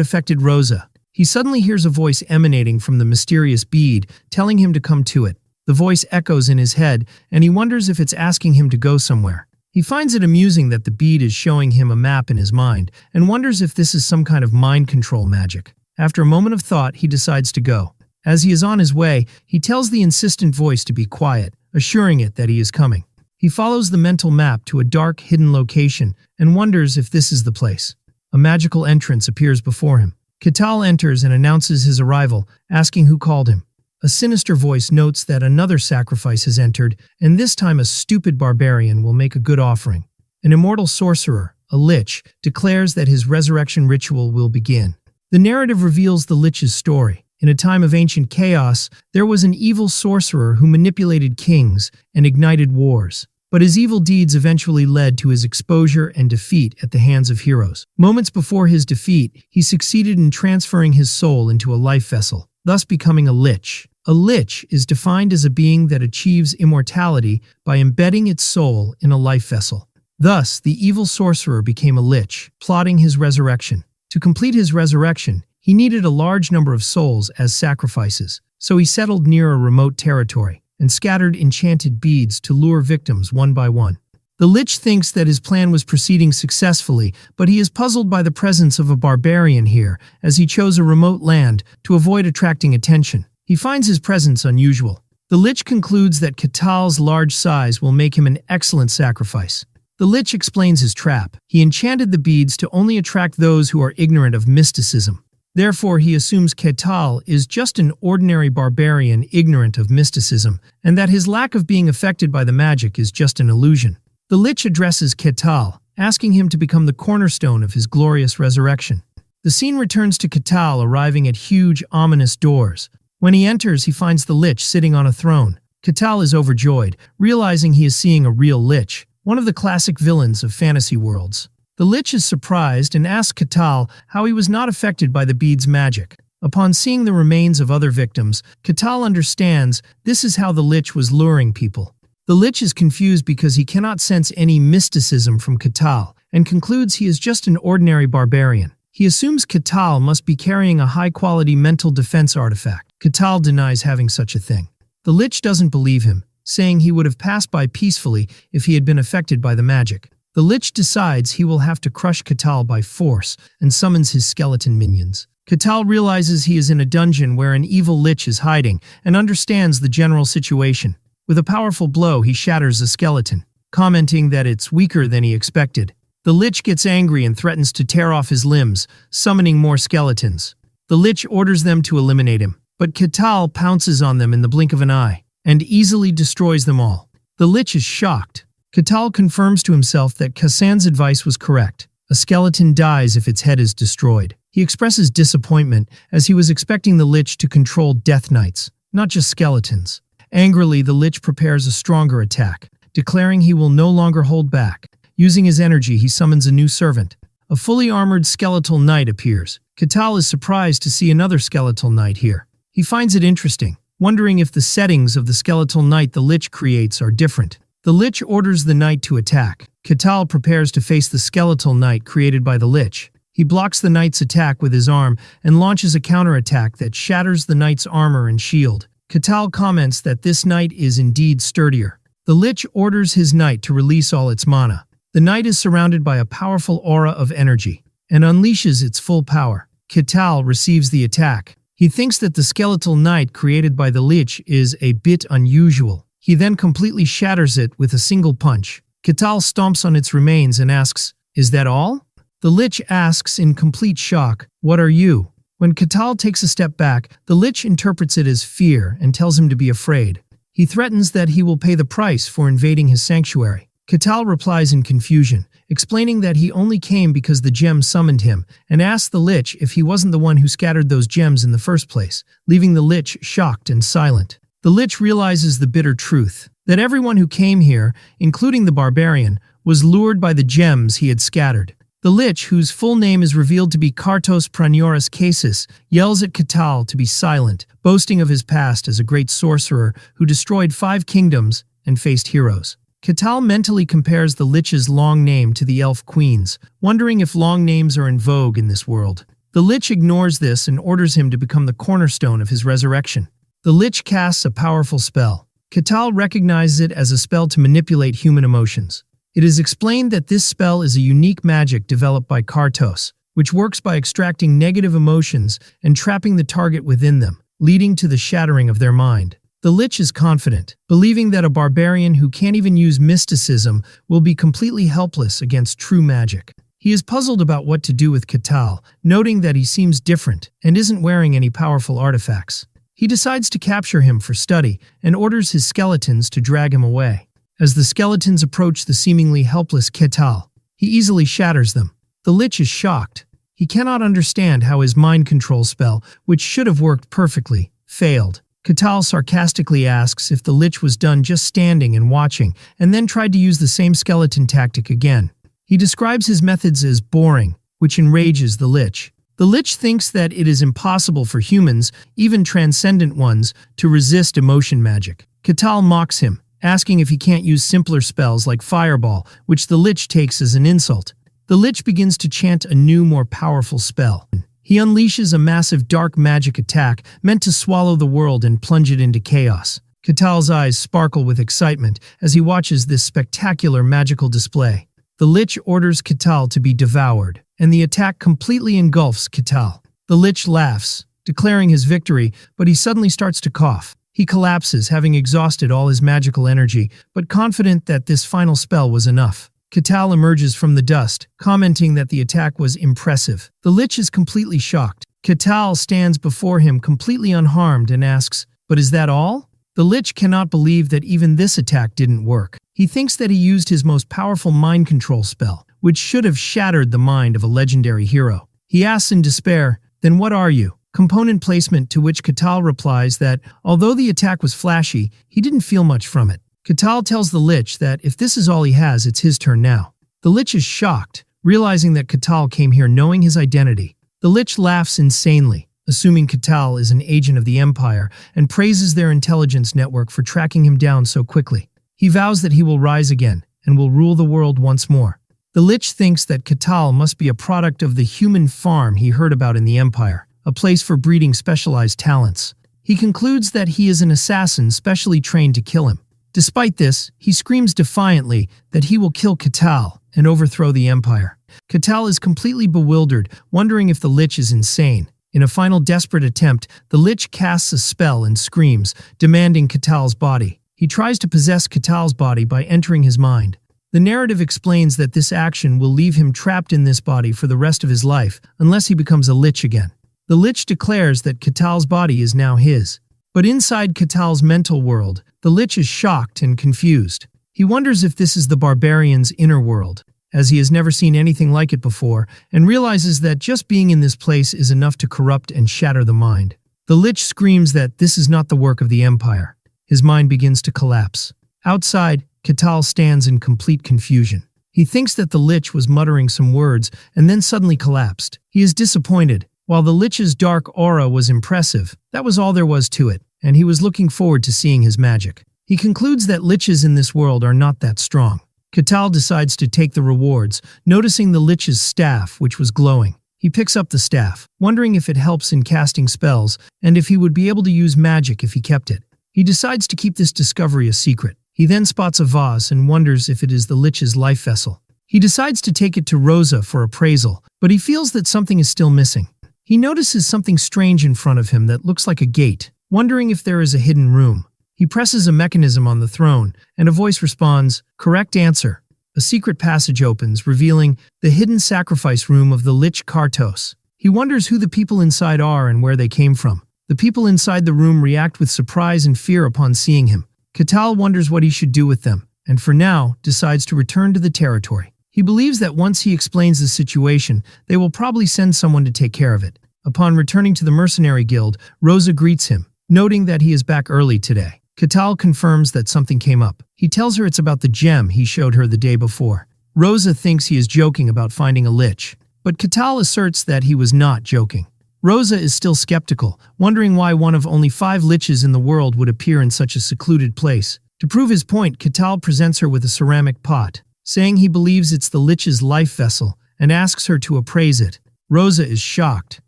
affected Rosa. He suddenly hears a voice emanating from the mysterious bead, telling him to come to it. The voice echoes in his head, and he wonders if it's asking him to go somewhere. He finds it amusing that the bead is showing him a map in his mind, and wonders if this is some kind of mind control magic. After a moment of thought, he decides to go. As he is on his way, he tells the insistent voice to be quiet, assuring it that he is coming. He follows the mental map to a dark, hidden location and wonders if this is the place. A magical entrance appears before him. Katal enters and announces his arrival, asking who called him. A sinister voice notes that another sacrifice has entered, and this time a stupid barbarian will make a good offering. An immortal sorcerer, a lich, declares that his resurrection ritual will begin. The narrative reveals the lich's story. In a time of ancient chaos, there was an evil sorcerer who manipulated kings and ignited wars. But his evil deeds eventually led to his exposure and defeat at the hands of heroes. Moments before his defeat, he succeeded in transferring his soul into a life vessel, thus becoming a lich. A lich is defined as a being that achieves immortality by embedding its soul in a life vessel. Thus, the evil sorcerer became a lich, plotting his resurrection. To complete his resurrection, he needed a large number of souls as sacrifices, so he settled near a remote territory and scattered enchanted beads to lure victims one by one. The lich thinks that his plan was proceeding successfully, but he is puzzled by the presence of a barbarian here, as he chose a remote land to avoid attracting attention. He finds his presence unusual. The lich concludes that Katal's large size will make him an excellent sacrifice. The lich explains his trap. He enchanted the beads to only attract those who are ignorant of mysticism. Therefore, he assumes Katal is just an ordinary barbarian ignorant of mysticism, and that his lack of being affected by the magic is just an illusion. The lich addresses Katal, asking him to become the cornerstone of his glorious resurrection. The scene returns to Katal arriving at huge, ominous doors. When he enters, he finds the lich sitting on a throne. Katal is overjoyed, realizing he is seeing a real lich, one of the classic villains of fantasy worlds. The lich is surprised and asks Katal how he was not affected by the bead's magic. Upon seeing the remains of other victims, Katal understands this is how the lich was luring people. The lich is confused because he cannot sense any mysticism from Katal and concludes he is just an ordinary barbarian. He assumes Katal must be carrying a high-quality mental defense artifact. Katal denies having such a thing. The lich doesn't believe him, saying he would have passed by peacefully if he had been affected by the magic. The lich decides he will have to crush Katal by force and summons his skeleton minions. Katal realizes he is in a dungeon where an evil lich is hiding and understands the general situation. With a powerful blow, he shatters the skeleton, commenting that it's weaker than he expected. The lich gets angry and threatens to tear off his limbs, summoning more skeletons. The lich orders them to eliminate him, but Katal pounces on them in the blink of an eye and easily destroys them all. The lich is shocked. Katal confirms to himself that Kassan's advice was correct. A skeleton dies if its head is destroyed. He expresses disappointment as he was expecting the lich to control death knights, not just skeletons. Angrily, the lich prepares a stronger attack, declaring he will no longer hold back. Using his energy, he summons a new servant. A fully armored skeletal knight appears. Katal is surprised to see another skeletal knight here. He finds it interesting, wondering if the settings of the skeletal knight the lich creates are different. The lich orders the knight to attack. Katal prepares to face the skeletal knight created by the lich. He blocks the knight's attack with his arm and launches a counterattack that shatters the knight's armor and shield. Katal comments that this knight is indeed sturdier. The lich orders his knight to release all its mana. The knight is surrounded by a powerful aura of energy and unleashes its full power. Katal receives the attack. He thinks that the skeletal knight created by the lich is a bit unusual. He then completely shatters it with a single punch. Katal stomps on its remains and asks, "Is that all?" The Lich asks in complete shock, "What are you?" When Katal takes a step back, the Lich interprets it as fear and tells him to be afraid. He threatens that he will pay the price for invading his sanctuary. Katal replies in confusion, explaining that he only came because the gem summoned him, and asks the Lich if he wasn't the one who scattered those gems in the first place, leaving the Lich shocked and silent. The Lich realizes the bitter truth, that everyone who came here, including the barbarian, was lured by the gems he had scattered. The Lich, whose full name is revealed to be Kartos Pranioris Casus, yells at Katal to be silent, boasting of his past as a great sorcerer who destroyed 5 kingdoms and faced heroes. Katal mentally compares the Lich's long name to the elf queens, wondering if long names are in vogue in this world. The Lich ignores this and orders him to become the cornerstone of his resurrection. The Lich casts a powerful spell. Katal recognizes it as a spell to manipulate human emotions. It is explained that this spell is a unique magic developed by Kartos, which works by extracting negative emotions and trapping the target within them, leading to the shattering of their mind. The Lich is confident, believing that a barbarian who can't even use mysticism will be completely helpless against true magic. He is puzzled about what to do with Katal, noting that he seems different and isn't wearing any powerful artifacts. He decides to capture him for study and orders his skeletons to drag him away. As the skeletons approach the seemingly helpless Katal, he easily shatters them. The Lich is shocked. He cannot understand how his mind control spell, which should have worked perfectly, failed. Katal sarcastically asks if the Lich was done just standing and watching, and then tried to use the same skeleton tactic again. He describes his methods as boring, which enrages the Lich. The Lich thinks that it is impossible for humans, even transcendent ones, to resist emotion magic. Katal mocks him, asking if he can't use simpler spells like Fireball, which the Lich takes as an insult. The Lich begins to chant a new, more powerful spell. He unleashes a massive dark magic attack meant to swallow the world and plunge it into chaos. Katal's eyes sparkle with excitement as he watches this spectacular magical display. The Lich orders Katal to be devoured, and the attack completely engulfs Katal. The Lich laughs, declaring his victory, but he suddenly starts to cough. He collapses, having exhausted all his magical energy, but confident that this final spell was enough. Katal emerges from the dust, commenting that the attack was impressive. The Lich is completely shocked. Katal stands before him completely unharmed and asks, "But is that all?" The Lich cannot believe that even this attack didn't work. He thinks that he used his most powerful mind control spell, which should have shattered the mind of a legendary hero. He asks in despair, "Then what are you?" Component placement, to which Katal replies that, although the attack was flashy, he didn't feel much from it. Katal tells the Lich that if this is all he has, it's his turn now. The Lich is shocked, realizing that Katal came here knowing his identity. The Lich laughs insanely, assuming Katal is an agent of the Empire, and praises their intelligence network for tracking him down so quickly. He vows that he will rise again and will rule the world once more. The Lich thinks that Katal must be a product of the human farm he heard about in the Empire, a place for breeding specialized talents. He concludes that he is an assassin specially trained to kill him. Despite this, he screams defiantly that he will kill Katal and overthrow the Empire. Katal is completely bewildered, wondering if the Lich is insane. In a final desperate attempt, the Lich casts a spell and screams, demanding Katal's body. He tries to possess Katal's body by entering his mind. The narrative explains that this action will leave him trapped in this body for the rest of his life, unless he becomes a Lich again. The Lich declares that Katal's body is now his. But inside Katal's mental world, the Lich is shocked and confused. He wonders if this is the barbarian's inner world, as he has never seen anything like it before, and realizes that just being in this place is enough to corrupt and shatter the mind. The Lich screams that this is not the work of the Empire. His mind begins to collapse. Outside, Katal stands in complete confusion. He thinks that the Lich was muttering some words and then suddenly collapsed. He is disappointed. While the Lich's dark aura was impressive, that was all there was to it, and he was looking forward to seeing his magic. He concludes that Liches in this world are not that strong. Katal decides to take the rewards, noticing the Lich's staff, which was glowing. He picks up the staff, wondering if it helps in casting spells, and if he would be able to use magic if he kept it. He decides to keep this discovery a secret. He then spots a vase and wonders if it is the Lich's life vessel. He decides to take it to Rosa for appraisal, but he feels that something is still missing. He notices something strange in front of him that looks like a gate, wondering if there is a hidden room. He presses a mechanism on the throne, and a voice responds, "Correct answer." A secret passage opens, revealing the hidden sacrifice room of the Lich Kartos. He wonders who the people inside are and where they came from. The people inside the room react with surprise and fear upon seeing him. Katal wonders what he should do with them, and for now, decides to return to the territory. He believes that once he explains the situation, they will probably send someone to take care of it. Upon returning to the mercenary guild, Rosa greets him, noting that he is back early today. Katal confirms that something came up. He tells her it's about the gem he showed her the day before. Rosa thinks he is joking about finding a lich, but Katal asserts that he was not joking. Rosa is still skeptical, wondering why one of only 5 liches in the world would appear in such a secluded place. To prove his point, Katal presents her with a ceramic pot, saying he believes it's the lich's life vessel, and asks her to appraise it. Rosa is shocked,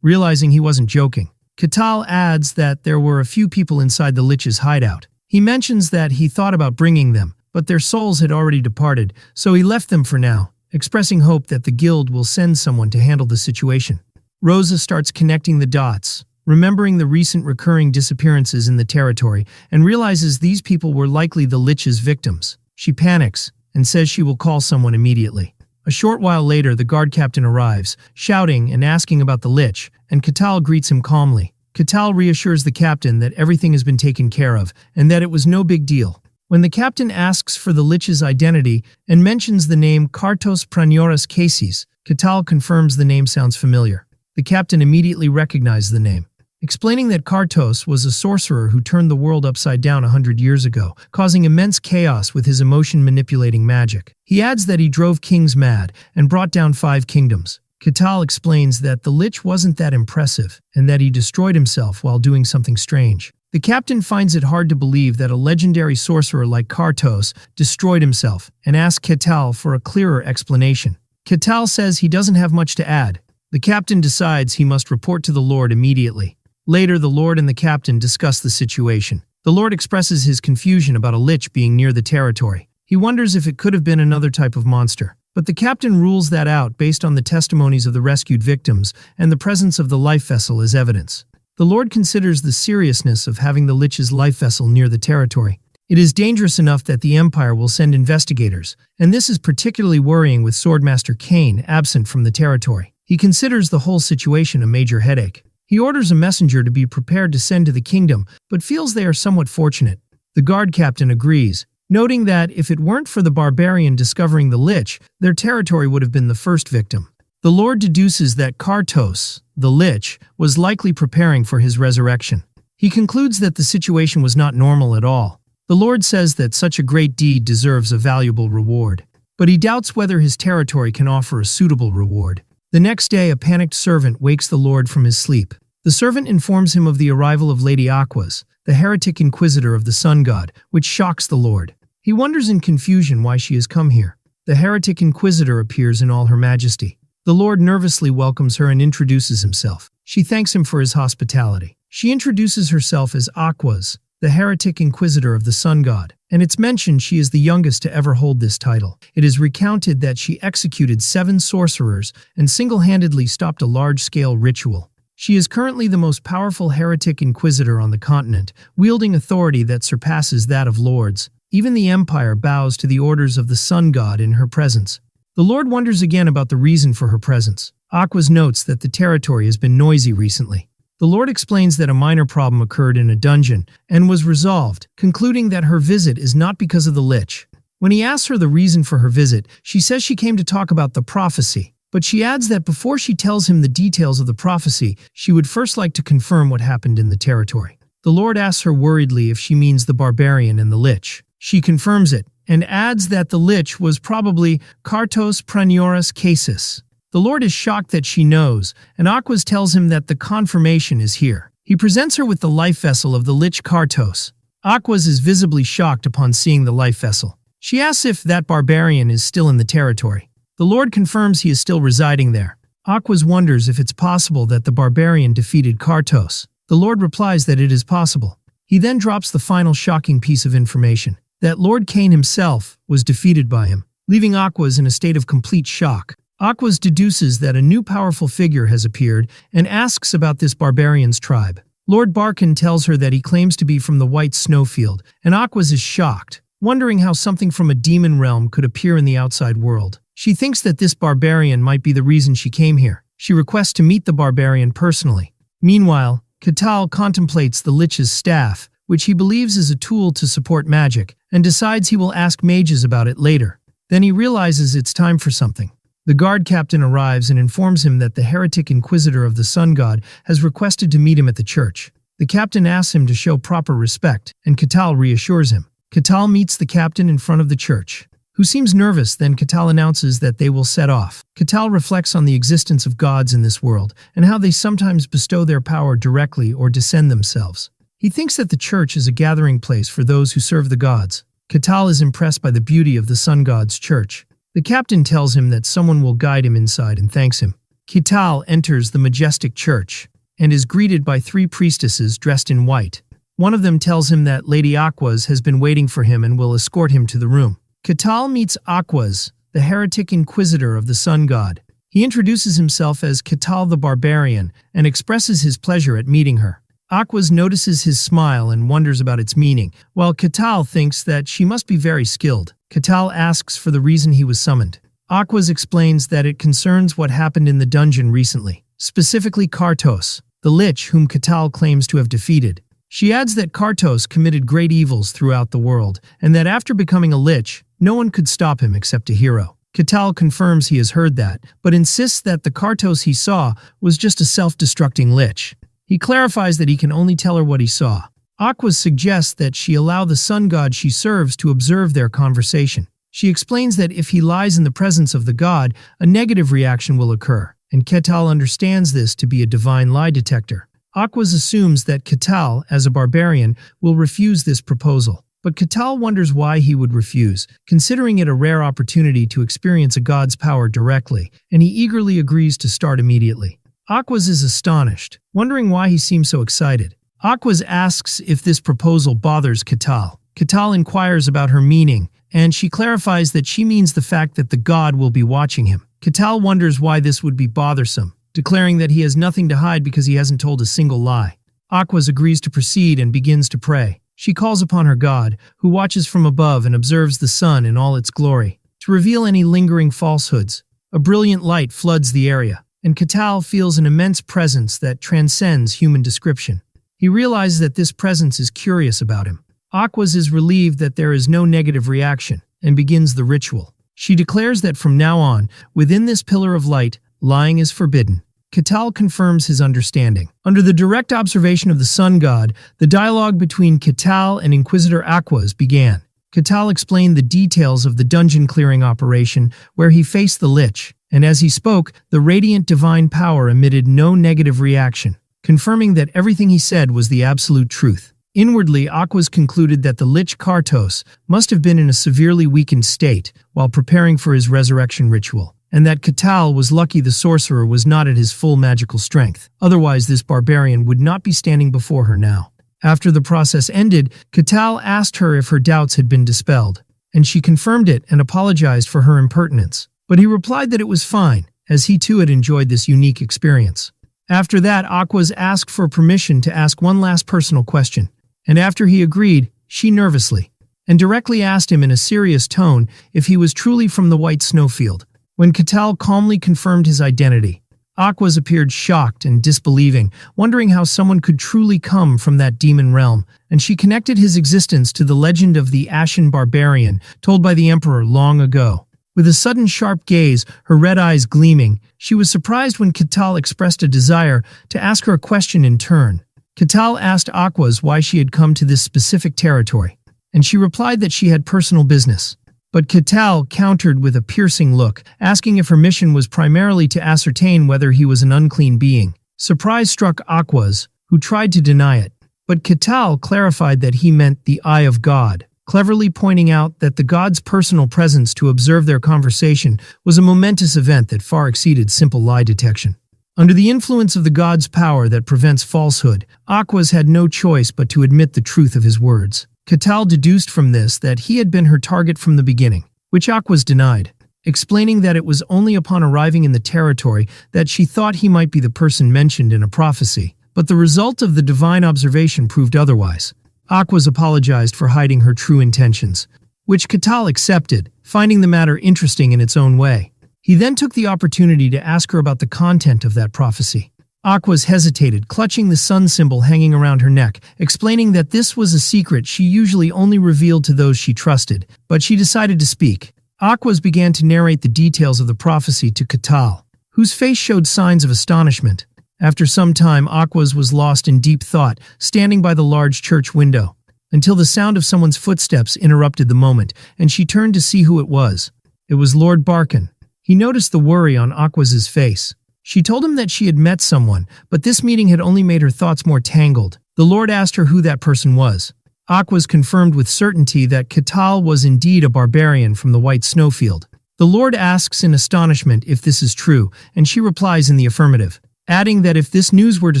realizing he wasn't joking. Katal adds that there were a few people inside the lich's hideout. He mentions that he thought about bringing them, but their souls had already departed, so he left them for now, expressing hope that the guild will send someone to handle the situation. Rosa starts connecting the dots, remembering the recent recurring disappearances in the territory, and realizes these people were likely the lich's victims. She panics and says she will call someone immediately. A short while later, the guard captain arrives, shouting and asking about the lich, and Katal greets him calmly. Katal reassures the captain that everything has been taken care of, and that it was no big deal. When the captain asks for the lich's identity and mentions the name Kartos Pranioras Cases, Katal confirms the name sounds familiar. The captain immediately recognized the name, explaining that Kartos was a sorcerer who turned the world upside down 100 years ago, causing immense chaos with his emotion-manipulating magic. He adds that he drove kings mad and brought down 5 kingdoms. Katal explains that the lich wasn't that impressive, and that he destroyed himself while doing something strange. The captain finds it hard to believe that a legendary sorcerer like Kartos destroyed himself, and asks Katal for a clearer explanation. Katal says he doesn't have much to add. The captain decides he must report to the Lord immediately. Later, the Lord and the captain discuss the situation. The Lord expresses his confusion about a lich being near the territory. He wonders if it could have been another type of monster. But the captain rules that out based on the testimonies of the rescued victims and the presence of the life vessel as evidence. The Lord considers the seriousness of having the lich's life vessel near the territory. It is dangerous enough that the Empire will send investigators, and this is particularly worrying with Swordmaster Cain absent from the territory. He considers the whole situation a major headache. He orders a messenger to be prepared to send to the kingdom, but feels they are somewhat fortunate. The guard captain agrees, noting that if it weren't for the barbarian discovering the lich, their territory would have been the first victim. The Lord deduces that Kartos, the lich, was likely preparing for his resurrection. He concludes that the situation was not normal at all. The Lord says that such a great deed deserves a valuable reward, but he doubts whether his territory can offer a suitable reward. The next day, a panicked servant wakes the Lord from his sleep. The servant informs him of the arrival of Lady Aquas, the heretic inquisitor of the sun god, which shocks the Lord. He wonders in confusion why she has come here. The heretic inquisitor appears in all her majesty. The Lord nervously welcomes her and introduces himself. She thanks him for his hospitality. She introduces herself as Aquas, the heretic inquisitor of the sun god, and it's mentioned she is the youngest to ever hold this title. It is recounted that she executed 7 sorcerers and single-handedly stopped a large-scale ritual. She is currently the most powerful heretic inquisitor on the continent, wielding authority that surpasses that of lords. Even the Empire bows to the orders of the sun god in her presence. The Lord wonders again about the reason for her presence. Aquas notes that the territory has been noisy recently. The Lord explains that a minor problem occurred in a dungeon and was resolved, concluding that her visit is not because of the lich. When he asks her the reason for her visit, she says she came to talk about the prophecy, but she adds that before she tells him the details of the prophecy, she would first like to confirm what happened in the territory. The Lord asks her worriedly if she means the barbarian and the lich. She confirms it, and adds that the lich was probably Kartos Pranioras Cases. The Lord is shocked that she knows, and Aquas tells him that the confirmation is here. He presents her with the life vessel of the lich Kartos. Aquas is visibly shocked upon seeing the life vessel. She asks if that barbarian is still in the territory. The Lord confirms he is still residing there. Aquas wonders if it's possible that the barbarian defeated Kartos. The Lord replies that it is possible. He then drops the final shocking piece of information, that Lord Cain himself was defeated by him, leaving Aquas in a state of complete shock. Aquas deduces that a new powerful figure has appeared and asks about this barbarian's tribe. Lord Barkin tells her that he claims to be from the White Snowfield, and Aquas is shocked. wondering how something from a demon realm could appear in the outside world. She thinks that this barbarian might be the reason she came here. She requests to meet the barbarian personally. Meanwhile, Catal contemplates the Lich's staff, which he believes is a tool to support magic, and decides he will ask mages about it later. Then he realizes it's time for something. The guard captain arrives and informs him that the heretic inquisitor of the sun god has requested to meet him at the church. The captain asks him to show proper respect, and Catal reassures him. Catal meets the captain in front of the church, who seems nervous. Then Catal announces that they will set off. Catal reflects on the existence of gods in this world, and how they sometimes bestow their power directly or descend themselves. He thinks that the church is a gathering place for those who serve the gods. Catal is impressed by the beauty of the sun god's church. The captain tells him that someone will guide him inside and thanks him. Catal enters the majestic church and is greeted by 3 priestesses dressed in white. One of them tells him that Lady Aquas has been waiting for him and will escort him to the room. Catal meets Aquas, the heretic inquisitor of the sun god. He introduces himself as Catal the barbarian and expresses his pleasure at meeting her. Aquas notices his smile and wonders about its meaning, while Catal thinks that she must be very skilled. Catal asks for the reason he was summoned. Aquas explains that it concerns what happened in the dungeon recently, specifically Kartos, the lich whom Catal claims to have defeated. She adds that Kartos committed great evils throughout the world, and that after becoming a lich, no one could stop him except a hero. Catal confirms he has heard that, but insists that the Kartos he saw was just a self-destructing lich. He clarifies that he can only tell her what he saw. Aquas suggests that she allow the sun god she serves to observe their conversation. She explains that if he lies in the presence of the god, a negative reaction will occur, and Catal understands this to be a divine lie detector. Aquas assumes that Catal, as a barbarian, will refuse this proposal. But Catal wonders why he would refuse, considering it a rare opportunity to experience a god's power directly, and he eagerly agrees to start immediately. Aquas is astonished, wondering why he seems so excited. Aquas asks if this proposal bothers Catal. Catal inquires about her meaning, and she clarifies that she means the fact that the god will be watching him. Catal wonders why this would be bothersome, declaring that he has nothing to hide because he hasn't told a single lie. Aquas agrees to proceed and begins to pray. She calls upon her god, who watches from above and observes the sun in all its glory, to reveal any lingering falsehoods. A brilliant light floods the area, and Catal feels an immense presence that transcends human description. He realizes that this presence is curious about him. Aquas is relieved that there is no negative reaction, and begins the ritual. She declares that from now on, within this pillar of light, lying is forbidden. Catal confirms his understanding. Under the direct observation of the sun god, the dialogue between Catal and Inquisitor Aquas began. Catal explained the details of the dungeon clearing operation where he faced the lich, and as he spoke, the radiant divine power emitted no negative reaction, confirming that everything he said was the absolute truth. Inwardly, Aquas concluded that the lich Kartos must have been in a severely weakened state while preparing for his resurrection ritual, and that Catal was lucky the sorcerer was not at his full magical strength. Otherwise, this barbarian would not be standing before her now. After the process ended, Catal asked her if her doubts had been dispelled, and she confirmed it and apologized for her impertinence. But he replied that it was fine, as he too had enjoyed this unique experience. After that, Aquas asked for permission to ask one last personal question, and after he agreed, she nervously and directly asked him in a serious tone if he was truly from the White Snowfield. When Catal calmly confirmed his identity, Aquas appeared shocked and disbelieving, wondering how someone could truly come from that demon realm, and she connected his existence to the legend of the Ashen Barbarian told by the Emperor long ago. With a sudden sharp gaze, her red eyes gleaming, she was surprised when Catal expressed a desire to ask her a question in turn. Catal asked Aquas why she had come to this specific territory, and she replied that she had personal business. But Catal countered with a piercing look, asking if her mission was primarily to ascertain whether he was an unclean being. Surprise struck Aquas, who tried to deny it, but Catal clarified that he meant the Eye of God, cleverly pointing out that the god's personal presence to observe their conversation was a momentous event that far exceeded simple lie detection. Under the influence of the god's power that prevents falsehood, Aquas had no choice but to admit the truth of his words. Catal deduced from this that he had been her target from the beginning, which Aquas denied, explaining that it was only upon arriving in the territory that she thought he might be the person mentioned in a prophecy, but the result of the divine observation proved otherwise. Aquas apologized for hiding her true intentions, which Katal accepted, finding the matter interesting in its own way. He then took the opportunity to ask her about the content of that prophecy. Aquas hesitated, clutching the sun symbol hanging around her neck, explaining that this was a secret she usually only revealed to those she trusted, but she decided to speak. Aquas began to narrate the details of the prophecy to Katal, whose face showed signs of astonishment. After some time, Aquas was lost in deep thought, standing by the large church window, until the sound of someone's footsteps interrupted the moment, and she turned to see who it was. It was Lord Barkin. He noticed the worry on Aquas's face. She told him that she had met someone, but this meeting had only made her thoughts more tangled. The Lord asked her who that person was. Aquas confirmed with certainty that Katal was indeed a barbarian from the White Snowfield. The Lord asks in astonishment if this is true, and she replies in the affirmative, adding that if this news were to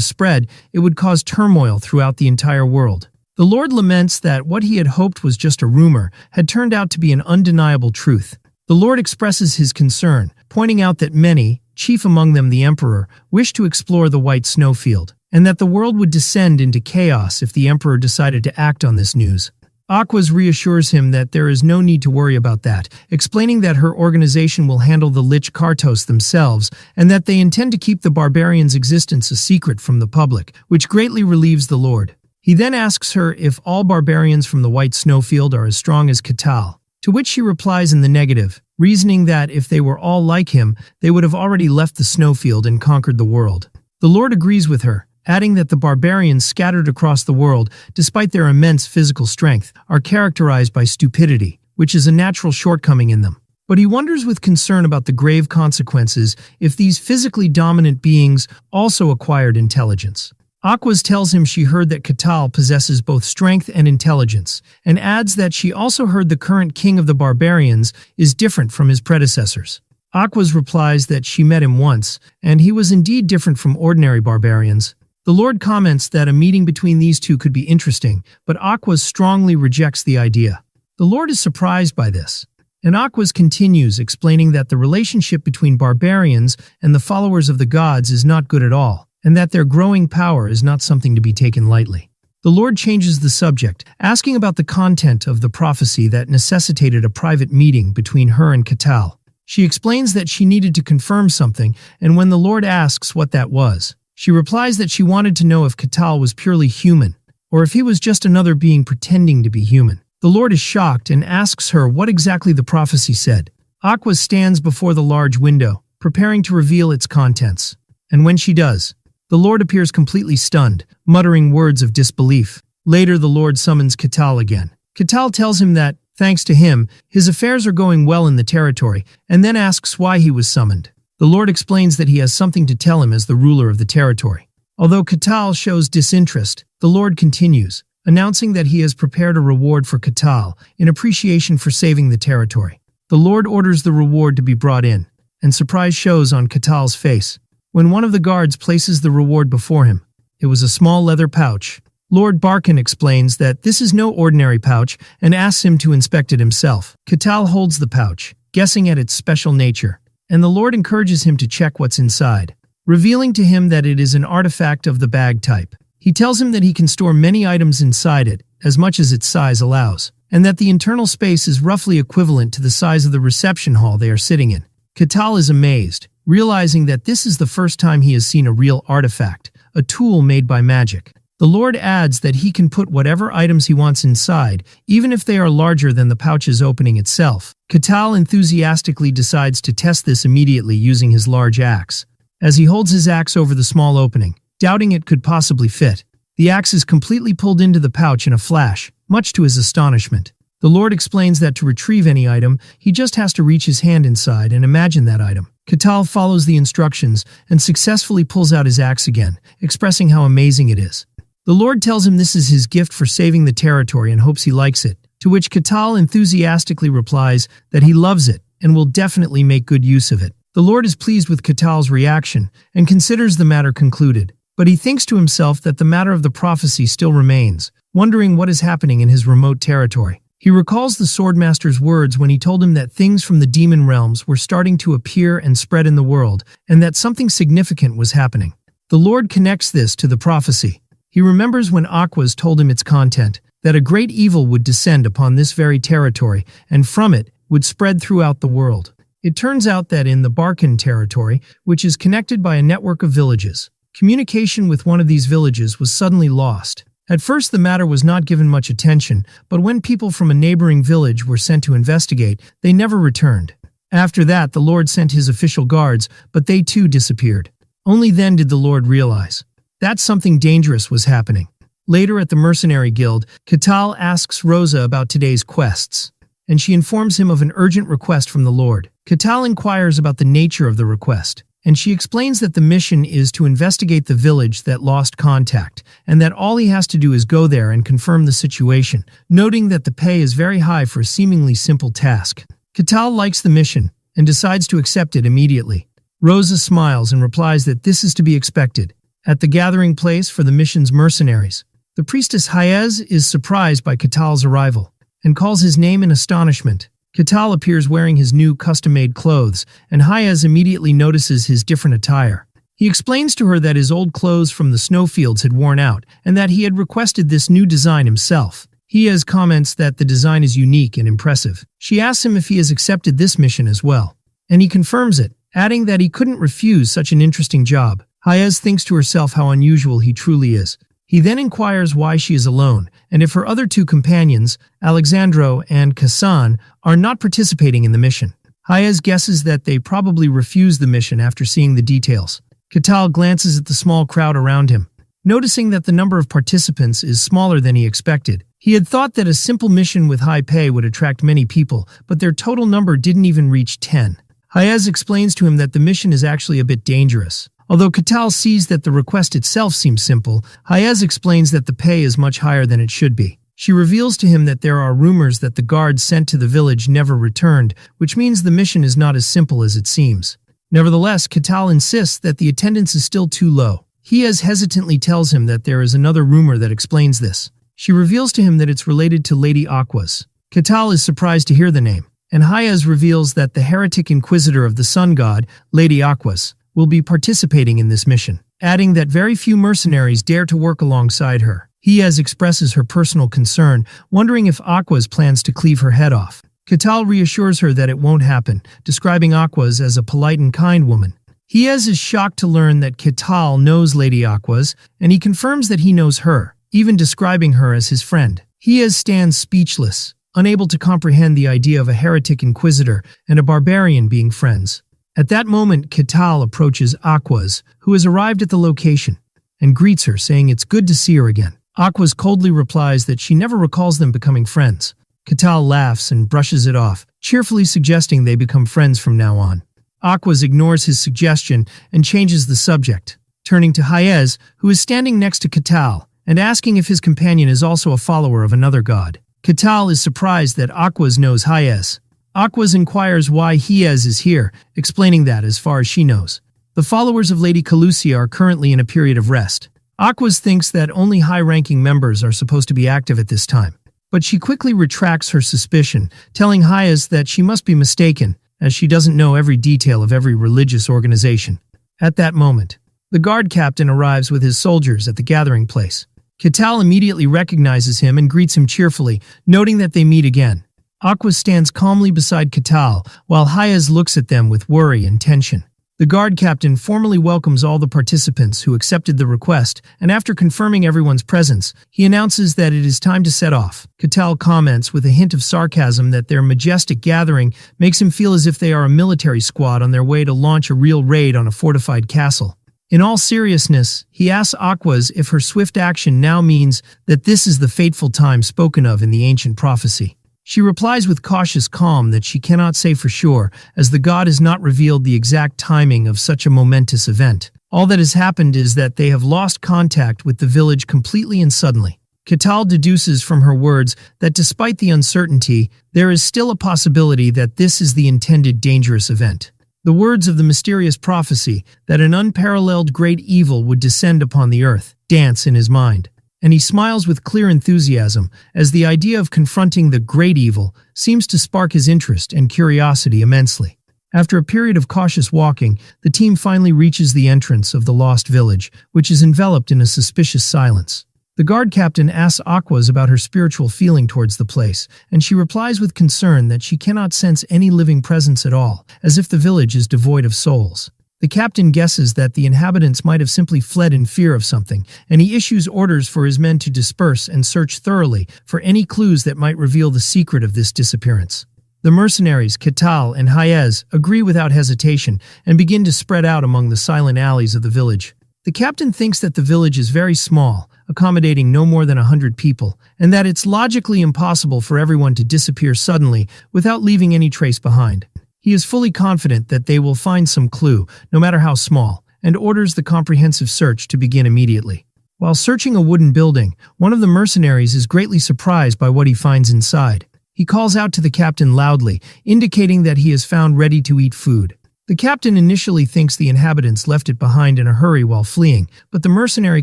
spread, it would cause turmoil throughout the entire world. The Lord laments that what he had hoped was just a rumor had turned out to be an undeniable truth. The Lord expresses his concern, pointing out that many, chief among them the Emperor, wish to explore the White Snowfield, and that the world would descend into chaos if the Emperor decided to act on this news. Aquas reassures him that there is no need to worry about that, explaining that her organization will handle the Lich Kartos themselves, and that they intend to keep the barbarian's existence a secret from the public, which greatly relieves the Lord. He then asks her if all barbarians from the White Snowfield are as strong as Katal, to which she replies in the negative, reasoning that if they were all like him, they would have already left the snowfield and conquered the world. The Lord agrees with her, adding that the barbarians scattered across the world, despite their immense physical strength, are characterized by stupidity, which is a natural shortcoming in them. But he wonders with concern about the grave consequences if these physically dominant beings also acquired intelligence. Aquas tells him she heard that Katal possesses both strength and intelligence, and adds that she also heard the current king of the barbarians is different from his predecessors. Aquas replies that she met him once, and he was indeed different from ordinary barbarians. The Lord comments that a meeting between these two could be interesting, but Aquas strongly rejects the idea. The Lord is surprised by this, and Aquas continues, explaining that the relationship between barbarians and the followers of the gods is not good at all, and that their growing power is not something to be taken lightly. The Lord changes the subject, asking about the content of the prophecy that necessitated a private meeting between her and Katal. She explains that she needed to confirm something, and when the Lord asks what that was, she replies that she wanted to know if Katal was purely human, or if he was just another being pretending to be human. The Lord is shocked and asks her what exactly the prophecy said. Aquas stands before the large window, preparing to reveal its contents. And when she does, the Lord appears completely stunned, muttering words of disbelief. Later, the Lord summons Katal again. Katal tells him that, thanks to him, his affairs are going well in the territory, and then asks why he was summoned. The Lord explains that he has something to tell him as the ruler of the territory. Although Katal shows disinterest, the Lord continues, announcing that he has prepared a reward for Katal in appreciation for saving the territory. The Lord orders the reward to be brought in, and surprise shows on Katal's face. When one of the guards places the reward before him, it was a small leather pouch. Lord Barkin explains that this is no ordinary pouch and asks him to inspect it himself. Katal holds the pouch, guessing at its special nature, and the Lord encourages him to check what's inside, revealing to him that it is an artifact of the bag type. He tells him that he can store many items inside it, as much as its size allows, and that the internal space is roughly equivalent to the size of the reception hall they are sitting in. Katal is amazed, realizing that this is the first time he has seen a real artifact, a tool made by magic. The Lord adds that he can put whatever items he wants inside, even if they are larger than the pouch's opening itself. Katal enthusiastically decides to test this immediately using his large axe. As he holds his axe over the small opening, doubting it could possibly fit, the axe is completely pulled into the pouch in a flash, much to his astonishment. The Lord explains that to retrieve any item, he just has to reach his hand inside and imagine that item. Katal follows the instructions and successfully pulls out his axe again, expressing how amazing it is. The Lord tells him this is his gift for saving the territory and hopes he likes it, to which Katal enthusiastically replies that he loves it and will definitely make good use of it. The Lord is pleased with Katal's reaction and considers the matter concluded, but he thinks to himself that the matter of the prophecy still remains, wondering what is happening in his remote territory. He recalls the Swordmaster's words when he told him that things from the demon realms were starting to appear and spread in the world, and that something significant was happening. The Lord connects this to the prophecy. He remembers when Aquas told him its content, that a great evil would descend upon this very territory, and from it would spread throughout the world. It turns out that in the Barkan territory, which is connected by a network of villages, communication with one of these villages was suddenly lost. At first the matter was not given much attention, but when people from a neighboring village were sent to investigate, they never returned. After that, the Lord sent his official guards, but they too disappeared. Only then did the Lord realize that something dangerous was happening. Later at the mercenary guild, Katal asks Rosa about today's quests, and she informs him of an urgent request from the Lord. Katal inquires about the nature of the request, and she explains that the mission is to investigate the village that lost contact, and that all he has to do is go there and confirm the situation, noting that the pay is very high for a seemingly simple task. Katal likes the mission and decides to accept it immediately. Rosa smiles and replies that this is to be expected. At the gathering place for the mission's mercenaries, the priestess Hayez is surprised by Katal's arrival and calls his name in astonishment. Katal appears wearing his new custom-made clothes, and Hayez immediately notices his different attire. He explains to her that his old clothes from the snowfields had worn out and that he had requested this new design himself. Hayez comments that the design is unique and impressive. She asks him if he has accepted this mission as well, and he confirms it, adding that he couldn't refuse such an interesting job. Hayez thinks to herself how unusual he truly is. He then inquires why she is alone, and if her other two companions, Alexandro and Kassan, are not participating in the mission. Hayez guesses that they probably refused the mission after seeing the details. Katal glances at the small crowd around him, noticing that the number of participants is smaller than he expected. He had thought that a simple mission with high pay would attract many people, but their total number didn't even reach 10. Hayez explains to him that the mission is actually a bit dangerous. Although Katal sees that the request itself seems simple, Hayez explains that the pay is much higher than it should be. She reveals to him that there are rumors that the guards sent to the village never returned, which means the mission is not as simple as it seems. Nevertheless, Katal insists that the attendance is still too low. Hayez hesitantly tells him that there is another rumor that explains this. She reveals to him that it's related to Lady Aquas. Katal is surprised to hear the name, and Hayez reveals that the heretic inquisitor of the sun god, Lady Aquas, will be participating in this mission, adding that very few mercenaries dare to work alongside her. Hayez expresses her personal concern, wondering if Aquas plans to cleave her head off. Katal reassures her that it won't happen, describing Aquas as a polite and kind woman. Hayez is shocked to learn that Katal knows Lady Aquas, and he confirms that he knows her, even describing her as his friend. Hayez stands speechless, unable to comprehend the idea of a heretic inquisitor and a barbarian being friends. At that moment, Katal approaches Aquas, who has arrived at the location, and greets her, saying it's good to see her again. Aquas coldly replies that she never recalls them becoming friends. Katal laughs and brushes it off, cheerfully suggesting they become friends from now on. Aquas ignores his suggestion and changes the subject, turning to Hayez, who is standing next to Katal, and asking if his companion is also a follower of another god. Katal is surprised that Aquas knows Hayez. Aquas inquires why Hayez is here, explaining that, as far as she knows, the followers of Lady Calusia are currently in a period of rest. Aquas thinks that only high-ranking members are supposed to be active at this time, but she quickly retracts her suspicion, telling Hayez that she must be mistaken, as she doesn't know every detail of every religious organization. At that moment, the guard captain arrives with his soldiers at the gathering place. Katal immediately recognizes him and greets him cheerfully, noting that they meet again. Aquas stands calmly beside Katal, while Hayez looks at them with worry and tension. The guard captain formally welcomes all the participants who accepted the request, and after confirming everyone's presence, he announces that it is time to set off. Katal comments with a hint of sarcasm that their majestic gathering makes him feel as if they are a military squad on their way to launch a real raid on a fortified castle. In all seriousness, he asks Aquas if her swift action now means that this is the fateful time spoken of in the ancient prophecy. She replies with cautious calm that she cannot say for sure, as the god has not revealed the exact timing of such a momentous event. All that has happened is that they have lost contact with the village completely and suddenly. Katal deduces from her words that despite the uncertainty, there is still a possibility that this is the intended dangerous event. The words of the mysterious prophecy that an unparalleled great evil would descend upon the earth dance in his mind, and he smiles with clear enthusiasm as the idea of confronting the great evil seems to spark his interest and curiosity immensely. After a period of cautious walking, the team finally reaches the entrance of the lost village, which is enveloped in a suspicious silence. The guard captain asks Aquas about her spiritual feeling towards the place, and she replies with concern that she cannot sense any living presence at all, as if the village is devoid of souls. The captain guesses that the inhabitants might have simply fled in fear of something, and he issues orders for his men to disperse and search thoroughly for any clues that might reveal the secret of this disappearance. The mercenaries, Katal and Hayez, agree without hesitation and begin to spread out among the silent alleys of the village. The captain thinks that the village is very small, accommodating no more than 100 people, and that it's logically impossible for everyone to disappear suddenly without leaving any trace behind. He is fully confident that they will find some clue, no matter how small, and orders the comprehensive search to begin immediately. While searching a wooden building, one of the mercenaries is greatly surprised by what he finds inside. He calls out to the captain loudly, indicating that he has found ready-to-eat food. The captain initially thinks the inhabitants left it behind in a hurry while fleeing, but the mercenary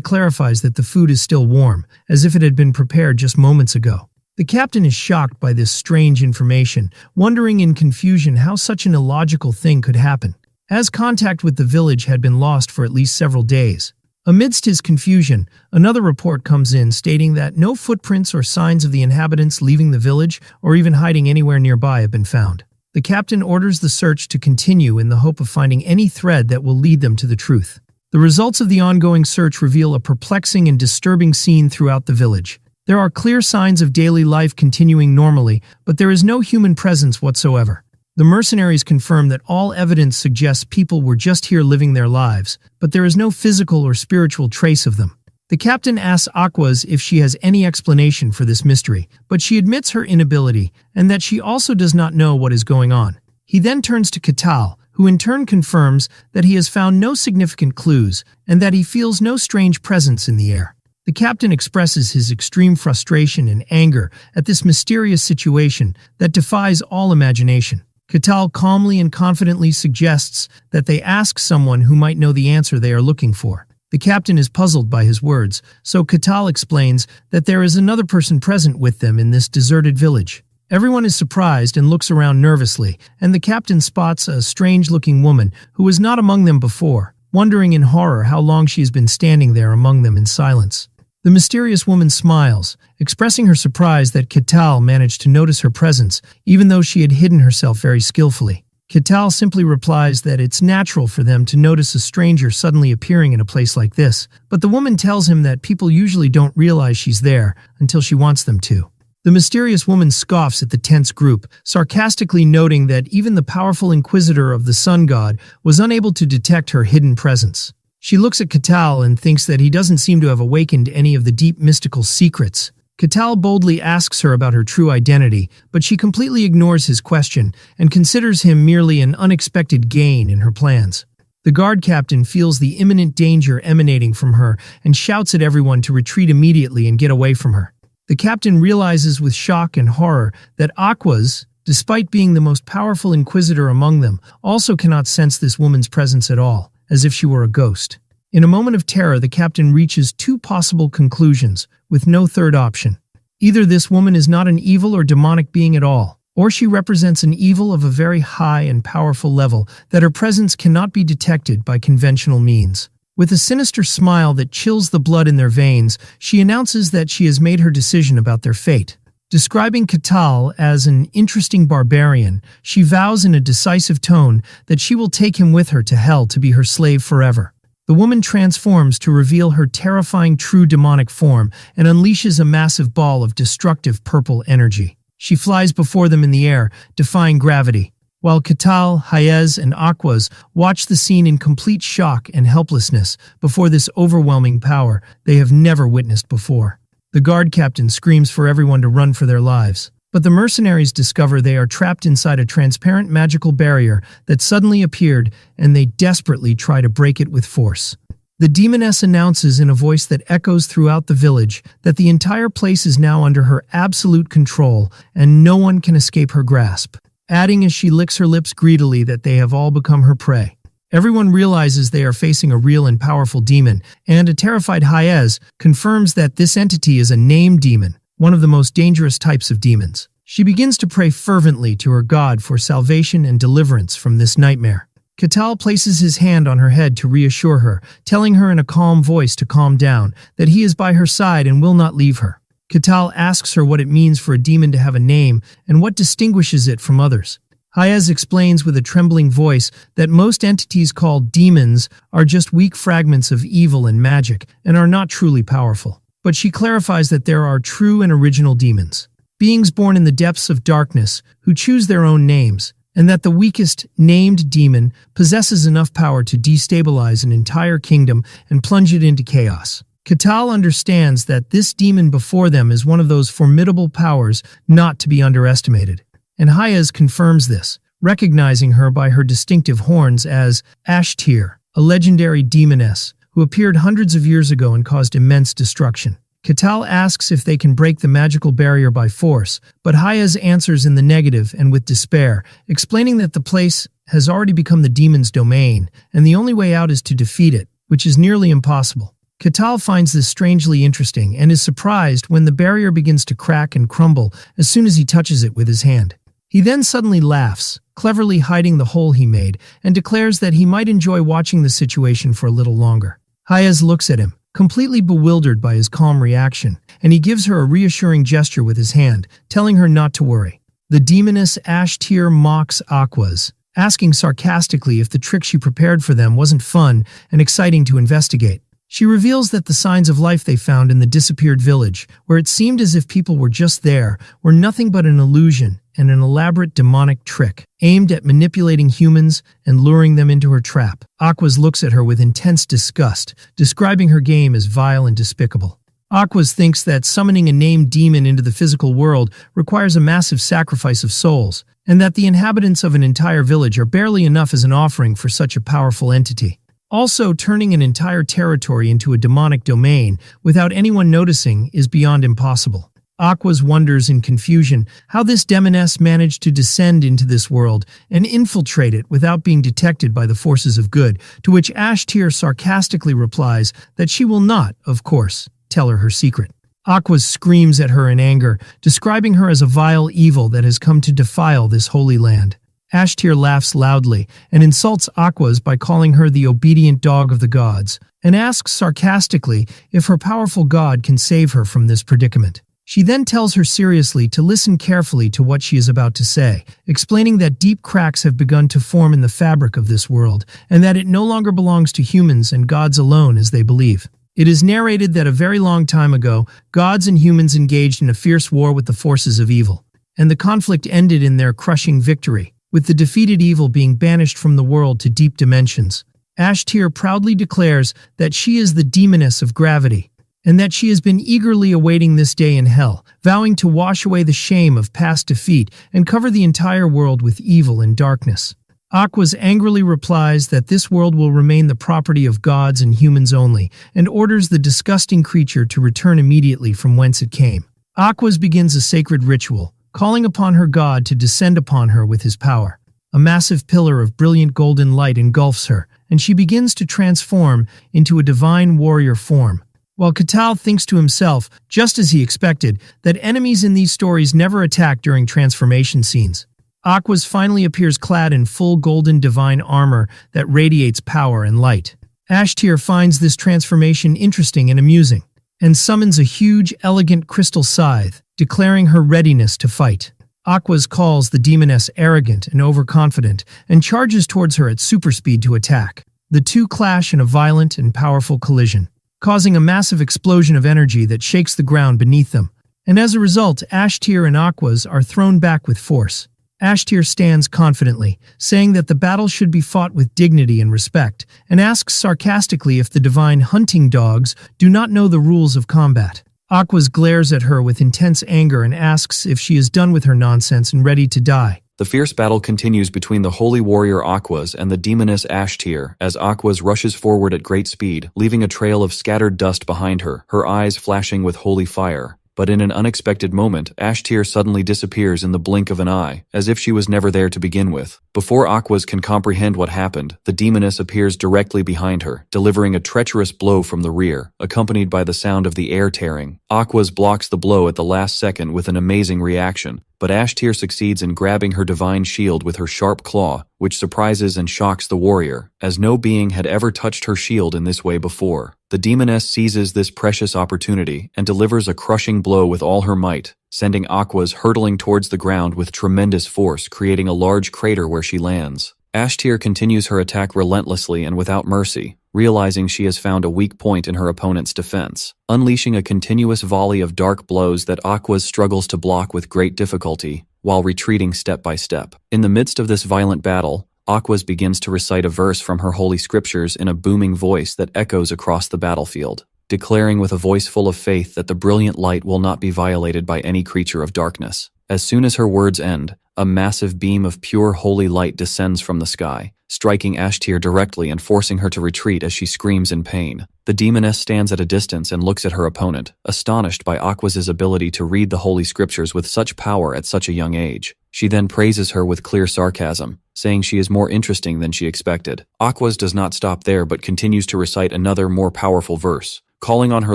clarifies that the food is still warm, as if it had been prepared just moments ago. The captain is shocked by this strange information, wondering in confusion how such an illogical thing could happen, as contact with the village had been lost for at least several days. Amidst his confusion, another report comes in stating that no footprints or signs of the inhabitants leaving the village or even hiding anywhere nearby have been found. The captain orders the search to continue in the hope of finding any thread that will lead them to the truth. The results of the ongoing search reveal a perplexing and disturbing scene throughout the village. There are clear signs of daily life continuing normally, but there is no human presence whatsoever. The mercenaries confirm that all evidence suggests people were just here living their lives, but there is no physical or spiritual trace of them. The captain asks Aquas if she has any explanation for this mystery, but she admits her inability and that she also does not know what is going on. He then turns to Katal, who in turn confirms that he has found no significant clues and that he feels no strange presence in the air. The captain expresses his extreme frustration and anger at this mysterious situation that defies all imagination. Katal calmly and confidently suggests that they ask someone who might know the answer they are looking for. The captain is puzzled by his words, so Katal explains that there is another person present with them in this deserted village. Everyone is surprised and looks around nervously, and the captain spots a strange-looking woman who was not among them before, wondering in horror how long she has been standing there among them in silence. The mysterious woman smiles, expressing her surprise that Katal managed to notice her presence, even though she had hidden herself very skillfully. Katal simply replies that it's natural for them to notice a stranger suddenly appearing in a place like this, but the woman tells him that people usually don't realize she's there until she wants them to. The mysterious woman scoffs at the tense group, sarcastically noting that even the powerful inquisitor of the sun god was unable to detect her hidden presence. She looks at Katal and thinks that he doesn't seem to have awakened any of the deep mystical secrets. Katal boldly asks her about her true identity, but she completely ignores his question and considers him merely an unexpected gain in her plans. The guard captain feels the imminent danger emanating from her and shouts at everyone to retreat immediately and get away from her. The captain realizes with shock and horror that Aquas, despite being the most powerful inquisitor among them, also cannot sense this woman's presence at all, as if she were a ghost. In a moment of terror, the captain reaches two possible conclusions, with no third option. Either this woman is not an evil or demonic being at all, or she represents an evil of a very high and powerful level that her presence cannot be detected by conventional means. With a sinister smile that chills the blood in their veins, she announces that she has made her decision about their fate. Describing Katal as an interesting barbarian, she vows in a decisive tone that she will take him with her to hell to be her slave forever. The woman transforms to reveal her terrifying true demonic form and unleashes a massive ball of destructive purple energy. She flies before them in the air, defying gravity. While Katal, Hayez, and Aquas watch the scene in complete shock and helplessness before this overwhelming power they have never witnessed before. The guard captain screams for everyone to run for their lives, but the mercenaries discover they are trapped inside a transparent magical barrier that suddenly appeared, and they desperately try to break it with force. The demoness announces in a voice that echoes throughout the village that the entire place is now under her absolute control and no one can escape her grasp, adding as she licks her lips greedily that they have all become her prey. Everyone realizes they are facing a real and powerful demon, and a terrified Hayez confirms that this entity is a named demon, one of the most dangerous types of demons. She begins to pray fervently to her god for salvation and deliverance from this nightmare. Catal places his hand on her head to reassure her, telling her in a calm voice to calm down, that he is by her side and will not leave her. Catal asks her what it means for a demon to have a name and what distinguishes it from others. Hayez explains with a trembling voice that most entities called demons are just weak fragments of evil and magic and are not truly powerful. But she clarifies that there are true and original demons, beings born in the depths of darkness who choose their own names, and that the weakest named demon possesses enough power to destabilize an entire kingdom and plunge it into chaos. Catal understands that this demon before them is one of those formidable powers not to be underestimated, and Hayez confirms this, recognizing her by her distinctive horns as Ashtir, a legendary demoness who appeared hundreds of years ago and caused immense destruction. Catal asks if they can break the magical barrier by force, but Hayez answers in the negative and with despair, explaining that the place has already become the demon's domain, and the only way out is to defeat it, which is nearly impossible. Catal finds this strangely interesting and is surprised when the barrier begins to crack and crumble as soon as he touches it with his hand. He then suddenly laughs, cleverly hiding the hole he made, and declares that he might enjoy watching the situation for a little longer. Hayez looks at him, completely bewildered by his calm reaction, and he gives her a reassuring gesture with his hand, telling her not to worry. The demoness Ashtir mocks Aquas, asking sarcastically if the trick she prepared for them wasn't fun and exciting to investigate. She reveals that the signs of life they found in the disappeared village, where it seemed as if people were just there, were nothing but an illusion and an elaborate demonic trick, aimed at manipulating humans and luring them into her trap. Aquas looks at her with intense disgust, describing her game as vile and despicable. Aquas thinks that summoning a named demon into the physical world requires a massive sacrifice of souls, and that the inhabitants of an entire village are barely enough as an offering for such a powerful entity. Also, turning an entire territory into a demonic domain without anyone noticing is beyond impossible. Aquas wonders in confusion how this demoness managed to descend into this world and infiltrate it without being detected by the forces of good, to which Ashtir sarcastically replies that she will not, of course, tell her secret. Aquas screams at her in anger, describing her as a vile evil that has come to defile this holy land. Ashtir laughs loudly and insults Aquas by calling her the obedient dog of the gods, and asks sarcastically if her powerful god can save her from this predicament. She then tells her seriously to listen carefully to what she is about to say, explaining that deep cracks have begun to form in the fabric of this world, and that it no longer belongs to humans and gods alone as they believe. It is narrated that a very long time ago, gods and humans engaged in a fierce war with the forces of evil, and the conflict ended in their crushing victory, with the defeated evil being banished from the world to deep dimensions. Ashtir proudly declares that she is the demoness of gravity, and that she has been eagerly awaiting this day in hell, vowing to wash away the shame of past defeat and cover the entire world with evil and darkness. Aquas angrily replies that this world will remain the property of gods and humans only, and orders the disgusting creature to return immediately from whence it came. Aquas begins a sacred ritual, calling upon her god to descend upon her with his power. A massive pillar of brilliant golden light engulfs her, and she begins to transform into a divine warrior form. While Catal thinks to himself, just as he expected, that enemies in these stories never attack during transformation scenes. Aquas finally appears clad in full golden divine armor that radiates power and light. Ashtir finds this transformation interesting and amusing, and summons a huge, elegant crystal scythe, declaring her readiness to fight. Aquas calls the demoness arrogant and overconfident, and charges towards her at super speed to attack. The two clash in a violent and powerful collision, causing a massive explosion of energy that shakes the ground beneath them. And as a result, Ashtir and Aquas are thrown back with force. Ashtir stands confidently, saying that the battle should be fought with dignity and respect, and asks sarcastically if the divine hunting dogs do not know the rules of combat. Aquas glares at her with intense anger and asks if she is done with her nonsense and ready to die. The fierce battle continues between the holy warrior Aquas and the demoness Ashtir as Aquas rushes forward at great speed, leaving a trail of scattered dust behind her, her eyes flashing with holy fire. But in an unexpected moment, Ashtir suddenly disappears in the blink of an eye, as if she was never there to begin with. Before Aquas can comprehend what happened, the demoness appears directly behind her, delivering a treacherous blow from the rear, accompanied by the sound of the air tearing. Aquas blocks the blow at the last second with an amazing reaction, but Ashtir succeeds in grabbing her divine shield with her sharp claw, which surprises and shocks the warrior, as no being had ever touched her shield in this way before. The demoness seizes this precious opportunity and delivers a crushing blow with all her might, sending Aquas hurtling towards the ground with tremendous force, creating a large crater where she lands. Ashtir continues her attack relentlessly and without mercy, realizing she has found a weak point in her opponent's defense, unleashing a continuous volley of dark blows that Aquas struggles to block with great difficulty, while retreating step by step. In the midst of this violent battle, Aquas begins to recite a verse from her holy scriptures in a booming voice that echoes across the battlefield, declaring with a voice full of faith that the brilliant light will not be violated by any creature of darkness. As soon as her words end, a massive beam of pure holy light descends from the sky, striking Ashtir directly and forcing her to retreat as she screams in pain. The demoness stands at a distance and looks at her opponent, astonished by Aquas's ability to read the holy scriptures with such power at such a young age. She then praises her with clear sarcasm, saying she is more interesting than she expected. Aquas does not stop there but continues to recite another more powerful verse, calling on her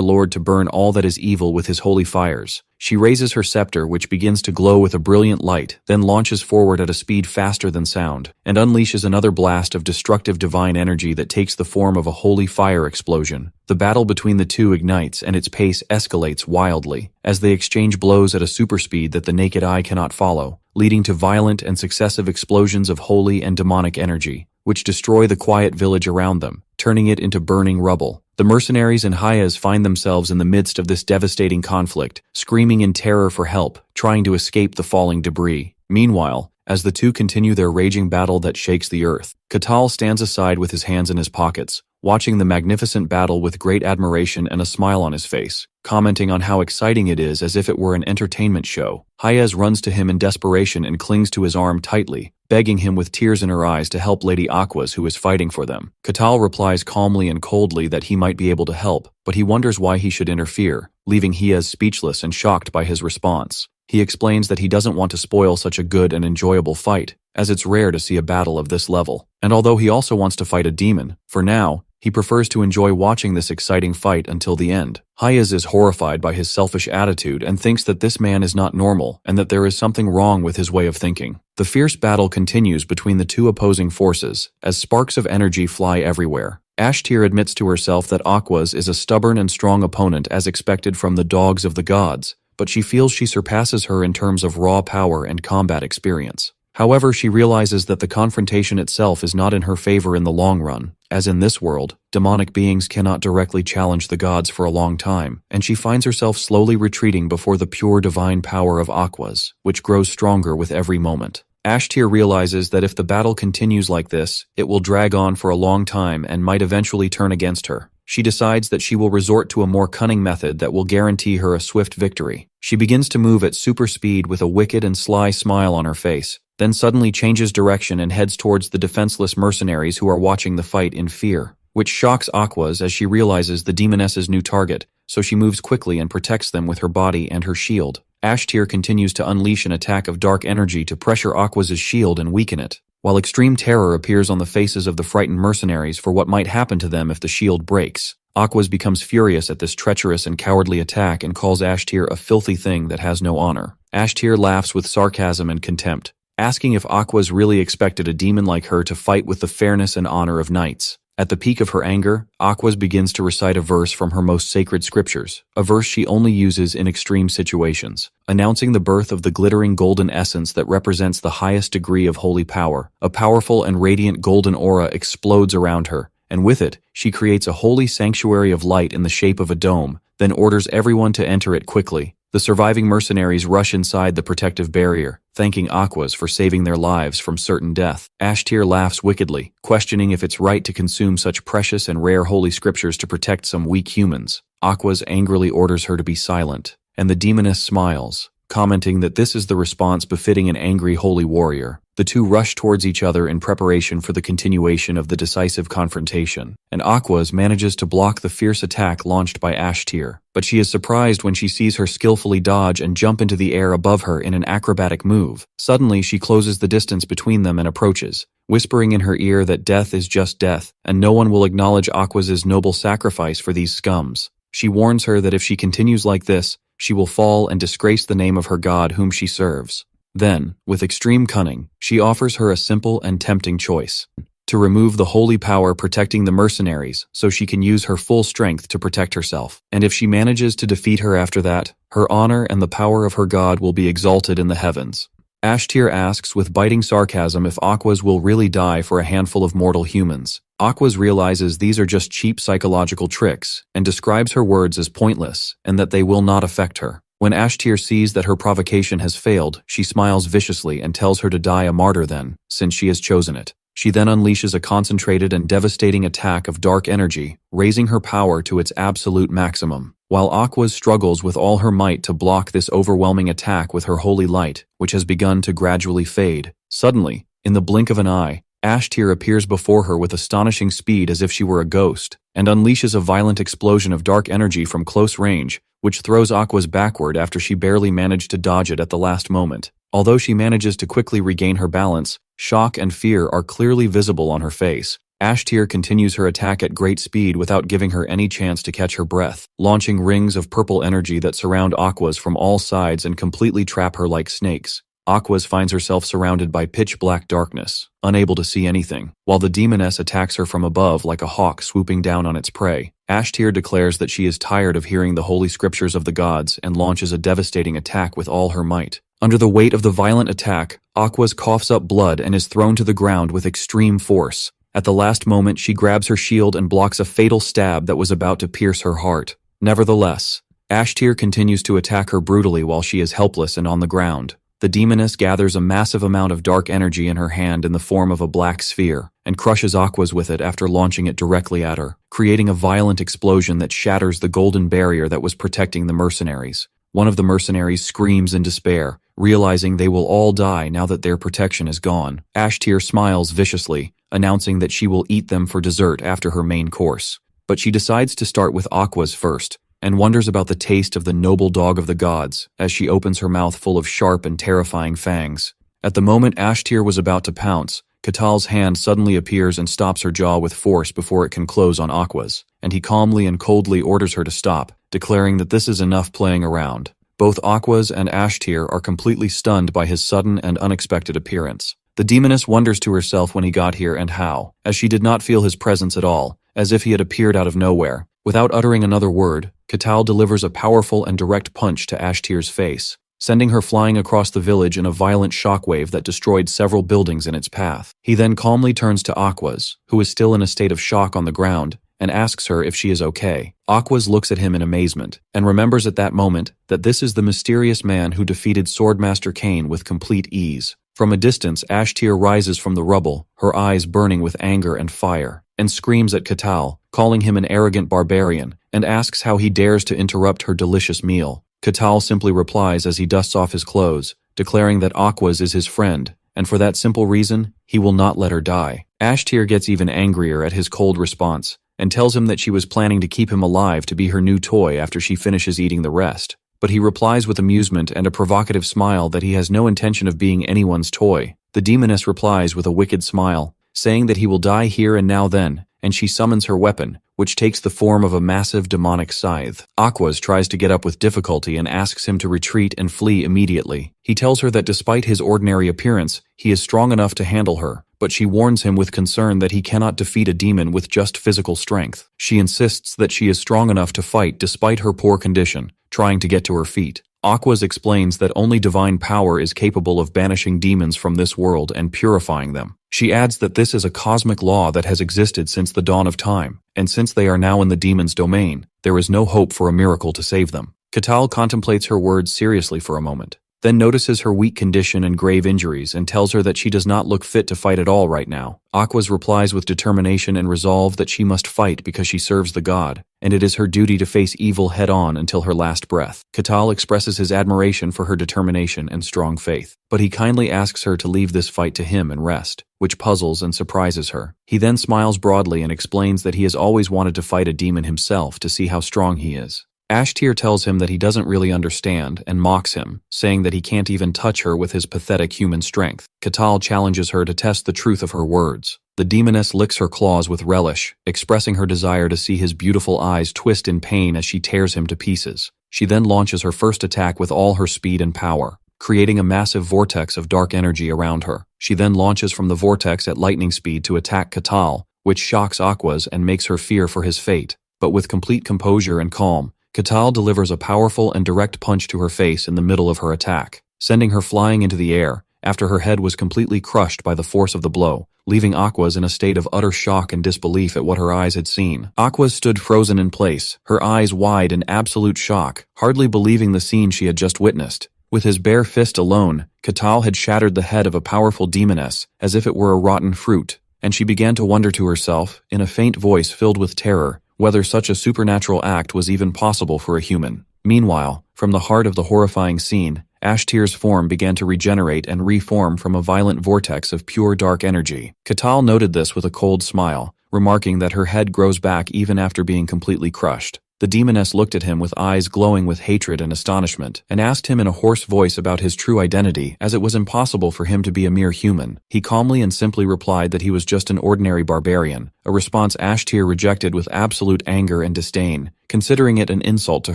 lord to burn all that is evil with his holy fires. She raises her scepter, which begins to glow with a brilliant light, then launches forward at a speed faster than sound, and unleashes another blast of destructive divine energy that takes the form of a holy fire explosion. The battle between the two ignites, and its pace escalates wildly, as they exchange blows at a super speed that the naked eye cannot follow, leading to violent and successive explosions of holy and demonic energy, which destroy the quiet village around them, turning it into burning rubble. The mercenaries and Hayas find themselves in the midst of this devastating conflict, screaming in terror for help, trying to escape the falling debris. Meanwhile, as the two continue their raging battle that shakes the earth, Katal stands aside with his hands in his pockets, watching the magnificent battle with great admiration and a smile on his face, commenting on how exciting it is as if it were an entertainment show. Hayes runs to him in desperation and clings to his arm tightly, begging him with tears in her eyes to help Lady Aquas, who is fighting for them. Katal replies calmly and coldly that he might be able to help, but he wonders why he should interfere, leaving Hayes speechless and shocked by his response. He explains that he doesn't want to spoil such a good and enjoyable fight, as it's rare to see a battle of this level. And although he also wants to fight a demon, for now, he prefers to enjoy watching this exciting fight until the end. Hayes is horrified by his selfish attitude and thinks that this man is not normal and that there is something wrong with his way of thinking. The fierce battle continues between the two opposing forces, as sparks of energy fly everywhere. Ashtir admits to herself that Aquas is a stubborn and strong opponent as expected from the dogs of the gods, but she feels she surpasses her in terms of raw power and combat experience. However, she realizes that the confrontation itself is not in her favor in the long run, as in this world, demonic beings cannot directly challenge the gods for a long time, and she finds herself slowly retreating before the pure divine power of Aquas, which grows stronger with every moment. Ashtir realizes that if the battle continues like this, it will drag on for a long time and might eventually turn against her. She decides that she will resort to a more cunning method that will guarantee her a swift victory. She begins to move at super speed with a wicked and sly smile on her face, then suddenly changes direction and heads towards the defenseless mercenaries who are watching the fight in fear, which shocks Aquas as she realizes the demoness's new target, so she moves quickly and protects them with her body and her shield. Ashtir continues to unleash an attack of dark energy to pressure Aquas's shield and weaken it, while extreme terror appears on the faces of the frightened mercenaries for what might happen to them if the shield breaks. Aquas becomes furious at this treacherous and cowardly attack and calls Ashtir a filthy thing that has no honor. Ashtir laughs with sarcasm and contempt, asking if Aquas really expected a demon like her to fight with the fairness and honor of knights. At the peak of her anger, Aquas begins to recite a verse from her most sacred scriptures, a verse she only uses in extreme situations, announcing the birth of the glittering golden essence that represents the highest degree of holy power. A powerful and radiant golden aura explodes around her, and with it, she creates a holy sanctuary of light in the shape of a dome, then orders everyone to enter it quickly. The surviving mercenaries rush inside the protective barrier, thanking Aquas for saving their lives from certain death. Ashtir laughs wickedly, questioning if it's right to consume such precious and rare holy scriptures to protect some weak humans. Aquas angrily orders her to be silent, and the demoness smiles, commenting that this is the response befitting an angry holy warrior. The two rush towards each other in preparation for the continuation of the decisive confrontation, and Aquas manages to block the fierce attack launched by Ashtir, but she is surprised when she sees her skillfully dodge and jump into the air above her in an acrobatic move. Suddenly, she closes the distance between them and approaches, whispering in her ear that death is just death, and no one will acknowledge Aquas's noble sacrifice for these scums. She warns her that if she continues like this, she will fall and disgrace the name of her god whom she serves. Then, with extreme cunning, she offers her a simple and tempting choice: to remove the holy power protecting the mercenaries so she can use her full strength to protect herself. And if she manages to defeat her after that, her honor and the power of her god will be exalted in the heavens. Ashtir asks with biting sarcasm if Aquas will really die for a handful of mortal humans. Aquas realizes these are just cheap psychological tricks and describes her words as pointless and that they will not affect her. When Ashtir sees that her provocation has failed, she smiles viciously and tells her to die a martyr then, since she has chosen it. She then unleashes a concentrated and devastating attack of dark energy, raising her power to its absolute maximum. While Aquas struggles with all her might to block this overwhelming attack with her holy light, which has begun to gradually fade, suddenly, in the blink of an eye, Ashtir appears before her with astonishing speed as if she were a ghost, and unleashes a violent explosion of dark energy from close range, which throws Aquas backward after she barely managed to dodge it at the last moment. Although she manages to quickly regain her balance, shock and fear are clearly visible on her face. Ashtir continues her attack at great speed without giving her any chance to catch her breath, launching rings of purple energy that surround Aquas from all sides and completely trap her like snakes. Aquas finds herself surrounded by pitch-black darkness, unable to see anything, while the demoness attacks her from above like a hawk swooping down on its prey. Ashtir declares that she is tired of hearing the holy scriptures of the gods and launches a devastating attack with all her might. Under the weight of the violent attack, Aquas coughs up blood and is thrown to the ground with extreme force. At the last moment, she grabs her shield and blocks a fatal stab that was about to pierce her heart. Nevertheless, Ashtir continues to attack her brutally while she is helpless and on the ground. The demoness gathers a massive amount of dark energy in her hand in the form of a black sphere, and crushes Aquas with it after launching it directly at her, creating a violent explosion that shatters the golden barrier that was protecting the mercenaries. One of the mercenaries screams in despair, realizing they will all die now that their protection is gone. Ashtir smiles viciously, announcing that she will eat them for dessert after her main course. But she decides to start with Aquas first, and wonders about the taste of the noble dog of the gods as she opens her mouth full of sharp and terrifying fangs. At the moment Ashtir was about to pounce, Katal's hand suddenly appears and stops her jaw with force before it can close on Aquas, and he calmly and coldly orders her to stop, declaring that this is enough playing around. Both Aquas and Ashtir are completely stunned by his sudden and unexpected appearance. The demoness wonders to herself when he got here and how, as she did not feel his presence at all, as if he had appeared out of nowhere. Without uttering another word, Katal delivers a powerful and direct punch to Ashtir's face, sending her flying across the village in a violent shockwave that destroyed several buildings in its path. He then calmly turns to Aquas, who is still in a state of shock on the ground, and asks her if she is okay. Aquas looks at him in amazement, and remembers at that moment that this is the mysterious man who defeated Swordmaster Cain with complete ease. From a distance, Ashtir rises from the rubble, her eyes burning with anger and fire, and screams at Katal, calling him an arrogant barbarian, and asks how he dares to interrupt her delicious meal. Katal simply replies as he dusts off his clothes, declaring that Aquas is his friend, and for that simple reason, he will not let her die. Ashtir gets even angrier at his cold response, and tells him that she was planning to keep him alive to be her new toy after she finishes eating the rest. But he replies with amusement and a provocative smile that he has no intention of being anyone's toy. The demoness replies with a wicked smile, saying that he will die here and now then, and she summons her weapon, which takes the form of a massive demonic scythe. Aquas tries to get up with difficulty and asks him to retreat and flee immediately. He tells her that despite his ordinary appearance, he is strong enough to handle her, but she warns him with concern that he cannot defeat a demon with just physical strength. She insists that she is strong enough to fight despite her poor condition, trying to get to her feet. Aquas explains that only divine power is capable of banishing demons from this world and purifying them. She adds that this is a cosmic law that has existed since the dawn of time, and since they are now in the demon's domain, there is no hope for a miracle to save them. Katal contemplates her words seriously for a moment, then notices her weak condition and grave injuries and tells her that she does not look fit to fight at all right now. Aquas replies with determination and resolve that she must fight because she serves the god, and it is her duty to face evil head-on until her last breath. Katal expresses his admiration for her determination and strong faith, but he kindly asks her to leave this fight to him and rest, which puzzles and surprises her. He then smiles broadly and explains that he has always wanted to fight a demon himself to see how strong he is. Ashtir tells him that he doesn't really understand and mocks him, saying that he can't even touch her with his pathetic human strength. Katal challenges her to test the truth of her words. The demoness licks her claws with relish, expressing her desire to see his beautiful eyes twist in pain as she tears him to pieces. She then launches her first attack with all her speed and power, creating a massive vortex of dark energy around her. She then launches from the vortex at lightning speed to attack Katal, which shocks Aquas and makes her fear for his fate. But with complete composure and calm, Katal delivers a powerful and direct punch to her face in the middle of her attack, sending her flying into the air after her head was completely crushed by the force of the blow, leaving Aquas in a state of utter shock and disbelief at what her eyes had seen. Aquas stood frozen in place, her eyes wide in absolute shock, hardly believing the scene she had just witnessed. With his bare fist alone, Katal had shattered the head of a powerful demoness as if it were a rotten fruit, and she began to wonder to herself, in a faint voice filled with terror, whether such a supernatural act was even possible for a human. Meanwhile, from the heart of the horrifying scene, Ashtir's form began to regenerate and reform from a violent vortex of pure dark energy. Katal noted this with a cold smile, remarking that her head grows back even after being completely crushed. The demoness looked at him with eyes glowing with hatred and astonishment, and asked him in a hoarse voice about his true identity, as it was impossible for him to be a mere human. He calmly and simply replied that he was just an ordinary barbarian, a response Ashtir rejected with absolute anger and disdain, considering it an insult to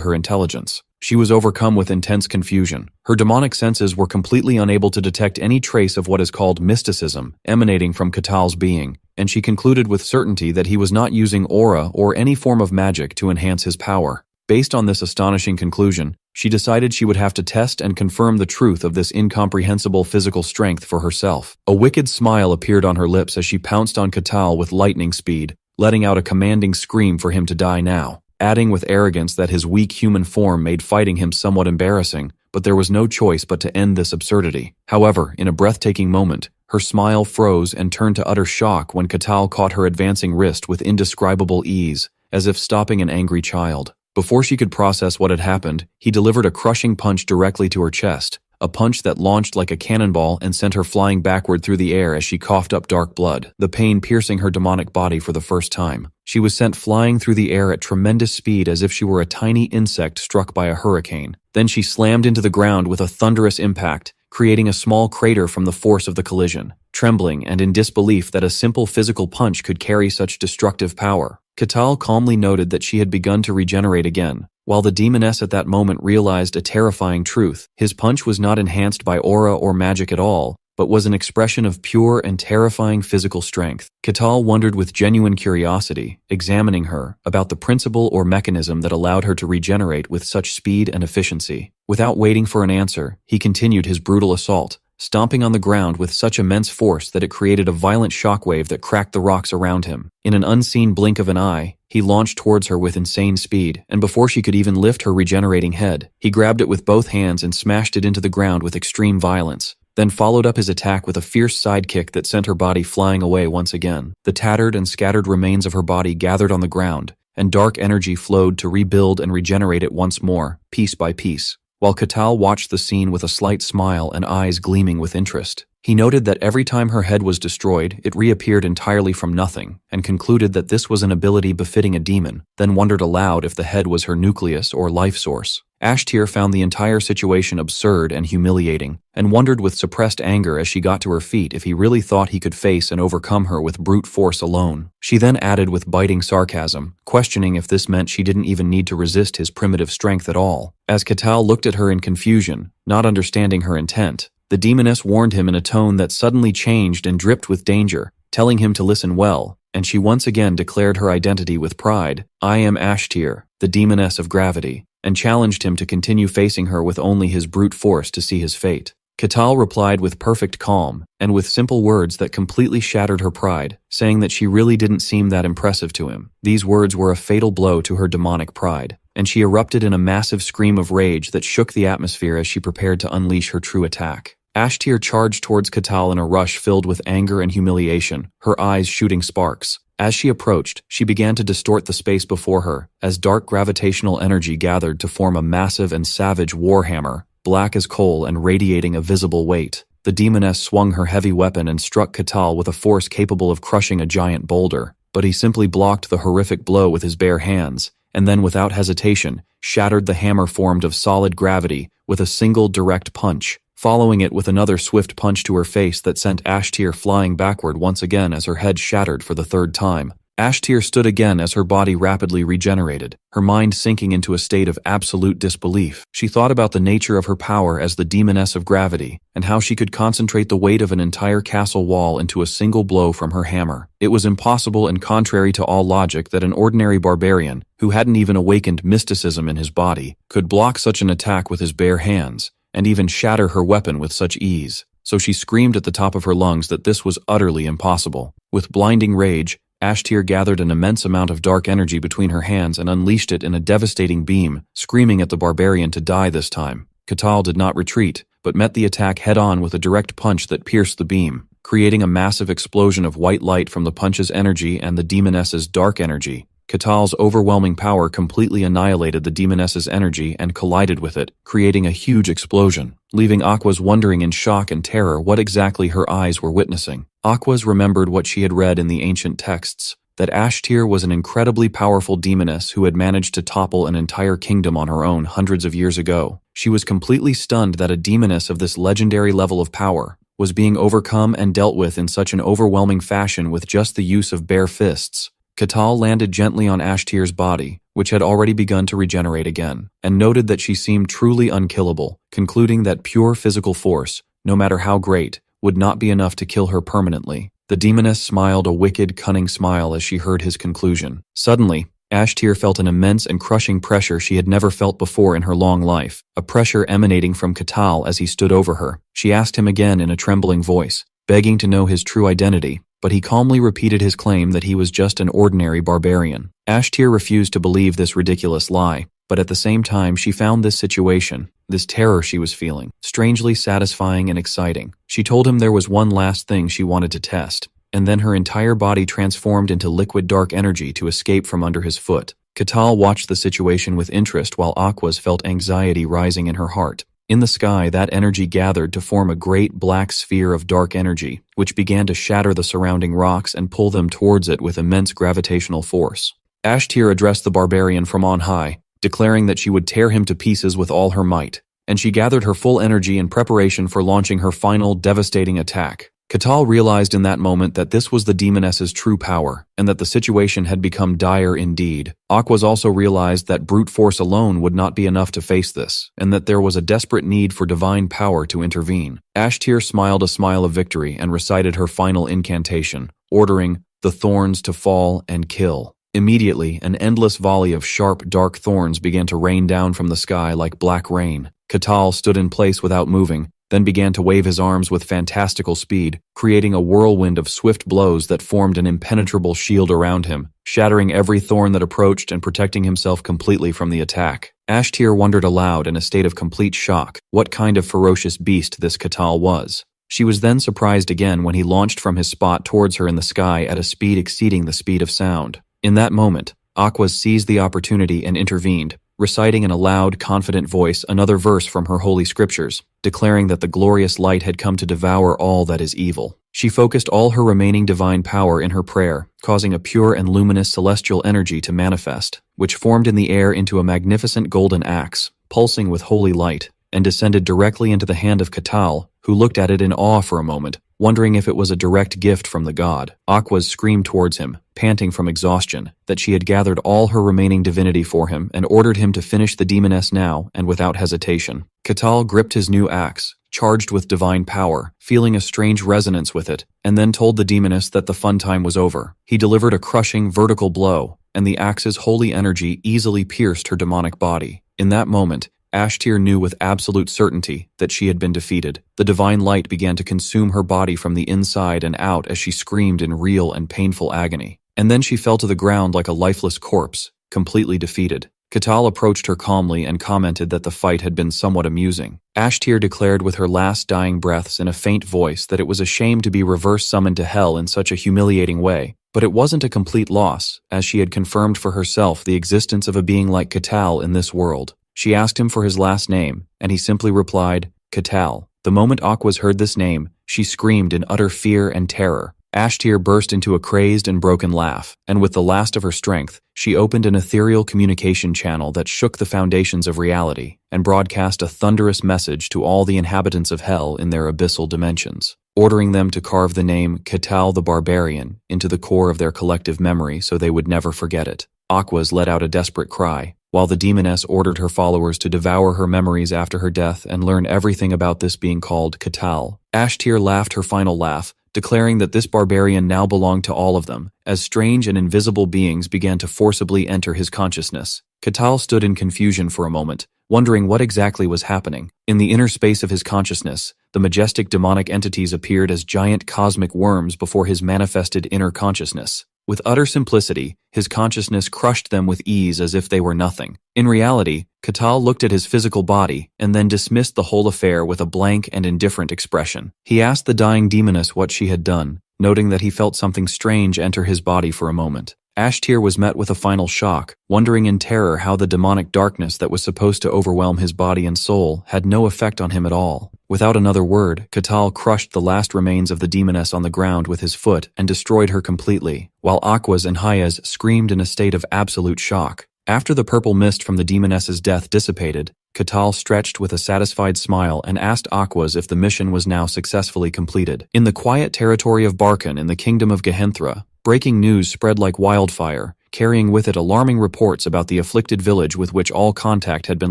her intelligence. She was overcome with intense confusion. Her demonic senses were completely unable to detect any trace of what is called mysticism emanating from Katal's being, and she concluded with certainty that he was not using aura or any form of magic to enhance his power. Based on this astonishing conclusion, she decided she would have to test and confirm the truth of this incomprehensible physical strength for herself. A wicked smile appeared on her lips as she pounced on Katal with lightning speed, letting out a commanding scream for him to die now, adding with arrogance that his weak human form made fighting him somewhat embarrassing, but there was no choice but to end this absurdity. However, in a breathtaking moment, her smile froze and turned to utter shock when Katal caught her advancing wrist with indescribable ease, as if stopping an angry child. Before she could process what had happened, he delivered a crushing punch directly to her chest, a punch that launched like a cannonball and sent her flying backward through the air as she coughed up dark blood, the pain piercing her demonic body for the first time. She was sent flying through the air at tremendous speed as if she were a tiny insect struck by a hurricane. Then she slammed into the ground with a thunderous impact, creating a small crater from the force of the collision. Trembling and in disbelief that a simple physical punch could carry such destructive power, Katal calmly noted that she had begun to regenerate again. While the demoness at that moment realized a terrifying truth, his punch was not enhanced by aura or magic at all, but was an expression of pure and terrifying physical strength. Katal wondered with genuine curiosity, examining her, about the principle or mechanism that allowed her to regenerate with such speed and efficiency. Without waiting for an answer, he continued his brutal assault, stomping on the ground with such immense force that it created a violent shockwave that cracked the rocks around him. In an unseen blink of an eye, he launched towards her with insane speed, and before she could even lift her regenerating head, he grabbed it with both hands and smashed it into the ground with extreme violence, then followed up his attack with a fierce sidekick that sent her body flying away once again. The tattered and scattered remains of her body gathered on the ground, and dark energy flowed to rebuild and regenerate it once more, piece by piece. While Katal watched the scene with a slight smile and eyes gleaming with interest, he noted that every time her head was destroyed, it reappeared entirely from nothing, and concluded that this was an ability befitting a demon, then wondered aloud if the head was her nucleus or life source. Ashtir found the entire situation absurd and humiliating, and wondered with suppressed anger as she got to her feet if he really thought he could face and overcome her with brute force alone. She then added with biting sarcasm, questioning if this meant she didn't even need to resist his primitive strength at all. As Katal looked at her in confusion, not understanding her intent, the demoness warned him in a tone that suddenly changed and dripped with danger, telling him to listen well, and she once again declared her identity with pride. "I am Ashtir, the demoness of gravity," and challenged him to continue facing her with only his brute force to see his fate. Katal replied with perfect calm, and with simple words that completely shattered her pride, saying that she really didn't seem that impressive to him. These words were a fatal blow to her demonic pride, and she erupted in a massive scream of rage that shook the atmosphere as she prepared to unleash her true attack. Ashtir charged towards Katal in a rush filled with anger and humiliation, her eyes shooting sparks. As she approached, she began to distort the space before her, as dark gravitational energy gathered to form a massive and savage warhammer, black as coal and radiating a visible weight. The demoness swung her heavy weapon and struck Katal with a force capable of crushing a giant boulder, but he simply blocked the horrific blow with his bare hands, and then without hesitation, shattered the hammer formed of solid gravity with a single direct punch, following it with another swift punch to her face that sent Ashtir flying backward once again as her head shattered for the third time. Ashtir stood again as her body rapidly regenerated, her mind sinking into a state of absolute disbelief. She thought about the nature of her power as the demoness of gravity, and how she could concentrate the weight of an entire castle wall into a single blow from her hammer. It was impossible and contrary to all logic that an ordinary barbarian, who hadn't even awakened mysticism in his body, could block such an attack with his bare hands, and even shatter her weapon with such ease. So she screamed at the top of her lungs that this was utterly impossible. With blinding rage, Ashtir gathered an immense amount of dark energy between her hands and unleashed it in a devastating beam, screaming at the barbarian to die this time. Katal did not retreat, but met the attack head-on with a direct punch that pierced the beam, creating a massive explosion of white light from the punch's energy and the demoness's dark energy. Katal's overwhelming power completely annihilated the demoness's energy and collided with it, creating a huge explosion, leaving Aquas wondering in shock and terror what exactly her eyes were witnessing. Aquas remembered what she had read in the ancient texts, that Ashtir was an incredibly powerful demoness who had managed to topple an entire kingdom on her own hundreds of years ago. She was completely stunned that a demoness of this legendary level of power was being overcome and dealt with in such an overwhelming fashion with just the use of bare fists. Katal landed gently on Ashtir's body, which had already begun to regenerate again, and noted that she seemed truly unkillable, concluding that pure physical force, no matter how great, would not be enough to kill her permanently. The demoness smiled a wicked, cunning smile as she heard his conclusion. Suddenly, Ashtir felt an immense and crushing pressure she had never felt before in her long life, a pressure emanating from Katal as he stood over her. She asked him again in a trembling voice, begging to know his true identity, but he calmly repeated his claim that he was just an ordinary barbarian. Ashtir refused to believe this ridiculous lie, but at the same time she found this situation, this terror she was feeling, strangely satisfying and exciting. She told him there was one last thing she wanted to test, and then her entire body transformed into liquid dark energy to escape from under his foot. Katal watched the situation with interest while Aquas felt anxiety rising in her heart. In the sky, that energy gathered to form a great black sphere of dark energy, which began to shatter the surrounding rocks and pull them towards it with immense gravitational force. Ashtir addressed the barbarian from on high, declaring that she would tear him to pieces with all her might, and she gathered her full energy in preparation for launching her final, devastating attack. Katal realized in that moment that this was the demoness's true power, and that the situation had become dire indeed. Aquas also realized that brute force alone would not be enough to face this, and that there was a desperate need for divine power to intervene. Ashtir smiled a smile of victory and recited her final incantation, ordering the thorns to fall and kill. Immediately, an endless volley of sharp, dark thorns began to rain down from the sky like black rain. Katal stood in place without moving, then began to wave his arms with fantastical speed, creating a whirlwind of swift blows that formed an impenetrable shield around him, shattering every thorn that approached and protecting himself completely from the attack. Ashtir wondered aloud in a state of complete shock what kind of ferocious beast this Katal was. She was then surprised again when he launched from his spot towards her in the sky at a speed exceeding the speed of sound. In that moment, Aquas seized the opportunity and intervened, reciting in a loud, confident voice another verse from her holy scriptures, declaring that the glorious light had come to devour all that is evil. She focused all her remaining divine power in her prayer, causing a pure and luminous celestial energy to manifest, which formed in the air into a magnificent golden axe, pulsing with holy light, and descended directly into the hand of Katal, who looked at it in awe for a moment, wondering if it was a direct gift from the god. Aquas screamed towards him, panting from exhaustion, that she had gathered all her remaining divinity for him and ordered him to finish the demoness now and without hesitation. Katal gripped his new axe, charged with divine power, feeling a strange resonance with it, and then told the demoness that the fun time was over. He delivered a crushing vertical blow, and the axe's holy energy easily pierced her demonic body. In that moment, Ashtir knew with absolute certainty that she had been defeated. The divine light began to consume her body from the inside and out as she screamed in real and painful agony. And then she fell to the ground like a lifeless corpse, completely defeated. Katal approached her calmly and commented that the fight had been somewhat amusing. Ashtir declared with her last dying breaths in a faint voice that it was a shame to be reverse summoned to hell in such a humiliating way, but it wasn't a complete loss, as she had confirmed for herself the existence of a being like Katal in this world. She asked him for his last name, and he simply replied, Katal. The moment Aquas heard this name, she screamed in utter fear and terror. Ashtir burst into a crazed and broken laugh, and with the last of her strength, she opened an ethereal communication channel that shook the foundations of reality and broadcast a thunderous message to all the inhabitants of hell in their abyssal dimensions. ordering them to carve the name Catal the Barbarian into the core of their collective memory so they would never forget it. Aquas let out a desperate cry, while the demoness ordered her followers to devour her memories after her death and learn everything about this being called Catal. Ashtir laughed her final laugh, declaring that this barbarian now belonged to all of them, as strange and invisible beings began to forcibly enter his consciousness. Catal stood in confusion for a moment, wondering what exactly was happening. In the inner space of his consciousness, the majestic demonic entities appeared as giant cosmic worms before his manifested inner consciousness. With utter simplicity, his consciousness crushed them with ease as if they were nothing. In reality, Catal looked at his physical body and then dismissed the whole affair with a blank and indifferent expression. He asked the dying demoness what she had done, noting that he felt something strange enter his body for a moment. Ashtir was met with a final shock, wondering in terror how the demonic darkness that was supposed to overwhelm his body and soul had no effect on him at all. Without another word, Catal crushed the last remains of the demoness on the ground with his foot and destroyed her completely, while Aquas and Hayes screamed in a state of absolute shock. After the purple mist from the demoness's death dissipated, Catal stretched with a satisfied smile and asked Aquas if the mission was now successfully completed. In the quiet territory of Barkan in the kingdom of Gehenthra, breaking news spread like wildfire, carrying with it alarming reports about the afflicted village with which all contact had been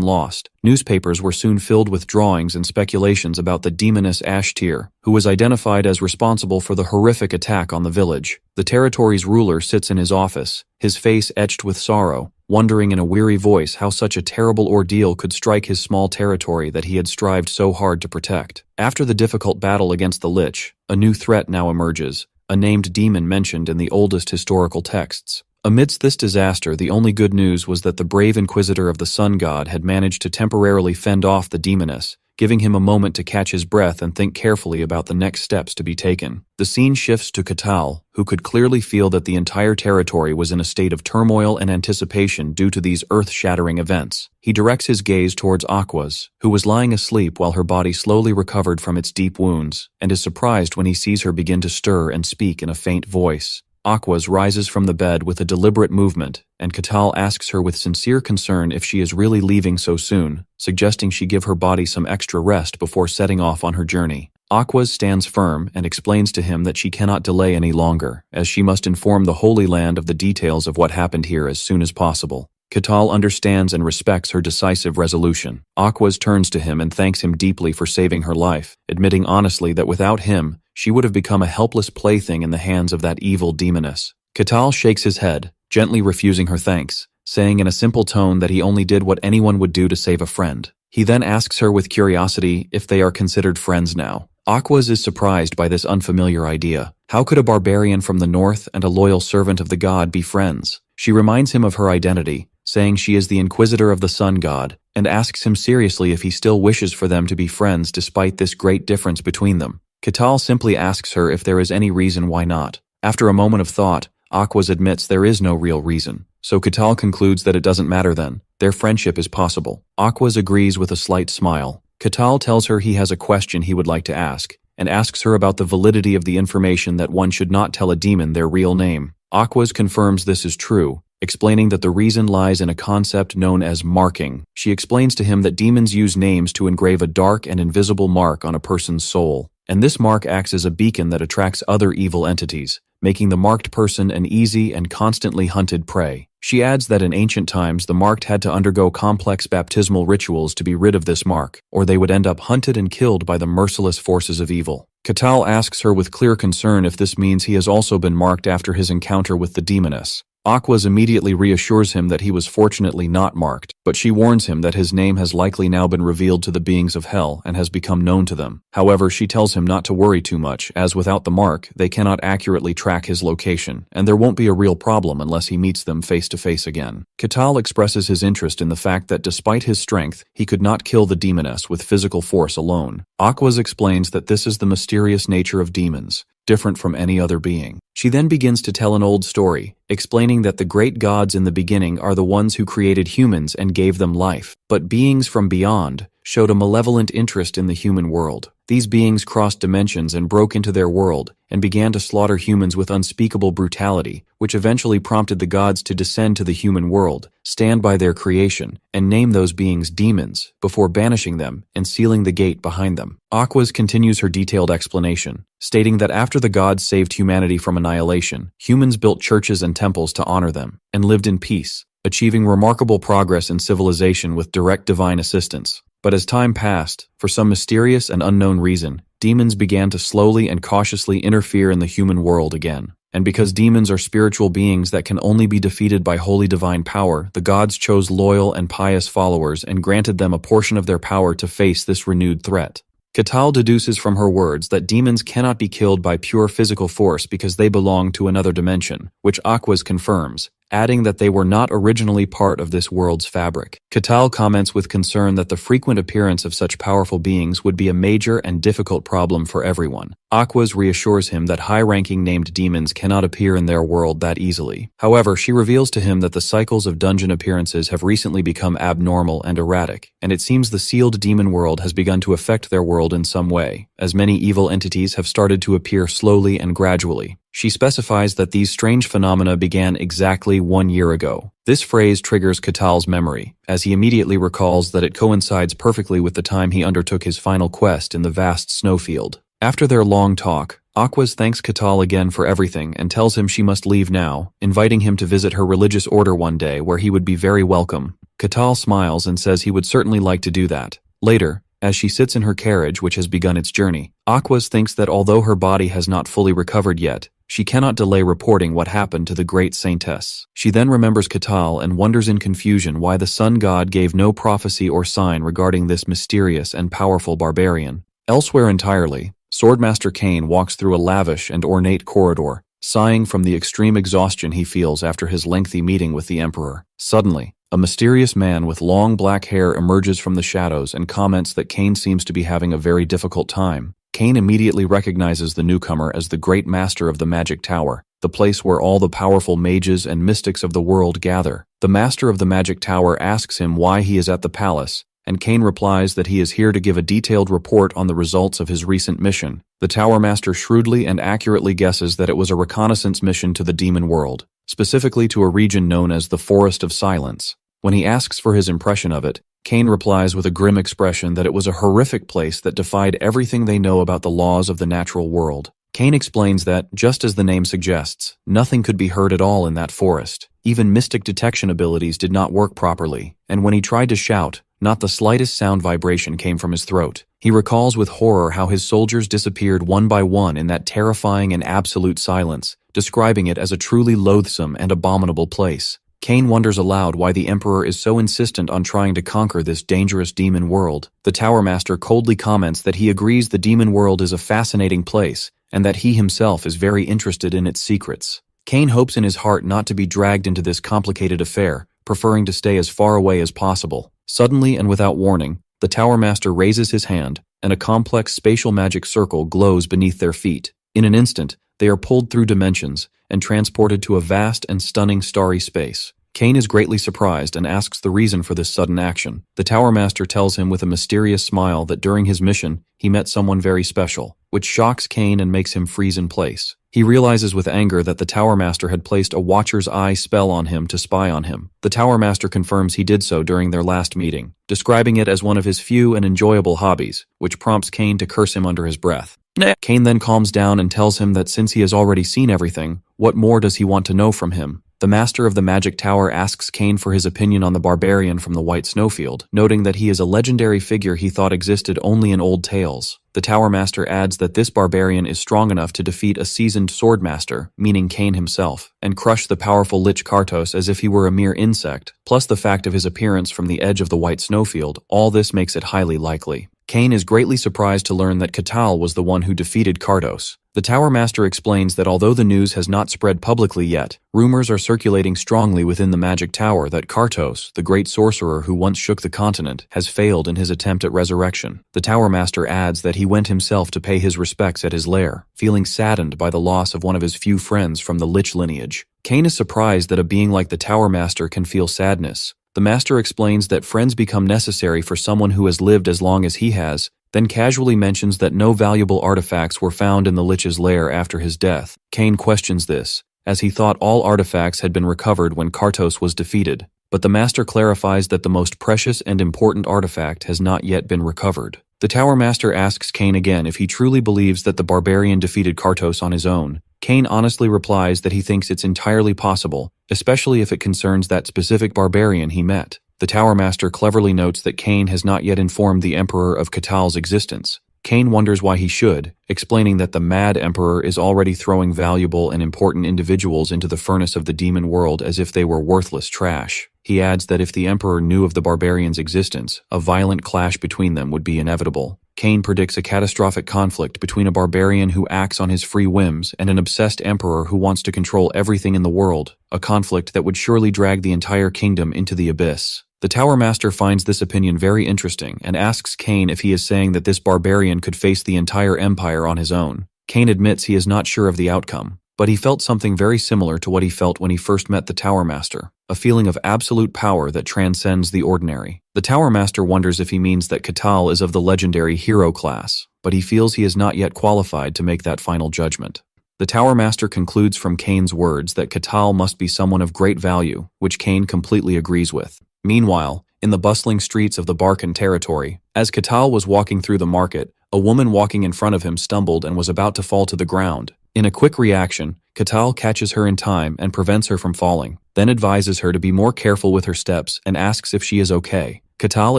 lost. Newspapers were soon filled with drawings and speculations about the demoness Ashtir, who was identified as responsible for the horrific attack on the village. The territory's ruler sits in his office, his face etched with sorrow, wondering in a weary voice how such a terrible ordeal could strike his small territory that he had strived so hard to protect. After the difficult battle against the Lich, a new threat now emerges, a named demon mentioned in the oldest historical texts. Amidst this disaster, the only good news was that the brave inquisitor of the sun god had managed to temporarily fend off the demoness, giving him a moment to catch his breath and think carefully about the next steps to be taken. The scene shifts to Catal, who could clearly feel that the entire territory was in a state of turmoil and anticipation due to these earth-shattering events. He directs his gaze towards Aquas, who was lying asleep while her body slowly recovered from its deep wounds, and is surprised when he sees her begin to stir and speak in a faint voice. Aquas rises from the bed with a deliberate movement, and Catal asks her with sincere concern if she is really leaving so soon, suggesting she give her body some extra rest before setting off on her journey. Aquas stands firm and explains to him that she cannot delay any longer, as she must inform the Holy Land of the details of what happened here as soon as possible. Catal understands and respects her decisive resolution. Aquas turns to him and thanks him deeply for saving her life, admitting honestly that without him, she would have become a helpless plaything in the hands of that evil demoness. Catal shakes his head, gently refusing her thanks, saying in a simple tone that he only did what anyone would do to save a friend. He then asks her with curiosity if they are considered friends now. Aquas is surprised by this unfamiliar idea. How could a barbarian from the north and a loyal servant of the god be friends? She reminds him of her identity, saying she is the inquisitor of the sun god, and asks him seriously if he still wishes for them to be friends despite this great difference between them. Catal simply asks her if there is any reason why not. After a moment of thought, Aquas admits there is no real reason, so Catal concludes that it doesn't matter then. Their friendship is possible. Aquas agrees with a slight smile. Catal tells her he has a question he would like to ask, and asks her about the validity of the information that one should not tell a demon their real name. Aquas confirms this is true, explaining that the reason lies in a concept known as marking. She explains to him that demons use names to engrave a dark and invisible mark on a person's soul, and this mark acts as a beacon that attracts other evil entities, making the marked person an easy and constantly hunted prey. She adds that in ancient times the marked had to undergo complex baptismal rituals to be rid of this mark, or they would end up hunted and killed by the merciless forces of evil. Catal asks her with clear concern if this means he has also been marked after his encounter with the demoness. Aquas immediately reassures him that he was fortunately not marked, but she warns him that his name has likely now been revealed to the beings of hell and has become known to them. However, she tells him not to worry too much, as without the mark, they cannot accurately track his location, and there won't be a real problem unless he meets them face to face again. Catal expresses his interest in the fact that despite his strength, he could not kill the demoness with physical force alone. Aquas explains that this is the mysterious nature of demons, different from any other being. She then begins to tell an old story, explaining that the great gods in the beginning are the ones who created humans and gave them life. but beings from beyond showed a malevolent interest in the human world. These beings crossed dimensions and broke into their world, and began to slaughter humans with unspeakable brutality, which eventually prompted the gods to descend to the human world, stand by their creation, and name those beings demons, before banishing them and sealing the gate behind them. Aquas continues her detailed explanation, stating that after the gods saved humanity from annihilation, humans built churches and temples to honor them, and lived in peace, achieving remarkable progress in civilization with direct divine assistance. But as time passed, for some mysterious and unknown reason, demons began to slowly and cautiously interfere in the human world again. And because demons are spiritual beings that can only be defeated by holy divine power, the gods chose loyal and pious followers and granted them a portion of their power to face this renewed threat. Catal deduces from her words that demons cannot be killed by pure physical force because they belong to another dimension, which Aquas confirms, adding that they were not originally part of this world's fabric. Catal comments with concern that the frequent appearance of such powerful beings would be a major and difficult problem for everyone. Aquas reassures him that high-ranking named demons cannot appear in their world that easily. However, she reveals to him that the cycles of dungeon appearances have recently become abnormal and erratic, and it seems the sealed demon world has begun to affect their world in some way, as many evil entities have started to appear slowly and gradually. She specifies that these strange phenomena began exactly 1 year ago. This phrase triggers Catal's memory, as he immediately recalls that it coincides perfectly with the time he undertook his final quest in the vast snowfield. After their long talk, Aquas thanks Catal again for everything and tells him she must leave now, inviting him to visit her religious order one day where he would be very welcome. Catal smiles and says he would certainly like to do that. Later, as she sits in her carriage which has begun its journey, Aquas thinks that although her body has not fully recovered yet, she cannot delay reporting what happened to the great saintess. She then remembers Catal and wonders in confusion why the sun god gave no prophecy or sign regarding this mysterious and powerful barbarian. Elsewhere entirely, Swordmaster Cain walks through a lavish and ornate corridor, sighing from the extreme exhaustion he feels after his lengthy meeting with the Emperor. Suddenly, a mysterious man with long black hair emerges from the shadows and comments that Cain seems to be having a very difficult time. Cain immediately recognizes the newcomer as the Great Master of the Magic Tower, the place where all the powerful mages and mystics of the world gather. The Master of the Magic Tower asks him why he is at the palace, and Cain replies that he is here to give a detailed report on the results of his recent mission. The Tower Master shrewdly and accurately guesses that it was a reconnaissance mission to the demon world, specifically to a region known as the Forest of Silence. When he asks for his impression of it, Cain replies with a grim expression that it was a horrific place that defied everything they know about the laws of the natural world. Cain explains that, just as the name suggests, nothing could be heard at all in that forest. Even mystic detection abilities did not work properly, and when he tried to shout, not the slightest sound vibration came from his throat. He recalls with horror how his soldiers disappeared one by one in that terrifying and absolute silence, describing it as a truly loathsome and abominable place. Cain wonders aloud why the Emperor is so insistent on trying to conquer this dangerous demon world. The Tower Master coldly comments that he agrees the demon world is a fascinating place, and that he himself is very interested in its secrets. Cain hopes in his heart not to be dragged into this complicated affair, preferring to stay as far away as possible. Suddenly and without warning, the Tower Master raises his hand, and a complex spatial magic circle glows beneath their feet. In an instant, they are pulled through dimensions and transported to a vast and stunning starry space. Cain is greatly surprised and asks the reason for this sudden action. The Tower Master tells him with a mysterious smile that during his mission, he met someone very special, which shocks Cain and makes him freeze in place. He realizes with anger that the Tower Master had placed a Watcher's Eye spell on him to spy on him. The Tower Master confirms he did so during their last meeting, describing it as one of his few and enjoyable hobbies, which prompts Cain to curse him under his breath. Cain then calms down and tells him that since he has already seen everything, what more does he want to know from him? The Master of the Magic Tower asks Cain for his opinion on the barbarian from the White Snowfield, noting that he is a legendary figure he thought existed only in old tales. The Tower Master adds that this barbarian is strong enough to defeat a seasoned swordmaster, meaning Cain himself, and crush the powerful Lich Kartos as if he were a mere insect, plus the fact of his appearance from the edge of the White Snowfield. All this makes it highly likely. Cain is greatly surprised to learn that Catal was the one who defeated Kartos. The Tower Master explains that although the news has not spread publicly yet, rumors are circulating strongly within the Magic Tower that Kartos, the great sorcerer who once shook the continent, has failed in his attempt at resurrection. The Tower Master adds that he went himself to pay his respects at his lair, feeling saddened by the loss of one of his few friends from the Lich lineage. Cain is surprised that a being like the Tower Master can feel sadness, The master explains that friends become necessary for someone who has lived as long as he has, then casually mentions that no valuable artifacts were found in the Lich's lair after his death. Cain questions this, as he thought all artifacts had been recovered when Kartos was defeated, but the master clarifies that the most precious and important artifact has not yet been recovered. The Tower Master asks Cain again if he truly believes that the barbarian defeated Kartos on his own. Cain honestly replies that he thinks it's entirely possible, especially if it concerns that specific barbarian he met. The Tower Master cleverly notes that Cain has not yet informed the Emperor of Catal's existence. Cain wonders why he should, explaining that the Mad Emperor is already throwing valuable and important individuals into the furnace of the demon world as if they were worthless trash. He adds that if the Emperor knew of the barbarian's existence, a violent clash between them would be inevitable. Cain predicts a catastrophic conflict between a barbarian who acts on his free whims and an obsessed emperor who wants to control everything in the world, a conflict that would surely drag the entire kingdom into the abyss. The Tower Master finds this opinion very interesting and asks Cain if he is saying that this barbarian could face the entire empire on his own. Cain admits he is not sure of the outcome, but he felt something very similar to what he felt when he first met the Tower Master, a feeling of absolute power that transcends the ordinary. The Tower Master wonders if he means that Catal is of the legendary hero class, but he feels he is not yet qualified to make that final judgment. The Tower Master concludes from Cain's words that Catal must be someone of great value, which Cain completely agrees with. Meanwhile, in the bustling streets of the Barcan territory, as Catal was walking through the market, a woman walking in front of him stumbled and was about to fall to the ground. In a quick reaction, Catal catches her in time and prevents her from falling, then advises her to be more careful with her steps and asks if she is okay. Catal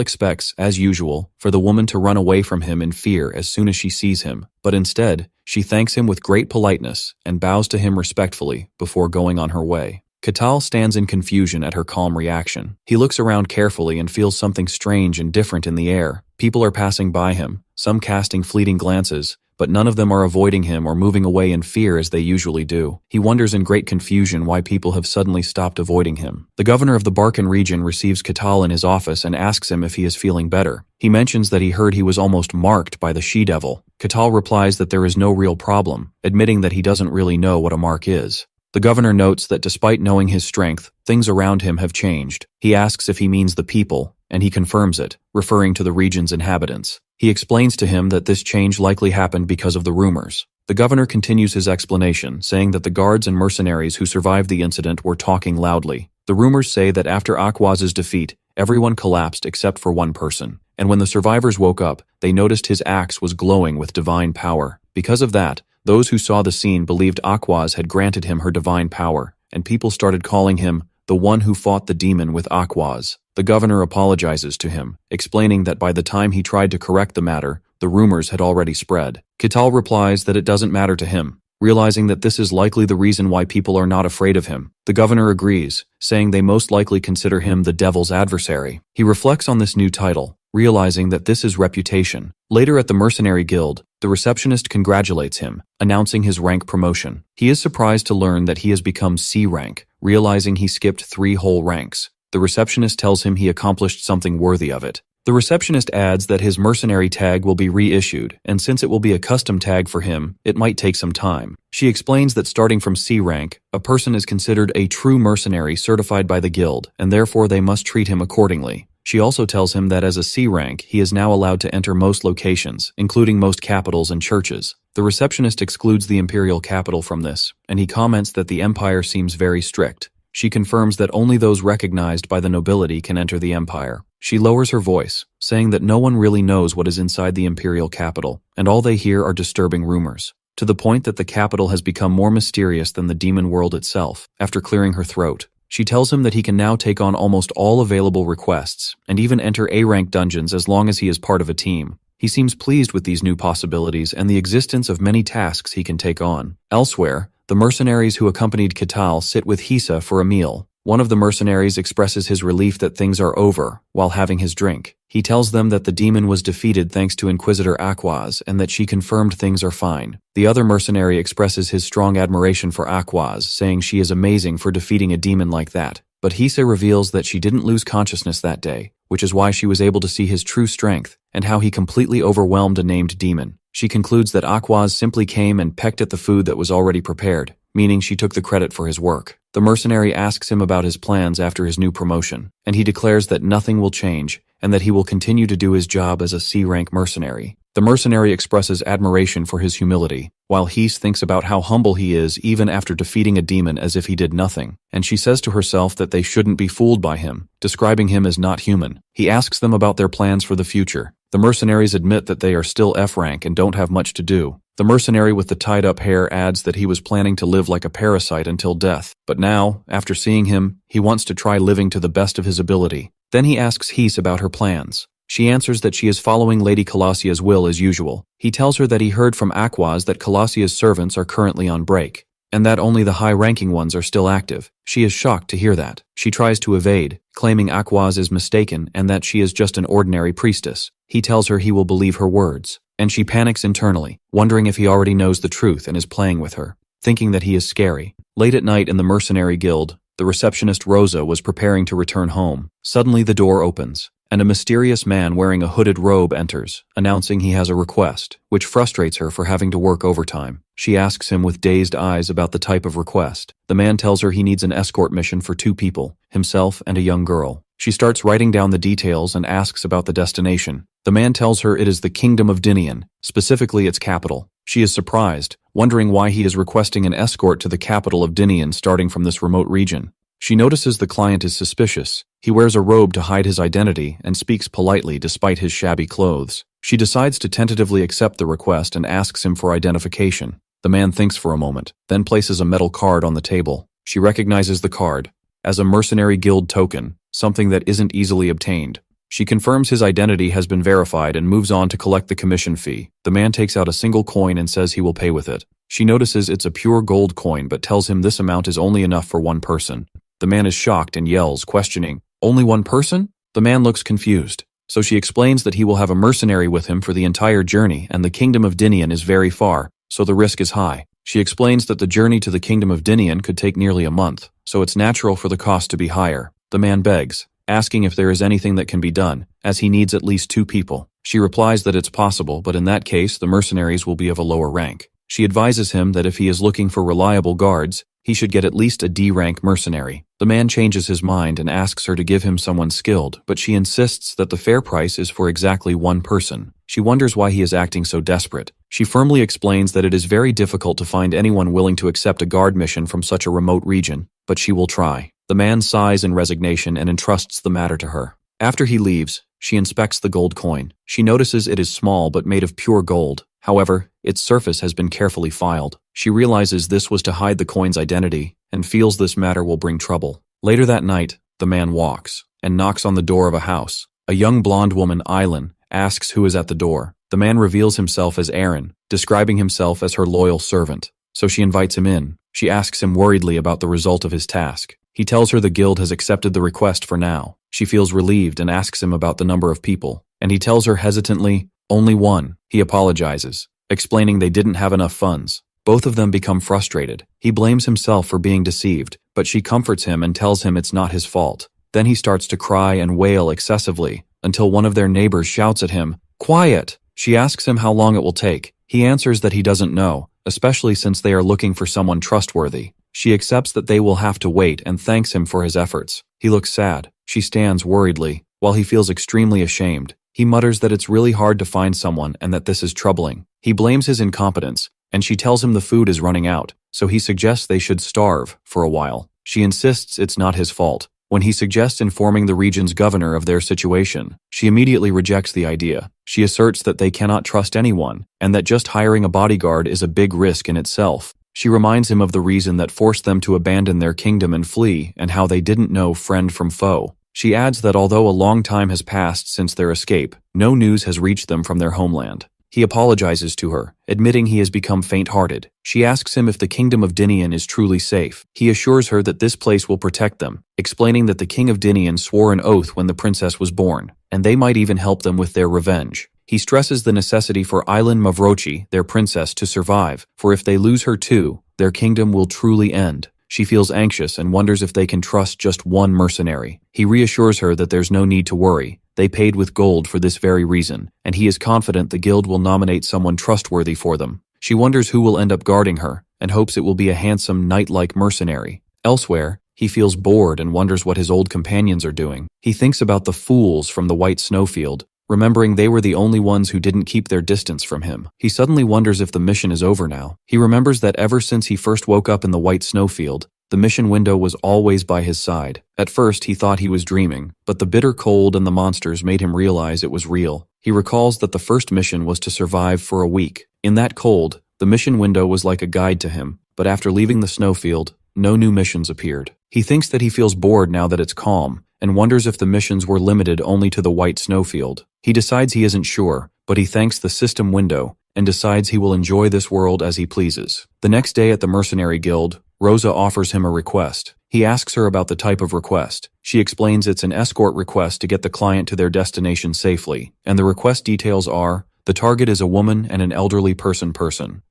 expects, as usual, for the woman to run away from him in fear as soon as she sees him, but instead, she thanks him with great politeness and bows to him respectfully before going on her way. Catal stands in confusion at her calm reaction. He looks around carefully and feels something strange and different in the air. People are passing by him, some casting fleeting glances, but none of them are avoiding him or moving away in fear as they usually do. He wonders in great confusion why people have suddenly stopped avoiding him. The governor of the Barcan region receives Catal in his office and asks him if he is feeling better. He mentions that he heard he was almost marked by the she-devil. Catal replies that there is no real problem, admitting that he doesn't really know what a mark is. The governor notes that despite knowing his strength, things around him have changed. He asks if he means the people, and he confirms it, referring to the region's inhabitants. He explains to him that this change likely happened because of the rumors. The governor continues his explanation, saying that the guards and mercenaries who survived the incident were talking loudly. The rumors say that after Aquaz's defeat, everyone collapsed except for one person, and when the survivors woke up, they noticed his axe was glowing with divine power. Because of that, those who saw the scene believed Aquaz had granted him her divine power, and people started calling him the one who fought the demon with Aquaz. The governor apologizes to him, explaining that by the time he tried to correct the matter, the rumors had already spread. Catal replies that it doesn't matter to him, realizing that this is likely the reason why people are not afraid of him. The governor agrees, saying they most likely consider him the devil's adversary. He reflects on this new title, realizing that this is reputation. Later at the mercenary guild, the receptionist congratulates him, announcing his rank promotion. He is surprised to learn that he has become C rank, realizing he skipped 3 whole ranks. The receptionist tells him he accomplished something worthy of it. The receptionist adds that his mercenary tag will be reissued, and since it will be a custom tag for him, it might take some time. She explains that starting from C rank, a person is considered a true mercenary certified by the guild, and therefore they must treat him accordingly. She also tells him that as a C rank, he is now allowed to enter most locations, including most capitals and churches. The receptionist excludes the imperial capital from this, and he comments that the empire seems very strict. She confirms that only those recognized by the nobility can enter the empire. She lowers her voice, saying that no one really knows what is inside the imperial capital, and all they hear are disturbing rumors, to the point that the capital has become more mysterious than the demon world itself. After clearing her throat, she tells him that he can now take on almost all available requests, and even enter A-rank dungeons as long as he is part of a team. He seems pleased with these new possibilities and the existence of many tasks he can take on. Elsewhere, the mercenaries who accompanied Catal sit with Hisa for a meal. One of the mercenaries expresses his relief that things are over while having his drink. He tells them that the demon was defeated thanks to Inquisitor Aquaz and that she confirmed things are fine. The other mercenary expresses his strong admiration for Aquaz, saying she is amazing for defeating a demon like that. But Hisa reveals that she didn't lose consciousness that day, which is why she was able to see his true strength and how he completely overwhelmed a named demon. She concludes that Aquaz simply came and pecked at the food that was already prepared, meaning she took the credit for his work. The mercenary asks him about his plans after his new promotion, and he declares that nothing will change and that he will continue to do his job as a C-rank mercenary. The mercenary expresses admiration for his humility, while Heese thinks about how humble he is even after defeating a demon as if he did nothing, and she says to herself that they shouldn't be fooled by him, describing him as not human. He asks them about their plans for the future. The mercenaries admit that they are still F-rank and don't have much to do. The mercenary with the tied-up hair adds that he was planning to live like a parasite until death, but now, after seeing him, he wants to try living to the best of his ability. Then he asks Heese about her plans. She answers that she is following Lady Colossia's will as usual. He tells her that he heard from Aquaz that Colossia's servants are currently on break, and that only the high-ranking ones are still active. She is shocked to hear that. She tries to evade, claiming Aquaz is mistaken and that she is just an ordinary priestess. He tells her he will believe her words, and she panics internally, wondering if he already knows the truth and is playing with her, thinking that he is scary. Late at night in the mercenary guild, the receptionist Rosa was preparing to return home. Suddenly the door opens, and a mysterious man wearing a hooded robe enters, announcing he has a request, which frustrates her for having to work overtime. She asks him with dazed eyes about the type of request. The man tells her he needs an escort mission for 2 people, himself and a young girl. She starts writing down the details and asks about the destination. The man tells her it is the Kingdom of Dinian, specifically its capital. She is surprised, wondering why he is requesting an escort to the capital of Dinian starting from this remote region. She notices the client is suspicious. He wears a robe to hide his identity and speaks politely despite his shabby clothes. She decides to tentatively accept the request and asks him for identification. The man thinks for a moment, then places a metal card on the table. She recognizes the card as a mercenary guild token, something that isn't easily obtained. She confirms his identity has been verified and moves on to collect the commission fee. The man takes out a single coin and says he will pay with it. She notices it's a pure gold coin but tells him this amount is only enough for 1 person. The man is shocked and yells, questioning, "Only 1 person?" The man looks confused, so she explains that he will have a mercenary with him for the entire journey and the Kingdom of Dinian is very far, so the risk is high. She explains that the journey to the Kingdom of Dinian could take nearly a month, so it's natural for the cost to be higher. The man begs, asking if there is anything that can be done, as he needs at least 2 people. She replies that it's possible, but in that case the mercenaries will be of a lower rank. She advises him that if he is looking for reliable guards, he should get at least a D-rank mercenary. The man changes his mind and asks her to give him someone skilled, but she insists that the fair price is for exactly 1 person. She wonders why he is acting so desperate. She firmly explains that it is very difficult to find anyone willing to accept a guard mission from such a remote region, but she will try. The man sighs in resignation and entrusts the matter to her. After he leaves, she inspects the gold coin. She notices it is small but made of pure gold. However, its surface has been carefully filed. She realizes this was to hide the coin's identity and feels this matter will bring trouble. Later that night, the man walks and knocks on the door of a house. A young blonde woman, Eileen, asks who is at the door. The man reveals himself as Aaron, describing himself as her loyal servant. So she invites him in. She asks him worriedly about the result of his task. He tells her the guild has accepted the request for now. She feels relieved and asks him about the number of people, and he tells her hesitantly, "Only 1. He apologizes, explaining they didn't have enough funds. Both of them become frustrated. He blames himself for being deceived, but she comforts him and tells him it's not his fault. Then he starts to cry and wail excessively, until one of their neighbors shouts at him, "Quiet!" She asks him how long it will take. He answers that he doesn't know, especially since they are looking for someone trustworthy. She accepts that they will have to wait and thanks him for his efforts. He looks sad. She stands worriedly, while he feels extremely ashamed. He mutters that it's really hard to find someone and that this is troubling. He blames his incompetence, and she tells him the food is running out, so he suggests they should starve for a while. She insists it's not his fault. When he suggests informing the region's governor of their situation, she immediately rejects the idea. She asserts that they cannot trust anyone, and that just hiring a bodyguard is a big risk in itself. She reminds him of the reason that forced them to abandon their kingdom and flee, and how they didn't know friend from foe. She adds that although a long time has passed since their escape, no news has reached them from their homeland. He apologizes to her, admitting he has become faint-hearted. She asks him if the Kingdom of Dinian is truly safe. He assures her that this place will protect them, explaining that the King of Dinian swore an oath when the princess was born, and they might even help them with their revenge. He stresses the necessity for Eileen Mavrochi, their princess, to survive, for if they lose her too, their kingdom will truly end. She feels anxious and wonders if they can trust just 1 mercenary. He reassures her that there's no need to worry. They paid with gold for this very reason, and he is confident the guild will nominate someone trustworthy for them. She wonders who will end up guarding her, and hopes it will be a handsome knight-like mercenary. Elsewhere, he feels bored and wonders what his old companions are doing. He thinks about the fools from the white snowfield, remembering they were the only ones who didn't keep their distance from him. He suddenly wonders if the mission is over now. He remembers that ever since he first woke up in the white snowfield, the mission window was always by his side. At first, he thought he was dreaming, but the bitter cold and the monsters made him realize it was real. He recalls that the first mission was to survive for a week. In that cold, the mission window was like a guide to him, but after leaving the snowfield, no new missions appeared. He thinks that he feels bored now that it's calm, and wonders if the missions were limited only to the white snowfield. He decides he isn't sure, but he thanks the system window and decides he will enjoy this world as he pleases. The next day at the Mercenary Guild, Rosa offers him a request. He asks her about the type of request. She explains it's an escort request to get the client to their destination safely, and the request details are: the target is a woman and an elderly person.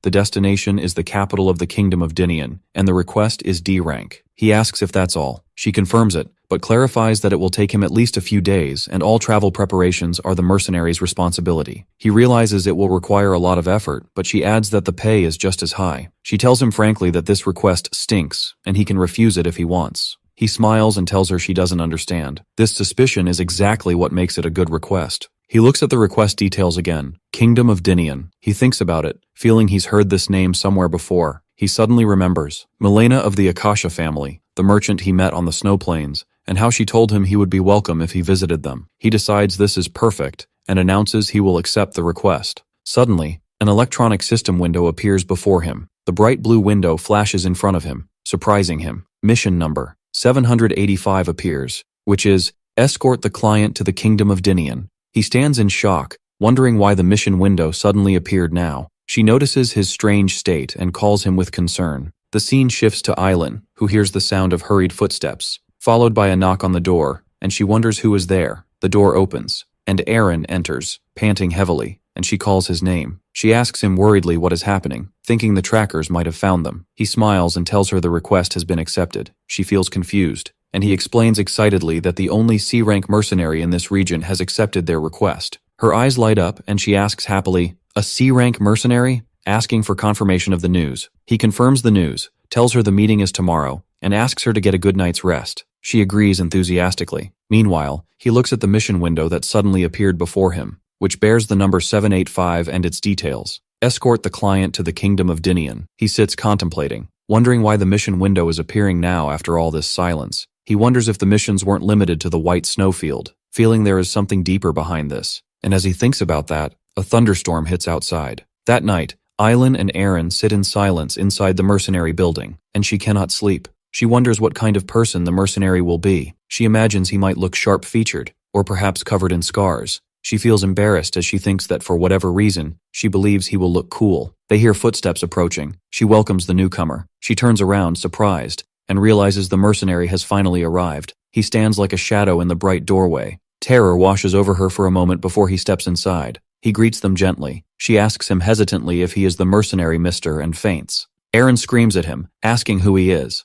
The destination is the capital of the Kingdom of Dinian, and the request is D rank. He asks if that's all. She confirms it, but clarifies that it will take him at least a few days, and all travel preparations are the mercenary's responsibility. He realizes it will require a lot of effort, but she adds that the pay is just as high. She tells him frankly that this request stinks, and he can refuse it if he wants. He smiles and tells her she doesn't understand. This suspicion is exactly what makes it a good request. He looks at the request details again. Kingdom of Dinian. He thinks about it, feeling he's heard this name somewhere before. He suddenly remembers Milena of the Akasha family, the merchant he met on the snow plains, and how she told him he would be welcome if he visited them. He decides this is perfect and announces he will accept the request. Suddenly, an electronic system window appears before him. The bright blue window flashes in front of him, surprising him. Mission number 785 appears, which is escort the client to the Kingdom of Dinian. He stands in shock, wondering why the mission window suddenly appeared now. She notices his strange state and calls him with concern. The scene shifts to Eileen, who hears the sound of hurried footsteps, followed by a knock on the door, and she wonders who is there. The door opens, and Aaron enters, panting heavily, and she calls his name. She asks him worriedly what is happening, thinking the trackers might have found them. He smiles and tells her the request has been accepted. She feels confused, and he explains excitedly that the only C-rank mercenary in this region has accepted their request. Her eyes light up, and she asks happily, "A C-rank mercenary?" asking for confirmation of the news. He confirms the news, tells her the meeting is tomorrow, and asks her to get a good night's rest. She agrees enthusiastically. Meanwhile, he looks at the mission window that suddenly appeared before him, which bears the number 785 and its details. Escort the client to the Kingdom of Dinian. He sits contemplating, wondering why the mission window is appearing now after all this silence. He wonders if the missions weren't limited to the white snowfield, feeling there is something deeper behind this. And as he thinks about that, a thunderstorm hits outside. That night, Eileen and Aaron sit in silence inside the mercenary building, and she cannot sleep. She wonders what kind of person the mercenary will be. She imagines he might look sharp-featured, or perhaps covered in scars. She feels embarrassed as she thinks that for whatever reason, she believes he will look cool. They hear footsteps approaching. She welcomes the newcomer. She turns around, surprised, and realizes the mercenary has finally arrived. He stands like a shadow in the bright doorway. Terror washes over her for a moment before he steps inside. He greets them gently. She asks him hesitantly if he is the mercenary mister and faints. Aaron screams at him, asking who he is.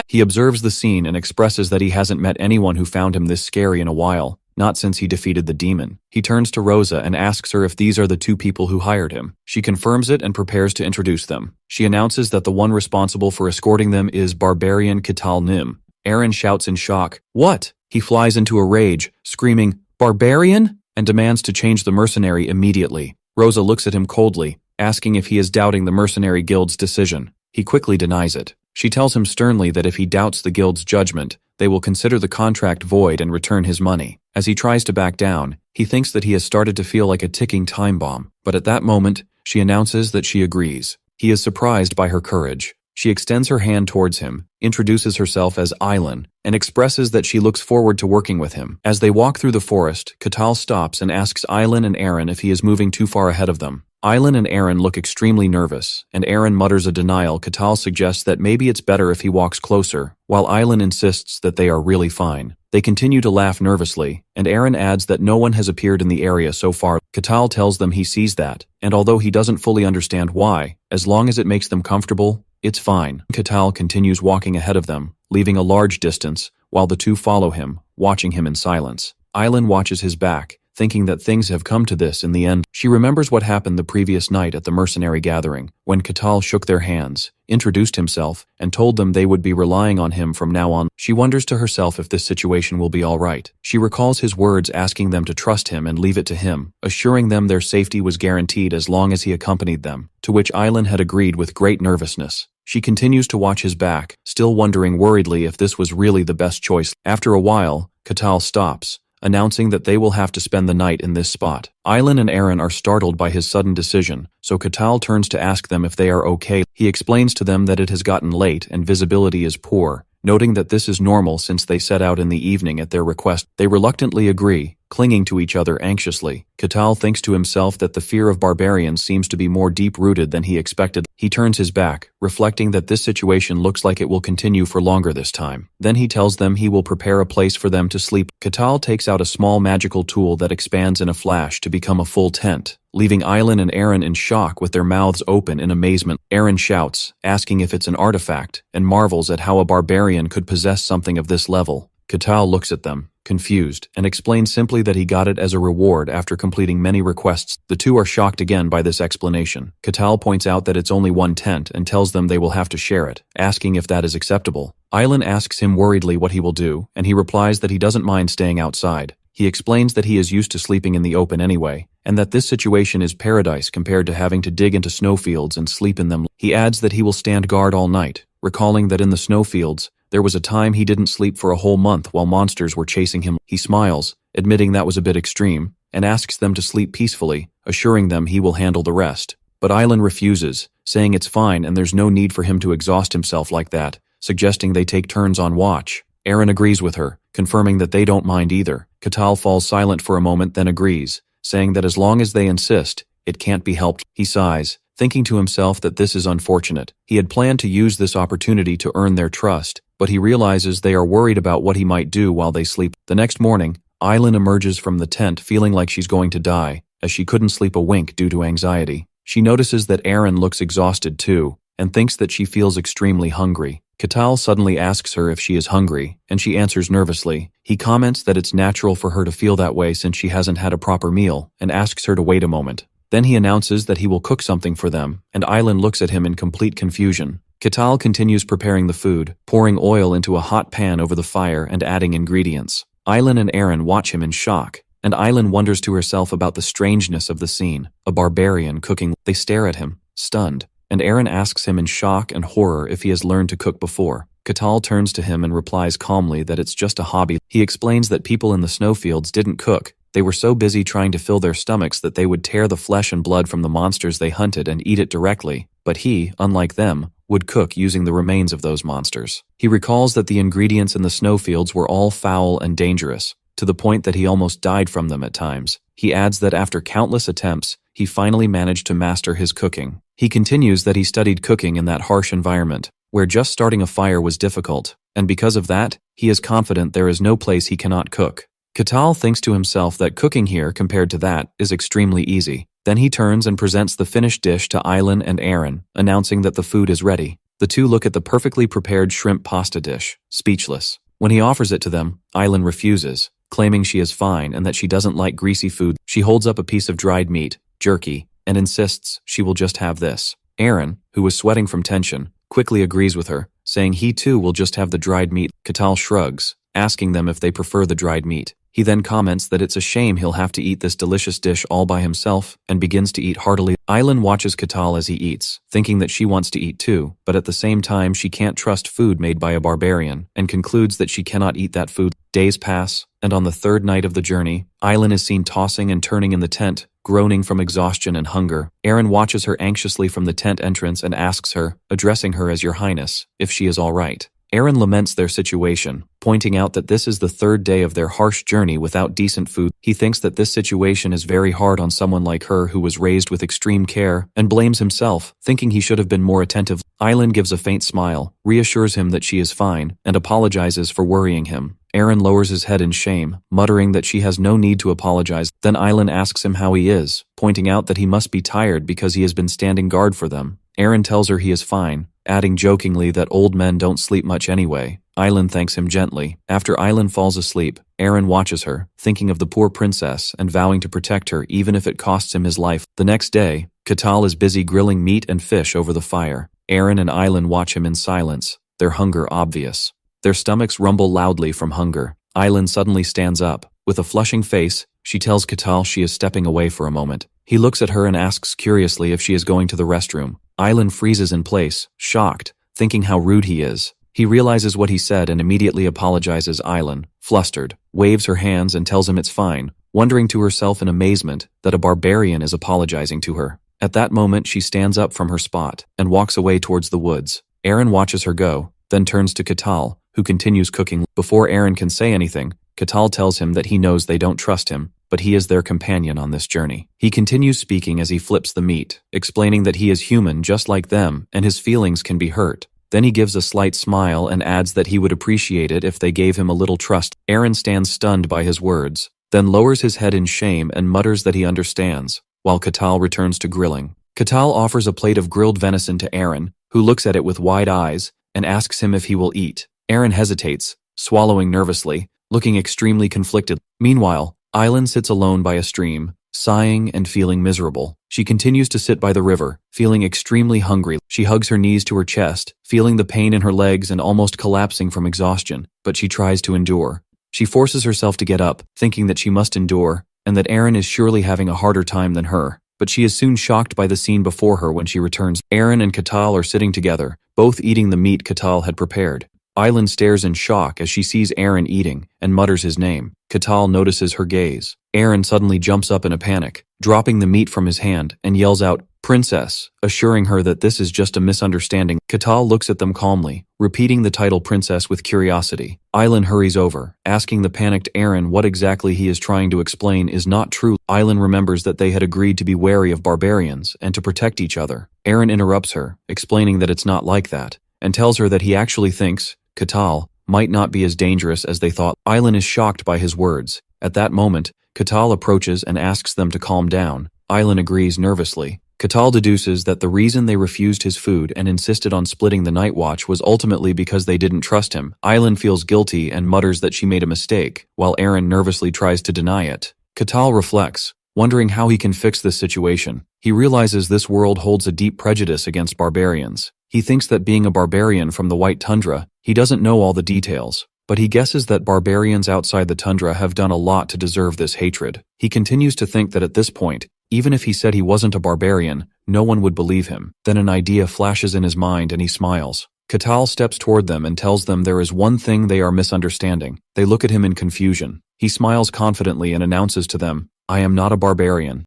He observes the scene and expresses that he hasn't met anyone who found him this scary in a while, not since he defeated the demon. He turns to Rosa and asks her if these are the two people who hired him. She confirms it and prepares to introduce them. She announces that the one responsible for escorting them is barbarian Kital Nim. Aaron shouts in shock, "What?" He flies into a rage, screaming, "Barbarian?" and demands to change the mercenary immediately. Rosa looks at him coldly, asking if he is doubting the mercenary guild's decision. He quickly denies it. She tells him sternly that if he doubts the guild's judgment, they will consider the contract void and return his money. As he tries to back down, he thinks that he has started to feel like a ticking time bomb. But at that moment, she announces that she agrees. He is surprised by her courage. She extends her hand towards him, introduces herself as Eileen, and expresses that she looks forward to working with him. As they walk through the forest, Kital stops and asks Eileen and Aaron if he is moving too far ahead of them. Eileen and Aaron look extremely nervous, and Aaron mutters a denial. Kital suggests that maybe it's better if he walks closer, while Eileen insists that they are really fine. They continue to laugh nervously, and Aaron adds that no one has appeared in the area so far. Kital tells them he sees that, and although he doesn't fully understand why, as long as it makes them comfortable, it's fine. Kital continues walking ahead of them, leaving a large distance, while the two follow him, watching him in silence. Eileen watches his back, thinking that things have come to this in the end. She remembers what happened the previous night at the mercenary gathering, when Catal shook their hands, introduced himself, and told them they would be relying on him from now on. She wonders to herself if this situation will be all right. She recalls his words asking them to trust him and leave it to him, assuring them their safety was guaranteed as long as he accompanied them, to which Island had agreed with great nervousness. She continues to watch his back, still wondering worriedly if this was really the best choice. After a while, Catal stops, announcing that they will have to spend the night in this spot. Island and Aaron are startled by his sudden decision, so Catal turns to ask them if they are okay. He explains to them that it has gotten late and visibility is poor, noting that this is normal since they set out in the evening at their request. They reluctantly agree, clinging to each other anxiously. Catal thinks to himself that the fear of barbarians seems to be more deep-rooted than he expected. He turns his back, reflecting that this situation looks like it will continue for longer this time. Then he tells them he will prepare a place for them to sleep. Catal takes out a small magical tool that expands in a flash to become a full tent, leaving Island and Aaron in shock with their mouths open in amazement. Aaron shouts, asking if it's an artifact, and marvels at how a barbarian could possess something of this level. Catal looks at them, confused, and explains simply that he got it as a reward after completing many requests. The two are shocked again by this explanation. Catal points out that it's only one tent and tells them they will have to share it, asking if that is acceptable. Island asks him worriedly what he will do, and he replies that he doesn't mind staying outside. He explains that he is used to sleeping in the open anyway, and that this situation is paradise compared to having to dig into snowfields and sleep in them. He adds that he will stand guard all night, recalling that in the snowfields, there was a time he didn't sleep for a whole month while monsters were chasing him. He smiles, admitting that was a bit extreme, and asks them to sleep peacefully, assuring them he will handle the rest. But Island refuses, saying it's fine and there's no need for him to exhaust himself like that, suggesting they take turns on watch. Aaron agrees with her, confirming that they don't mind either. Catal falls silent for a moment, then agrees, saying that as long as they insist, it can't be helped. He sighs, thinking to himself that this is unfortunate. He had planned to use this opportunity to earn their trust, but he realizes they are worried about what he might do while they sleep. The next morning, Island emerges from the tent feeling like she's going to die, as she couldn't sleep a wink due to anxiety. She notices that Aaron looks exhausted too, and thinks that she feels extremely hungry. Catal suddenly asks her if she is hungry, and she answers nervously. He comments that it's natural for her to feel that way since she hasn't had a proper meal, and asks her to wait a moment. Then he announces that he will cook something for them, and Island looks at him in complete confusion. Catal continues preparing the food, pouring oil into a hot pan over the fire and adding ingredients. Island and Aaron watch him in shock, and Island wonders to herself about the strangeness of the scene. A barbarian cooking. They stare at him, stunned, and Aaron asks him in shock and horror if he has learned to cook before. Catal turns to him and replies calmly that it's just a hobby. He explains that people in the snowfields didn't cook. They were so busy trying to fill their stomachs that they would tear the flesh and blood from the monsters they hunted and eat it directly. But he, unlike them, would cook using the remains of those monsters. He recalls that the ingredients in the snowfields were all foul and dangerous, to the point that he almost died from them at times. He adds that after countless attempts, he finally managed to master his cooking. He continues that he studied cooking in that harsh environment, where just starting a fire was difficult, and because of that, he is confident there is no place he cannot cook. Catal thinks to himself that cooking here, compared to that, is extremely easy. Then he turns and presents the finished dish to Island and Aaron, announcing that the food is ready. The two look at the perfectly prepared shrimp pasta dish, speechless. When he offers it to them, Island refuses, claiming she is fine and that she doesn't like greasy food. She holds up a piece of dried meat, jerky, and insists she will just have this. Aaron, who was sweating from tension, quickly agrees with her, saying he too will just have the dried meat. Catal shrugs, asking them if they prefer the dried meat. He then comments that it's a shame he'll have to eat this delicious dish all by himself, and begins to eat heartily. Island watches Catal as he eats, thinking that she wants to eat too, but at the same time she can't trust food made by a barbarian, and concludes that she cannot eat that food. Days pass, and on the third night of the journey, Island is seen tossing and turning in the tent, groaning from exhaustion and hunger. Aaron watches her anxiously from the tent entrance and asks her, addressing her as Your Highness, if she is all right. Aaron laments their situation, pointing out that this is the third day of their harsh journey without decent food. He thinks that this situation is very hard on someone like her who was raised with extreme care, and blames himself, thinking he should have been more attentive. Island gives a faint smile, reassures him that she is fine, and apologizes for worrying him. Aaron lowers his head in shame, muttering that she has no need to apologize. Then Island asks him how he is, pointing out that he must be tired because he has been standing guard for them. Aaron tells her he is fine, adding jokingly that old men don't sleep much anyway. Island thanks him gently. After Island falls asleep, Aaron watches her, thinking of the poor princess and vowing to protect her even if it costs him his life. The next day, Catal is busy grilling meat and fish over the fire. Aaron and Island watch him in silence, their hunger obvious. Their stomachs rumble loudly from hunger. Island suddenly stands up. With a flushing face, she tells Catal she is stepping away for a moment. He looks at her and asks curiously if she is going to the restroom. Island freezes in place, shocked, thinking how rude he is. He realizes what he said and immediately apologizes. Island, flustered, waves her hands and tells him it's fine, wondering to herself in amazement that a barbarian is apologizing to her. At that moment, she stands up from her spot and walks away towards the woods. Aaron watches her go, then turns to Catal, who continues cooking. Before Aaron can say anything, Catal tells him that he knows they don't trust him, but he is their companion on this journey. He continues speaking as he flips the meat, explaining that he is human just like them and his feelings can be hurt. Then he gives a slight smile and adds that he would appreciate it if they gave him a little trust. Aaron stands stunned by his words, then lowers his head in shame and mutters that he understands, while Catal returns to grilling. Catal offers a plate of grilled venison to Aaron, who looks at it with wide eyes and asks him if he will eat. Aaron hesitates, swallowing nervously, looking extremely conflicted. Meanwhile, Island sits alone by a stream, sighing and feeling miserable. She continues to sit by the river, feeling extremely hungry. She hugs her knees to her chest, feeling the pain in her legs and almost collapsing from exhaustion, but she tries to endure. She forces herself to get up, thinking that she must endure, and that Aaron is surely having a harder time than her. But she is soon shocked by the scene before her when she returns. Aaron and Catal are sitting together, both eating the meat Catal had prepared. Island stares in shock as she sees Aaron eating and mutters his name. Catal notices her gaze. Aaron suddenly jumps up in a panic, dropping the meat from his hand, and yells out, "Princess," assuring her that this is just a misunderstanding. Catal looks at them calmly, repeating the title Princess with curiosity. Island hurries over, asking the panicked Aaron what exactly he is trying to explain is not true. Island remembers that they had agreed to be wary of barbarians and to protect each other. Aaron interrupts her, explaining that it's not like that, and tells her that he actually thinks Catal might not be as dangerous as they thought. Island is shocked by his words. At that moment, Catal approaches and asks them to calm down. Island agrees nervously. Catal deduces that the reason they refused his food and insisted on splitting the night watch was ultimately because they didn't trust him. Island feels guilty and mutters that she made a mistake, while Aaron nervously tries to deny it. Catal reflects, wondering how he can fix this situation. He realizes this world holds a deep prejudice against barbarians. He thinks that being a barbarian from the White Tundra, he doesn't know all the details, but he guesses that barbarians outside the tundra have done a lot to deserve this hatred. He continues to think that at this point, even if he said he wasn't a barbarian, no one would believe him. Then an idea flashes in his mind and he smiles. Catal steps toward them and tells them there is one thing they are misunderstanding. They look at him in confusion. He smiles confidently and announces to them, "I am not a barbarian.